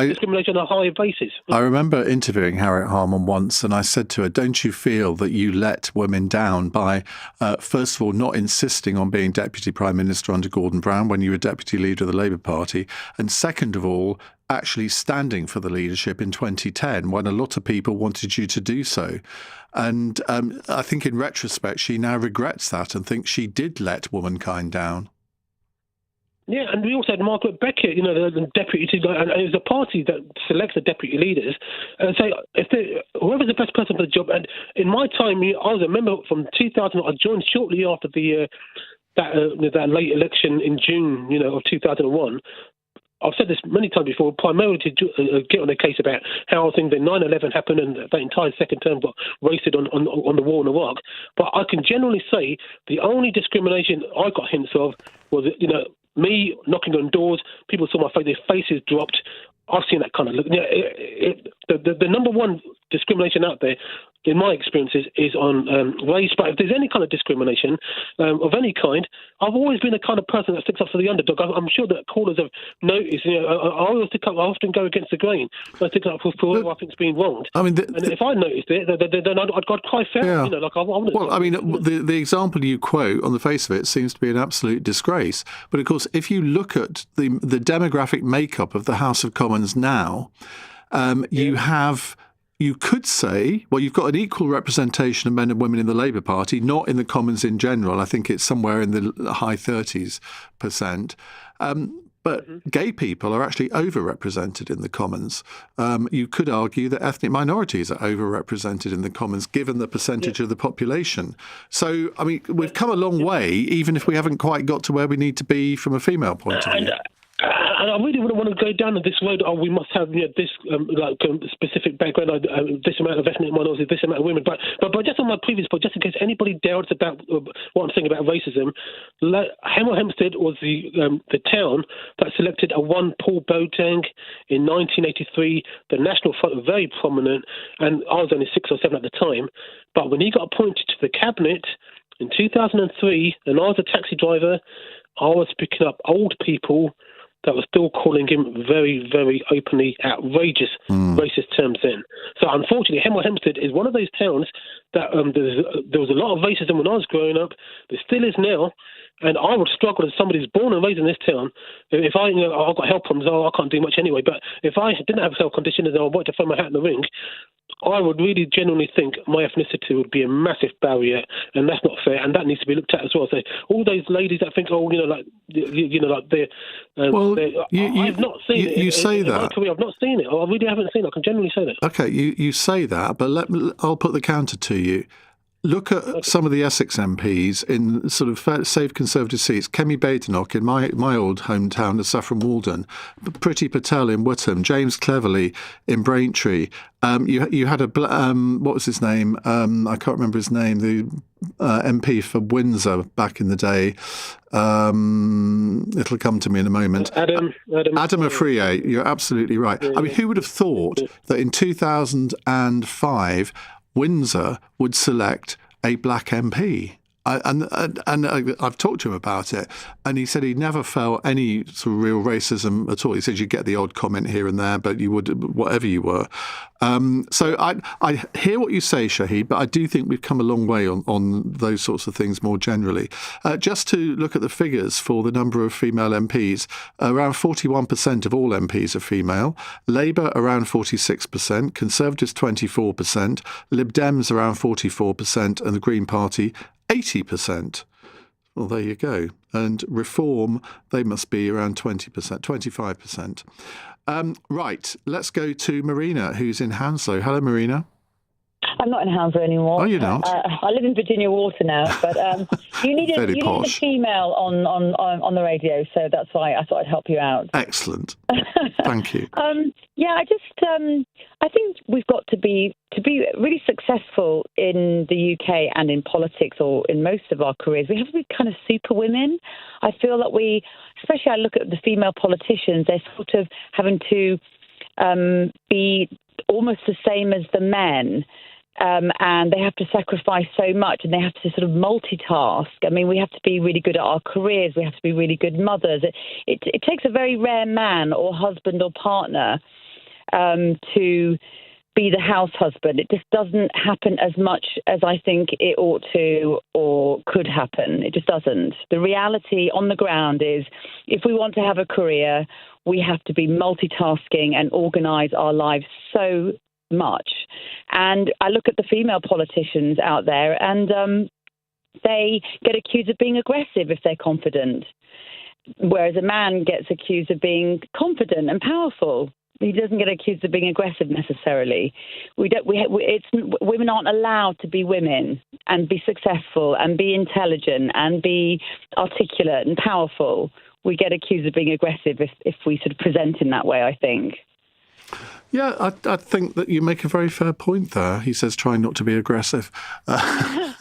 discrimination on a higher basis? I remember interviewing Harriet Harman once, and I said to her, don't you feel that you let women down by, first of all, not insisting on being Deputy Prime Minister under Gordon Brown when you were Deputy Leader of the Labour Party, and second of all, actually standing for the leadership in 2010 when a lot of people wanted you to do so. And I think in retrospect, she now regrets that and thinks she did let womankind down. Yeah, and we also had Margaret Beckett, the deputy, and it was a party that selects the deputy leaders. And so, whoever's the best person for the job, and in my time, I was a member from 2000. I joined shortly after that late election in June, of 2001. I've said this many times before, primarily to get on a case about how things in 9/11 happened and that entire second term got wasted on the war in Iraq. But I can generally say the only discrimination I got hints of was, me knocking on doors, people saw my face, their faces dropped. I've seen that kind of look. The number one discrimination out there, in my experiences, is on race. But if there's any kind of discrimination of any kind, I've always been the kind of person that sticks up for the underdog. I'm sure that callers have noticed. I often go against the grain. I stick up for who I think's been wronged. I mean, and if I noticed it, then I'd cry fair. Yeah. The example you quote on the face of it seems to be an absolute disgrace. But of course, if you look at the demographic makeup of the House of Commons now, you could say, well, you've got an equal representation of men and women in the Labour Party, not in the Commons in general. I think it's somewhere in the high 30%. But gay people are actually overrepresented in the Commons. You could argue that ethnic minorities are overrepresented in the Commons, given the percentage of the population. So, I mean, we've come a long way, even if we haven't quite got to where we need to be from a female point of view. And I really wouldn't want to go down this road. Oh, we must have this specific background, this amount of ethnic minorities, this amount of women. But just on my previous point, just in case anybody doubts about what I'm saying about racism, Hemel Hempstead was the town that selected a one Paul Boateng in 1983. The National Front were very prominent, and I was only 6 or 7 at the time. But when he got appointed to the cabinet in 2003, and I was a taxi driver, I was picking up old people that were still calling him very, very openly outrageous racist terms then. So unfortunately, Hemel Hempstead is one of those towns that there was a lot of racism when I was growing up. There still is now. And I would struggle as somebody who's born and raised in this town. If I've got health problems, I can't do much anyway. But if I didn't have health conditions and I wanted to throw my hat in the ring, I would really genuinely think my ethnicity would be a massive barrier, and that's not fair, and that needs to be looked at as well. So all those ladies that think, I've not seen it. You say that. In my career, I've not seen it. I really haven't seen it. I can genuinely say that. Okay, you say that, but I'll put the counter to you. Look at some of the Essex MPs in sort of safe Conservative seats. Kemi Badenoch in my old hometown of Saffron Walden, Priti Patel in Witham, James Cleverly in Braintree. You had what was his name? I can't remember his name. The MP for Windsor back in the day. It'll come to me in a moment. Adam Afriyie. You're absolutely right. I mean, who would have thought that in 2005 Windsor would select a black MP? And I've talked to him about it, and he said he never felt any sort of real racism at all. He said you get the odd comment here and there, but you would, whatever you were. So I hear what you say, Shahid, but I do think we've come a long way on those sorts of things more generally. Just to look at the figures for the number of female MPs, around 41% of all MPs are female. Labour around 46%, Conservatives 24%, Lib Dems around 44%, and the Green Party 80%. Well, there you go. And Reform, they must be around 20%, 25%. Right, let's go to Marina, who's in Hounslow. Hello, Marina. I'm not in Hounslow anymore. Oh, you're not? I live in Virginia Water now, but you need a female on the radio, so that's why I thought I'd help you out. Excellent. Thank you. I think we've got to be really successful in the UK and in politics, or in most of our careers. We have to be kind of super women. I feel that especially I look at the female politicians, they're sort of having to be almost the same as the men. And they have to sacrifice so much, and they have to sort of multitask. I mean, we have to be really good at our careers. We have to be really good mothers. It takes a very rare man or husband or partner to be the house husband. It just doesn't happen as much as I think it ought to or could happen. It just doesn't. The reality on the ground is if we want to have a career, we have to be multitasking and organise our lives so much. And I look at the female politicians out there and they get accused of being aggressive if they're confident, whereas a man gets accused of being confident and powerful. He doesn't get accused of being aggressive necessarily. Women aren't allowed to be women and be successful and be intelligent and be articulate and powerful. We get accused of being aggressive if we sort of present in that way, I think. Yeah, I think that you make a very fair point there. He says try not to be aggressive. I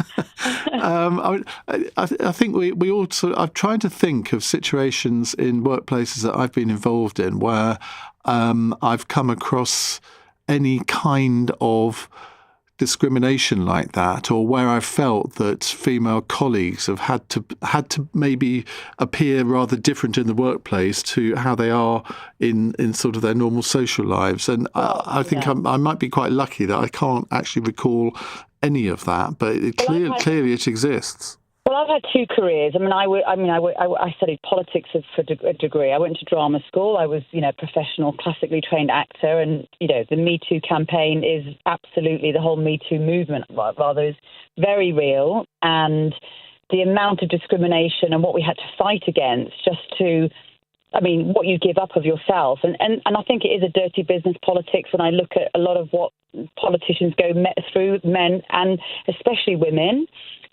think we all I'm trying to think of situations in workplaces that I've been involved in where I've come across any kind of discrimination like that, or where I've felt that female colleagues have had to maybe appear rather different in the workplace to how they are in sort of their normal social lives. And I think I might be quite lucky that I can't actually recall any of that, but clearly it exists. Well, I've had two careers. I studied politics for a degree. I went to drama school. I was, a professional, classically trained actor. And, the Me Too campaign is absolutely, the whole Me Too movement, rather, is very real. And the amount of discrimination and what we had to fight against what you give up of yourself. And I think it is a dirty business, politics, when I look at a lot of what politicians go through, men and especially women.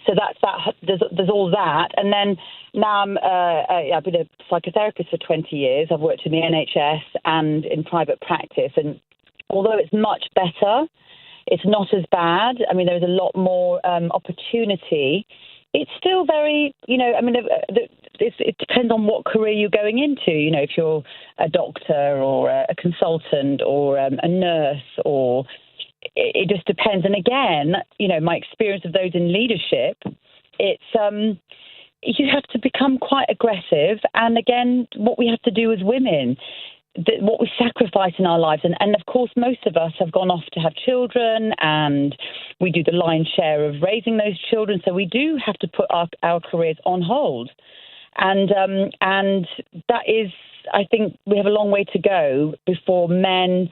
So that's that. There's all that, and then now I've been a psychotherapist for 20 years. I've worked in the NHS and in private practice, and although it's much better, it's not as bad. There's a lot more opportunity. It's still very, it depends on what career you're going into. If you're a doctor or a consultant or a nurse or. It just depends. And again, my experience of those in leadership, it's you have to become quite aggressive. And again, what we have to do as women, what we sacrifice in our lives. And of course, most of us have gone off to have children and we do the lion's share of raising those children. So we do have to put our careers on hold. And that is, I think we have a long way to go before men,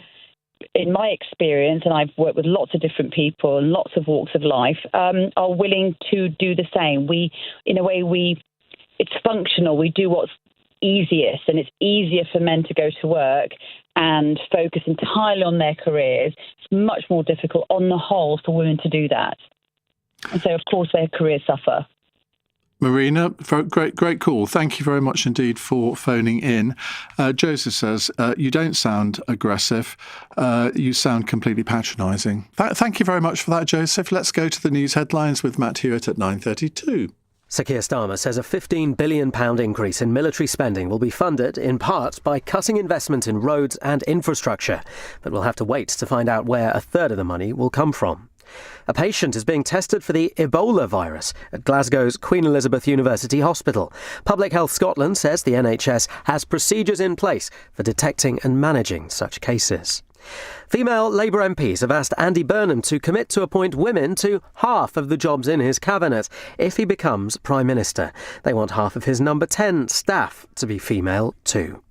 in my experience, and I've worked with lots of different people and lots of walks of life, are willing to do the same. It's functional. We do what's easiest, and it's easier for men to go to work and focus entirely on their careers. It's much more difficult on the whole for women to do that. And so, of course, their careers suffer. Marina, great call. Thank you very much indeed for phoning in. Joseph says, you don't sound aggressive. You sound completely patronising. Thank you very much for that, Joseph. Let's go to the news headlines with Matt Hewitt at 9:32. Sir Keir Starmer says a £15 billion increase in military spending will be funded in part by cutting investment in roads and infrastructure. But we'll have to wait to find out where a third of the money will come from. A patient is being tested for the Ebola virus at Glasgow's Queen Elizabeth University Hospital. Public Health Scotland says the NHS has procedures in place for detecting and managing such cases. Female Labour MPs have asked Andy Burnham to commit to appoint women to half of the jobs in his cabinet if he becomes Prime Minister. They want half of his number 10 staff to be female too.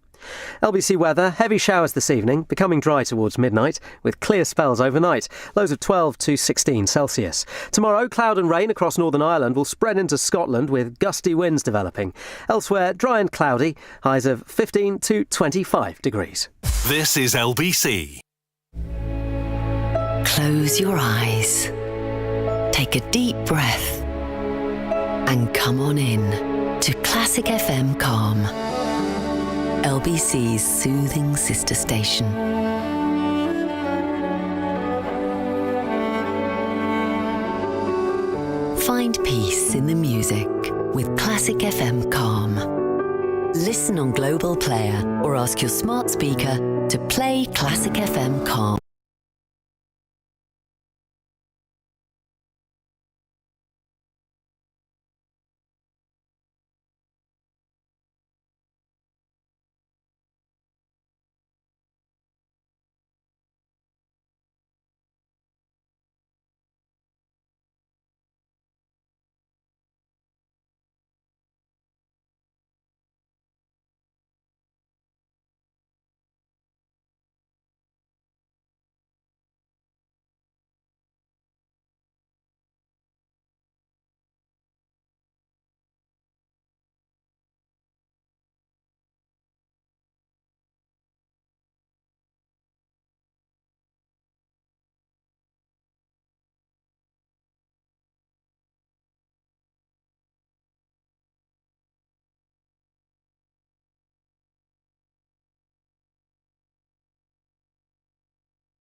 LBC weather, heavy showers this evening, becoming dry towards midnight, with clear spells overnight, lows of 12 to 16 Celsius. Tomorrow, cloud and rain across Northern Ireland will spread into Scotland with gusty winds developing. Elsewhere, dry and cloudy, highs of 15 to 25 degrees. This is LBC. Close your eyes, take a deep breath, and come on in to Classic FM Calm. LBC's soothing sister station. Find peace in the music with Classic FM Calm. Listen on Global Player or ask your smart speaker to play Classic FM Calm.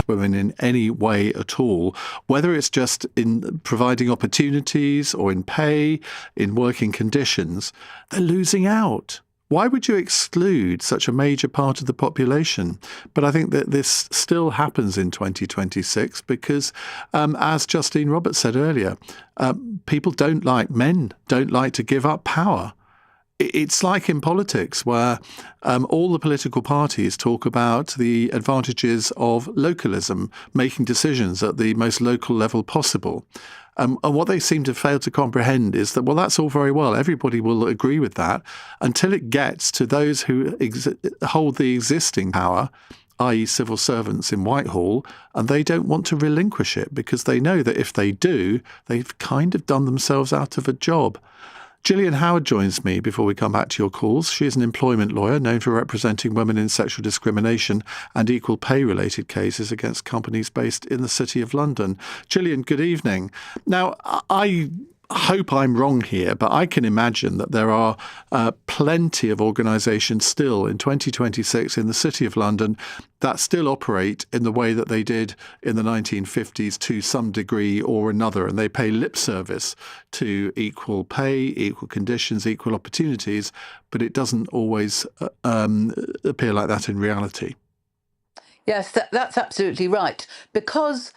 against women in any way at all, whether it's just in providing opportunities or in pay, in working conditions, they're losing out. Why would you exclude such a major part of the population? But I think that this still happens in 2026 because, as Justine Roberts said earlier, men don't like to give up power. It's like in politics where all the political parties talk about the advantages of localism, making decisions at the most local level possible. And what they seem to fail to comprehend is that, well, that's all very well. Everybody will agree with that until it gets to those who hold the existing power, i.e. civil servants in Whitehall, and they don't want to relinquish it because they know that if they do, they've kind of done themselves out of a job. Gillian Howard joins me before we come back to your calls. She is an employment lawyer known for representing women in sexual discrimination and equal pay-related cases against companies based in the City of London. Gillian, good evening. Now, I hope I'm wrong here, but I can imagine that there are plenty of organisations still in 2026 in the City of London that still operate in the way that they did in the 1950s to some degree or another, and they pay lip service to equal pay, equal conditions, equal opportunities, but it doesn't always appear like that in reality. Yes, that's absolutely right. Because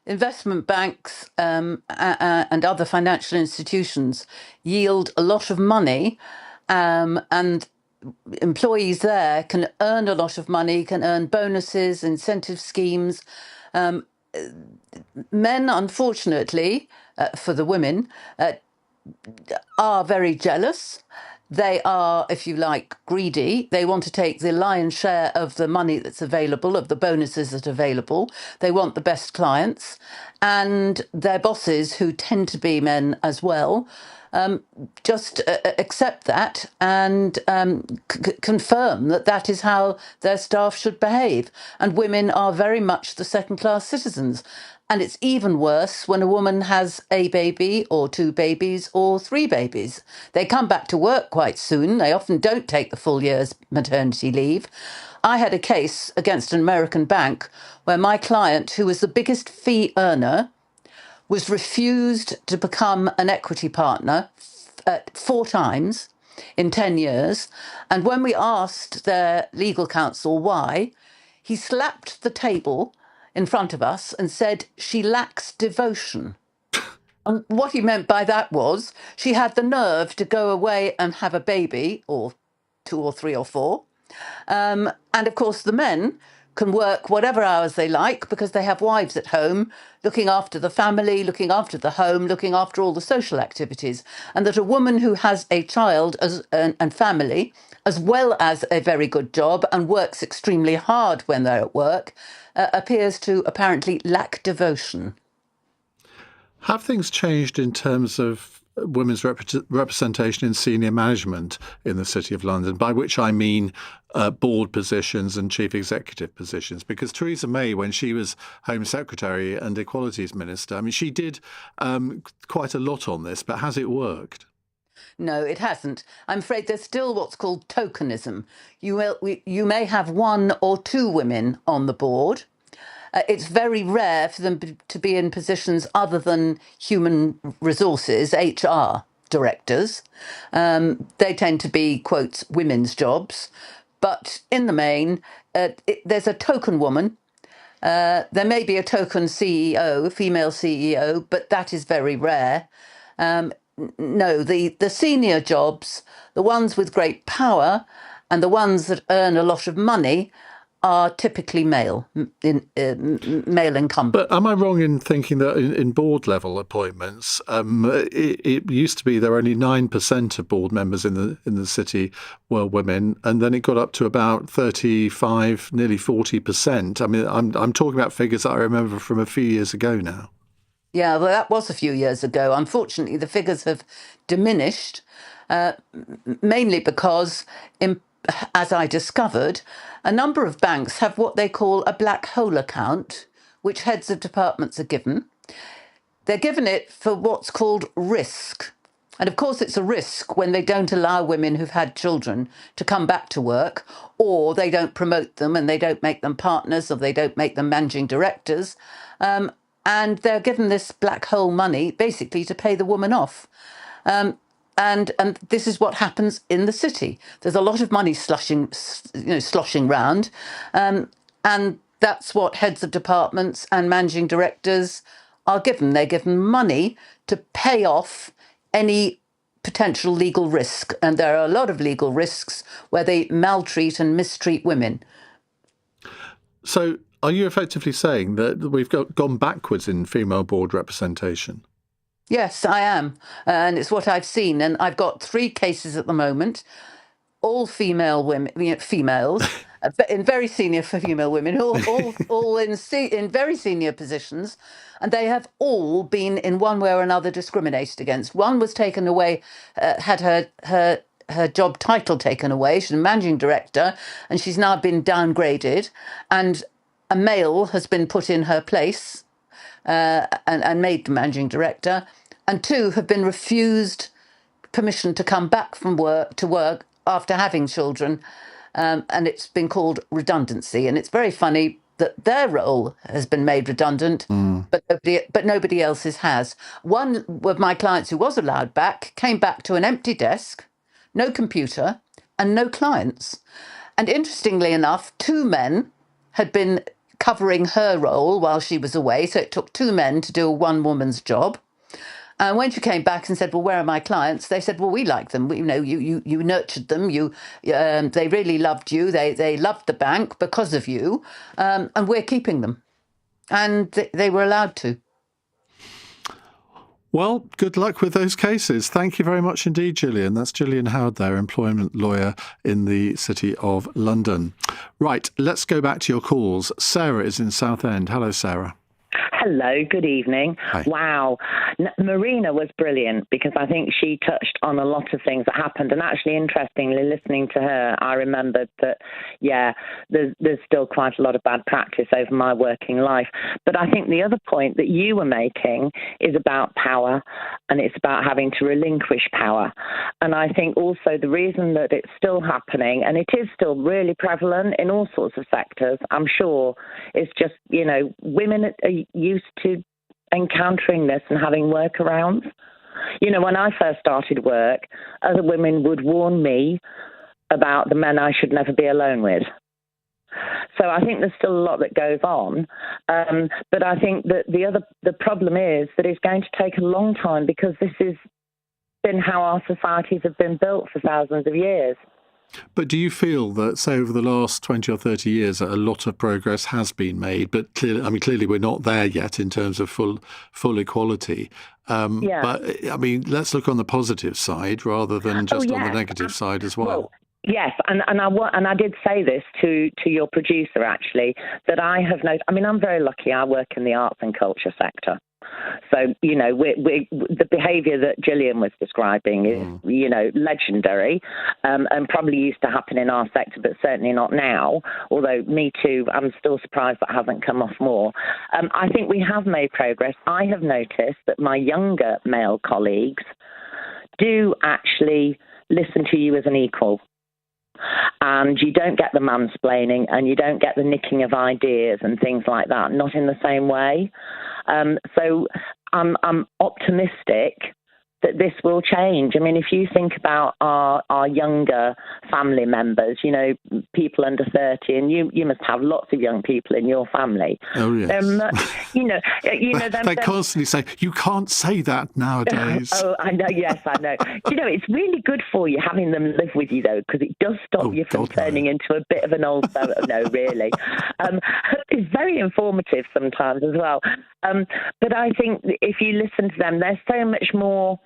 investment banks and other financial institutions yield a lot of money, and employees there can earn a lot of money, can earn bonuses, incentive schemes. Men, unfortunately, for the women, are very jealous. They are, if you like, greedy. They want to take the lion's share of the money that's available, of the bonuses that are available. They want the best clients. And their bosses, who tend to be men as well, just accept that and confirm that that is how their staff should behave. And women are very much the second-class citizens. And it's even worse when a woman has a baby or two babies or three babies. They come back to work quite soon. They often don't take the full year's maternity leave. I had a case against an American bank where my client, who was the biggest fee earner, was refused to become an equity partner 4 times in 10 years. And when we asked their legal counsel why, he slapped the table in front of us and said, "She lacks devotion." And what he meant by that was she had the nerve to go away and have a baby, or 2 or 3 or 4. And of course, the men can work whatever hours they like because they have wives at home, looking after the family, looking after the home, looking after all the social activities. And that a woman who has a child and family, as well as a very good job and works extremely hard when they're at work, appears to apparently lack devotion. Have things changed in terms of women's representation in senior management in the City of London, by which I mean board positions and chief executive positions? Because Theresa May, when she was Home Secretary and Equalities Minister, I mean, she did quite a lot on this, but has it worked? No, it hasn't. I'm afraid there's still what's called tokenism. You may have 1 or 2 women on the board. It's very rare for them to be in positions other than human resources, HR directors. They tend to be, quotes, women's jobs. But in the main, there's a token woman. There may be a token CEO, female CEO, but that is very rare. No, the senior jobs, the ones with great power and the ones that earn a lot of money, are typically male incumbent. But am I wrong in thinking that in board level appointments, it used to be there were only 9% of board members in the city were women, and then it got up to about 35, nearly 40%. I mean, I'm talking about figures that I remember from a few years ago now. Yeah, well, that was a few years ago. Unfortunately, the figures have diminished, mainly because, as I discovered, a number of banks have what they call a black hole account, which heads of departments are given. They're given it for what's called risk. And of course, it's a risk when they don't allow women who've had children to come back to work, or they don't promote them and they don't make them partners, or they don't make them managing directors. And they're given this black hole money basically to pay the woman off. And this is what happens in the city. There's a lot of money sloshing round, and that's what heads of departments and managing directors are given. They're given money to pay off any potential legal risk, and there are a lot of legal risks where they maltreat and mistreat women. So, are you effectively saying that we've gone backwards in female board representation? Yes, I am. And it's what I've seen. And I've got 3 cases at the moment, all female women, females, in very senior female women, all in very senior positions. And they have all been in one way or another discriminated against. One was taken away, had her job title taken away. She's a managing director, and she's now been downgraded. And a male has been put in her place and made managing director, and 2 have been refused permission to come back from work after having children, and it's been called redundancy. And it's very funny that their role has been made redundant, but nobody else's has. One of my clients who was allowed back came back to an empty desk, no computer, and no clients. And interestingly enough, 2 men had been covering her role while she was away. So it took 2 men to do a one woman's job. And when she came back and said, well, where are my clients? They said, well, we like them. You nurtured them. They really loved you. They loved the bank because of you. And we're keeping them. And they were allowed to. Well, good luck with those cases. Thank you very much indeed, Gillian. That's Gillian Howard there, employment lawyer in the City of London. Right, let's go back to your calls. Sarah is in Southend. Hello, Sarah. Hello, good evening. Hi. Wow. Marina was brilliant because I think she touched on a lot of things that happened. And actually, interestingly, listening to her, I remembered that, there's still quite a lot of bad practice over my working life. But I think the other point that you were making is about power, and it's about having to relinquish power. And I think also the reason that it's still happening, and it is still really prevalent in all sorts of sectors, I'm sure, is just, women are used to encountering this and having workarounds. When I first started work, other women would warn me about the men I should never be alone with. So I think there's still a lot that goes on. But I think that the problem is that it's going to take a long time because this has been how our societies have been built for thousands of years. But do you feel that, say, over the last 20 or 30 years, a lot of progress has been made? But clearly we're not there yet in terms of full equality. But, let's look on the positive side rather than just on the negative side as well. Yes, and I did say this to your producer, actually, that I have noticed. I'm very lucky. I work in the arts and culture sector. So, the behaviour that Gillian was describing is, legendary and probably used to happen in our sector, but certainly not now. Although Me Too, I'm still surprised that hasn't come off more. I think we have made progress. I have noticed that my younger male colleagues do actually listen to you as an equal. And you don't get the mansplaining and you don't get the nicking of ideas and things like that, not in the same way. So I'm optimistic that this will change. If you think about our younger family members, people under 30, and you must have lots of young people in your family. Oh, yes. They constantly say, you can't say that nowadays. Oh, I know, yes, I know. It's really good for you having them live with you, though, because it does stop you from turning into a bit of an old no, really. It's very informative sometimes as well. But I think if you listen to them, they're so much more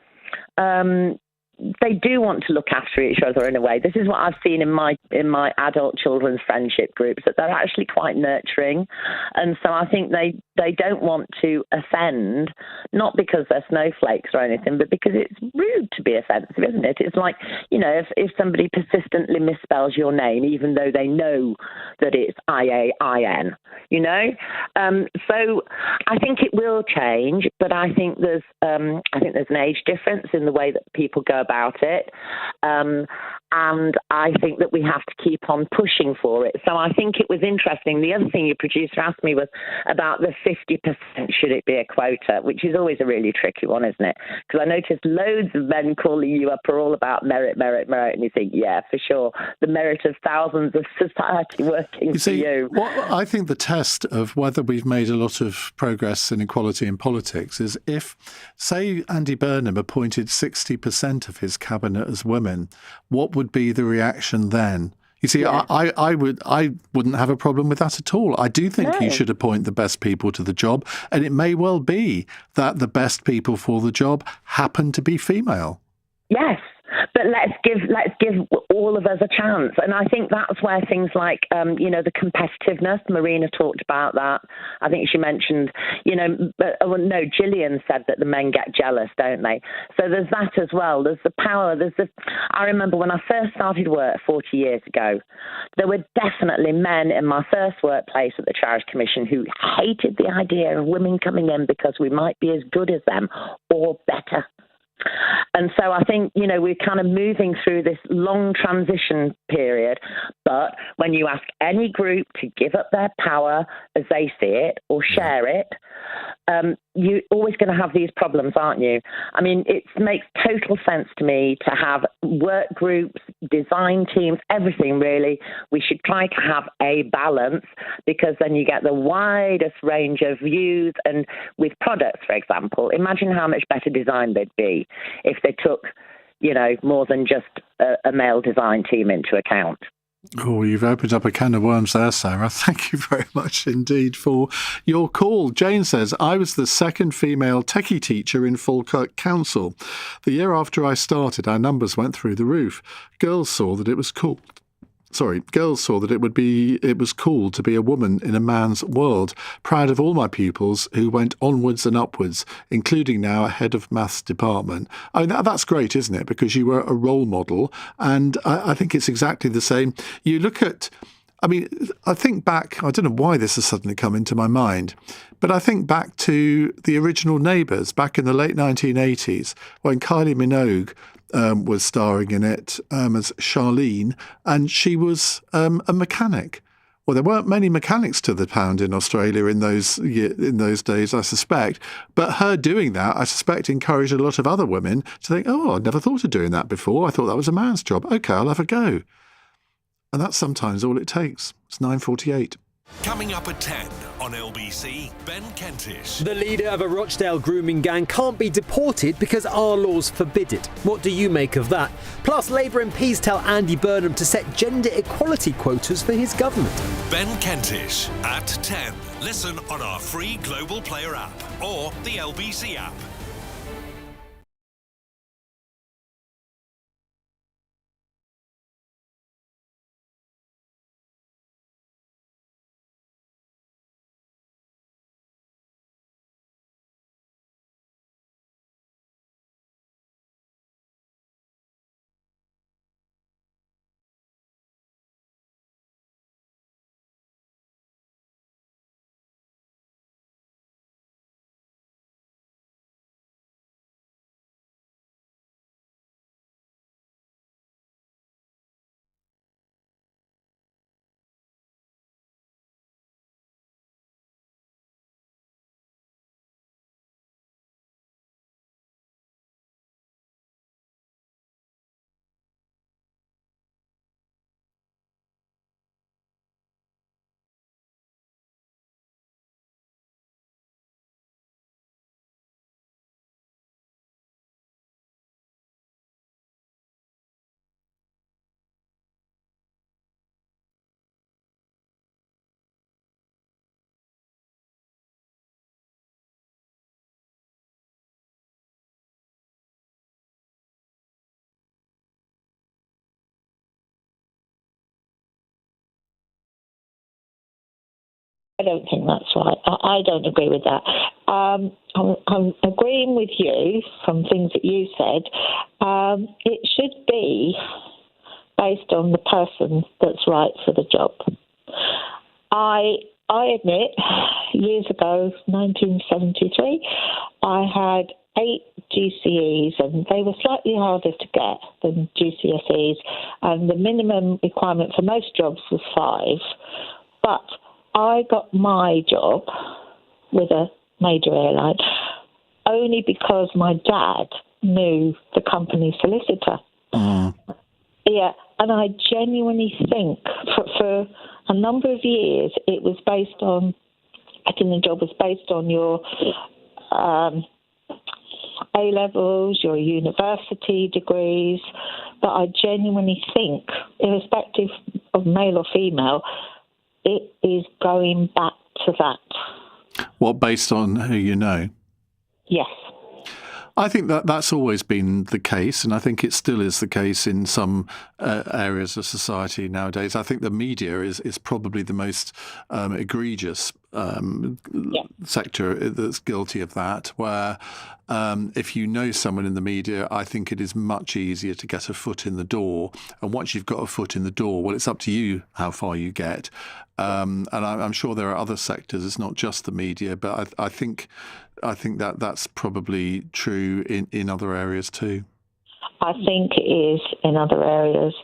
they do want to look after each other in a way. This is what I've seen in my adult children's friendship groups, that they're actually quite nurturing, and so I think they don't want to offend, not because they're snowflakes or anything, but because it's rude to be offensive, isn't it? It's like, if somebody persistently misspells your name, even though they know that it's IAIN, So I think it will change, but I think there's an age difference in the way that people go about it. And I think that we have to keep on pushing for it. So I think it was interesting. The other thing your producer asked me was about the 50%, should it be a quota, which is always a really tricky one, isn't it? Because I noticed loads of men calling you up are all about merit, and you think, yeah, for sure, the merit of thousands of society working for you. What I think the test of whether we've made a lot of progress in equality in politics is if, say, Andy Burnham appointed 60% of his cabinet as women, what would be the reaction then? You see, yeah. I wouldn't have a problem with that at all. I do think you should appoint the best people to the job, and it may well be that the best people for the job happen to be female. Yes. But let's give all of us a chance. And I think that's where things like, the competitiveness, Marina talked about that. I think she mentioned, Gillian said that the men get jealous, don't they? So there's that as well. There's the power. I remember when I first started work 40 years ago, there were definitely men in my first workplace at the Charity Commission who hated the idea of women coming in because we might be as good as them or better. And so I think, we're kind of moving through this long transition period. But when you ask any group to give up their power as they see it or share it, you're always going to have these problems, aren't you? I mean, it makes total sense to me to have work groups, design teams, everything really. We should try to have a balance, because then you get the widest range of views. And with products, for example, imagine how much better design they'd be if they took, more than just a male design team into account. Oh, you've opened up a can of worms there, Sarah. Thank you very much indeed for your call. Jane says, I was the second female techie teacher in Falkirk Council. The year after I started, our numbers went through the roof. Girls saw that it was cool it was cool to be a woman in a man's world. Proud of all my pupils who went onwards and upwards, including now a head of maths department. I mean, that's great, isn't it? Because you were a role model, and I think it's exactly the same. You look at, I think back, I don't know why this has suddenly come into my mind, but I think back to the original Neighbours back in the late 1980s when Kylie Minogue was starring in it as Charlene, and she was a mechanic. Well, there weren't many mechanics to the pound in Australia in those days, I suspect. But her doing that, I suspect, encouraged a lot of other women to think, oh, I'd never thought of doing that before. I thought that was a man's job. OK, I'll have a go. And that's sometimes all it takes. It's 9:48. Coming up at 10 on LBC, Ben Kentish. The leader of a Rochdale grooming gang can't be deported because our laws forbid it. What do you make of that? Plus, Labour MPs tell Andy Burnham to set gender equality quotas for his government. Ben Kentish at 10. Listen on our free Global Player app or the LBC app. I don't think that's right. I don't agree with that. I'm agreeing with you from things that you said. It should be based on the person that's right for the job. I admit, years ago, 1973, I had 8 GCEs, and they were slightly harder to get than GCSEs, and the minimum requirement for most jobs was 5. But I got my job with a major airline only because my dad knew the company solicitor. Yeah, and I genuinely think for a number of years it was based on, getting the job was based on your A-levels, your university degrees, but I genuinely think, irrespective of male or female, it is going back to that. What, based on who you know? Yes. I think that's always been the case, and I think it still is the case in some areas of society nowadays. I think the media is probably the most egregious sector that's guilty of that, where if you know someone in the media, I think it is much easier to get a foot in the door. And once you've got a foot in the door, well, it's up to you how far you get. And I'm sure there are other sectors. It's not just the media, but I think that's probably true in other areas too. I think it is in other areas,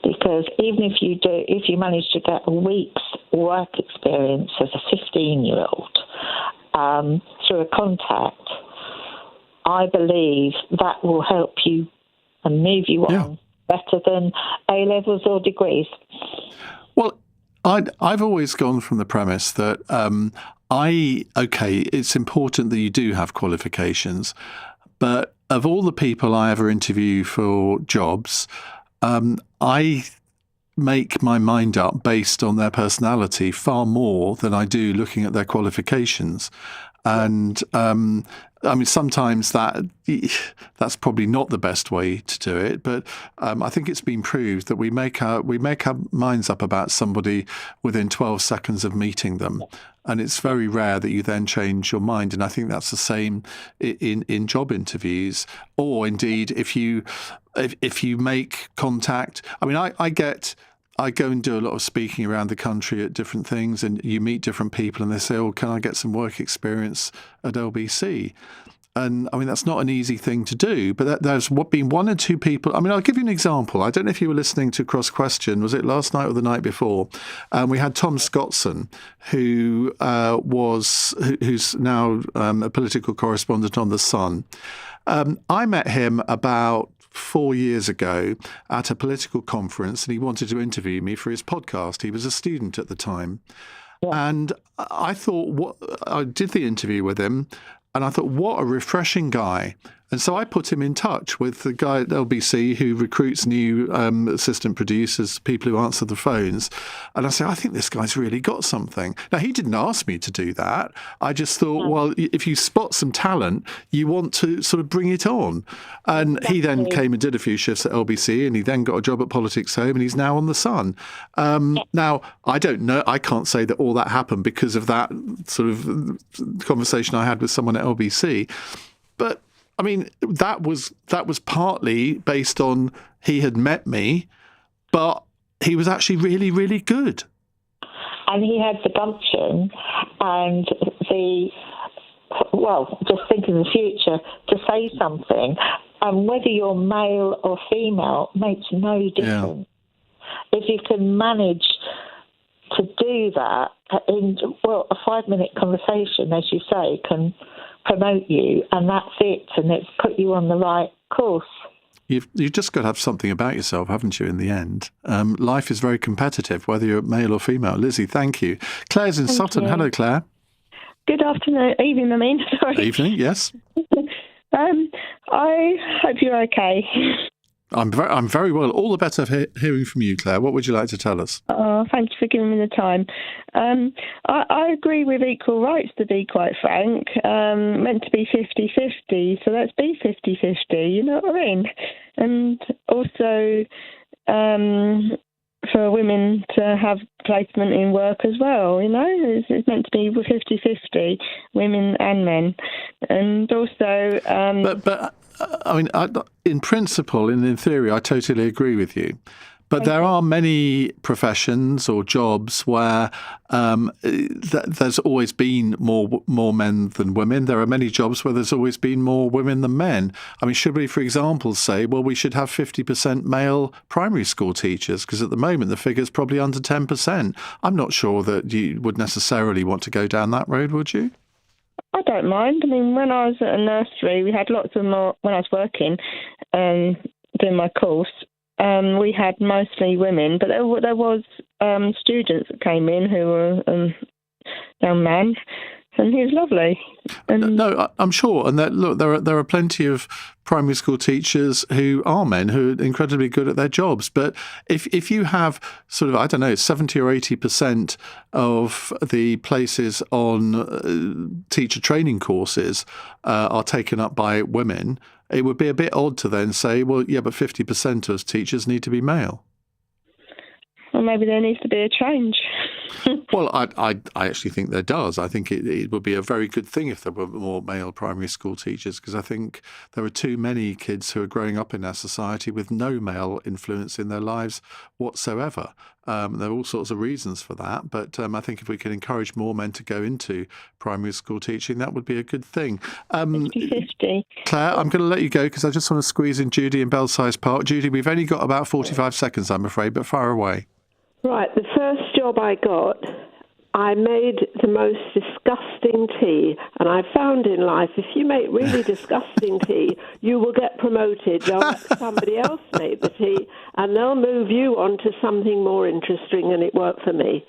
because even if you manage to get a week's work experience as a 15-year-old through a contact, I believe that will help you and move you on better than A-levels or degrees. Well, I've always gone from the premise that it's important that you do have qualifications, but of all the people I ever interview for jobs, I make my mind up based on their personality far more than I do looking at their qualifications. And I mean, sometimes that's probably not the best way to do it, but I think it's been proved that we make our minds up about somebody within 12 seconds of meeting them, and it's very rare that you then change your mind. And I think that's the same in job interviews, or indeed if you make contact. I mean, I go and do a lot of speaking around the country at different things, and you meet different people and they say, oh, can I get some work experience at LBC? And I mean, that's not an easy thing to do, but there's been 1 or 2 people. I mean, I'll give you an example. I don't know if you were listening to Cross Question. Was it last night or the night before? We had Tom Scottson, who's now a political correspondent on The Sun. I met him about 4 years ago at a political conference, and he wanted to interview me for his podcast. He was a student at the time. And I thought, I did the interview with him, and I thought, what a refreshing guy. And so I put him in touch with the guy at LBC who recruits new assistant producers, people who answer the phones. And I said, I think this guy's really got something. Now, he didn't ask me to do that. I just thought, well, if you spot some talent, you want to sort of bring it on. And he then came and did a few shifts at LBC, and he then got a job at Politics Home, and he's now on The Sun. Now, I don't know. I can't say that all that happened because of that sort of conversation I had with someone at LBC. But I mean, that was partly based on he had met me, but he was actually really, really good. And he had the gumption and just think of the future, to say something. And whether you're male or female makes no difference. Yeah. If you can manage to do that in, a 5-minute conversation, as you say, can promote you, and that's it, and it's put you on the right course. You've just got to have something about yourself, haven't you, in the end? Life is very competitive, whether you're male or female. Lizzie, thank you. Claire's in Sutton. You. Hello, Claire. Good afternoon. Evening, I mean. Sorry. Evening, yes. I hope you're okay. I'm very well. All the better hearing from you, Claire. What would you like to tell us? Thank you for giving me the time. I agree with equal rights, to be quite frank. Meant to be 50-50, so let's be 50-50, you know what I mean? And also, for women to have placement in work as well. It's meant to be 50-50, women and men, and also. But I mean, in principle, and in theory, I totally agree with you. But there are many professions or jobs where there's always been more men than women. There are many jobs where there's always been more women than men. I mean, should we, for example, say, well, we should have 50% male primary school teachers? Because at the moment, the figure's probably under 10%. I'm not sure that you would necessarily want to go down that road, would you? I don't mind. I mean, when I was at a nursery, we had lots of more, when I was working, doing my course, we had mostly women, but there was students that came in who were young man, and he was lovely. No, I'm sure. And look, there are plenty of primary school teachers who are men who are incredibly good at their jobs. But if you have sort of, I don't know, 70 or 80% of the places on teacher training courses are taken up by women, it would be a bit odd to then say, well, yeah, but 50% of teachers need to be male. Well, maybe there needs to be a change. Well, I actually think there does. I think it would be a very good thing if there were more male primary school teachers, because I think there are too many kids who are growing up in our society with no male influence in their lives whatsoever. There are all sorts of reasons for that, but I think if we can encourage more men to go into primary school teaching, that would be a good thing. 50-50. Claire, I'm going to let you go because I just want to squeeze in Judy in Belsize Park. Judy, we've only got about 45 seconds, I'm afraid, but fire away. Right, the first job I got, I made the most disgusting tea, and I found in life, if you make really disgusting tea, you will get promoted. They'll let somebody else make the tea, and they'll move you on to something more interesting, and it worked for me.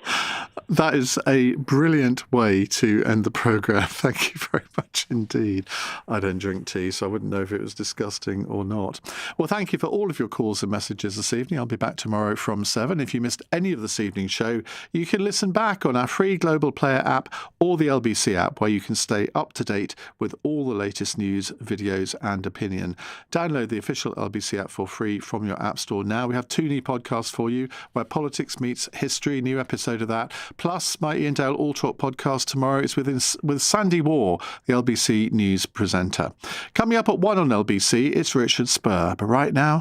That is a brilliant way to end the programme. Thank you very much indeed. I don't drink tea, so I wouldn't know if it was disgusting or not. Well, thank you for all of your calls and messages this evening. I'll be back tomorrow from 7. If you missed any of this evening's show, you can listen back on our free Global Player app or the LBC app, where you can stay up to date with all the latest news, videos and opinion. Download the official LBC app for free from your app store now. We have 2 new podcasts for you, Where Politics Meets History, new episode of that. Plus, my Iain Dale All Talk podcast tomorrow is with Sandy Waugh, the LBC News presenter. Coming up at 1 on LBC, it's Richard Spur. But right now,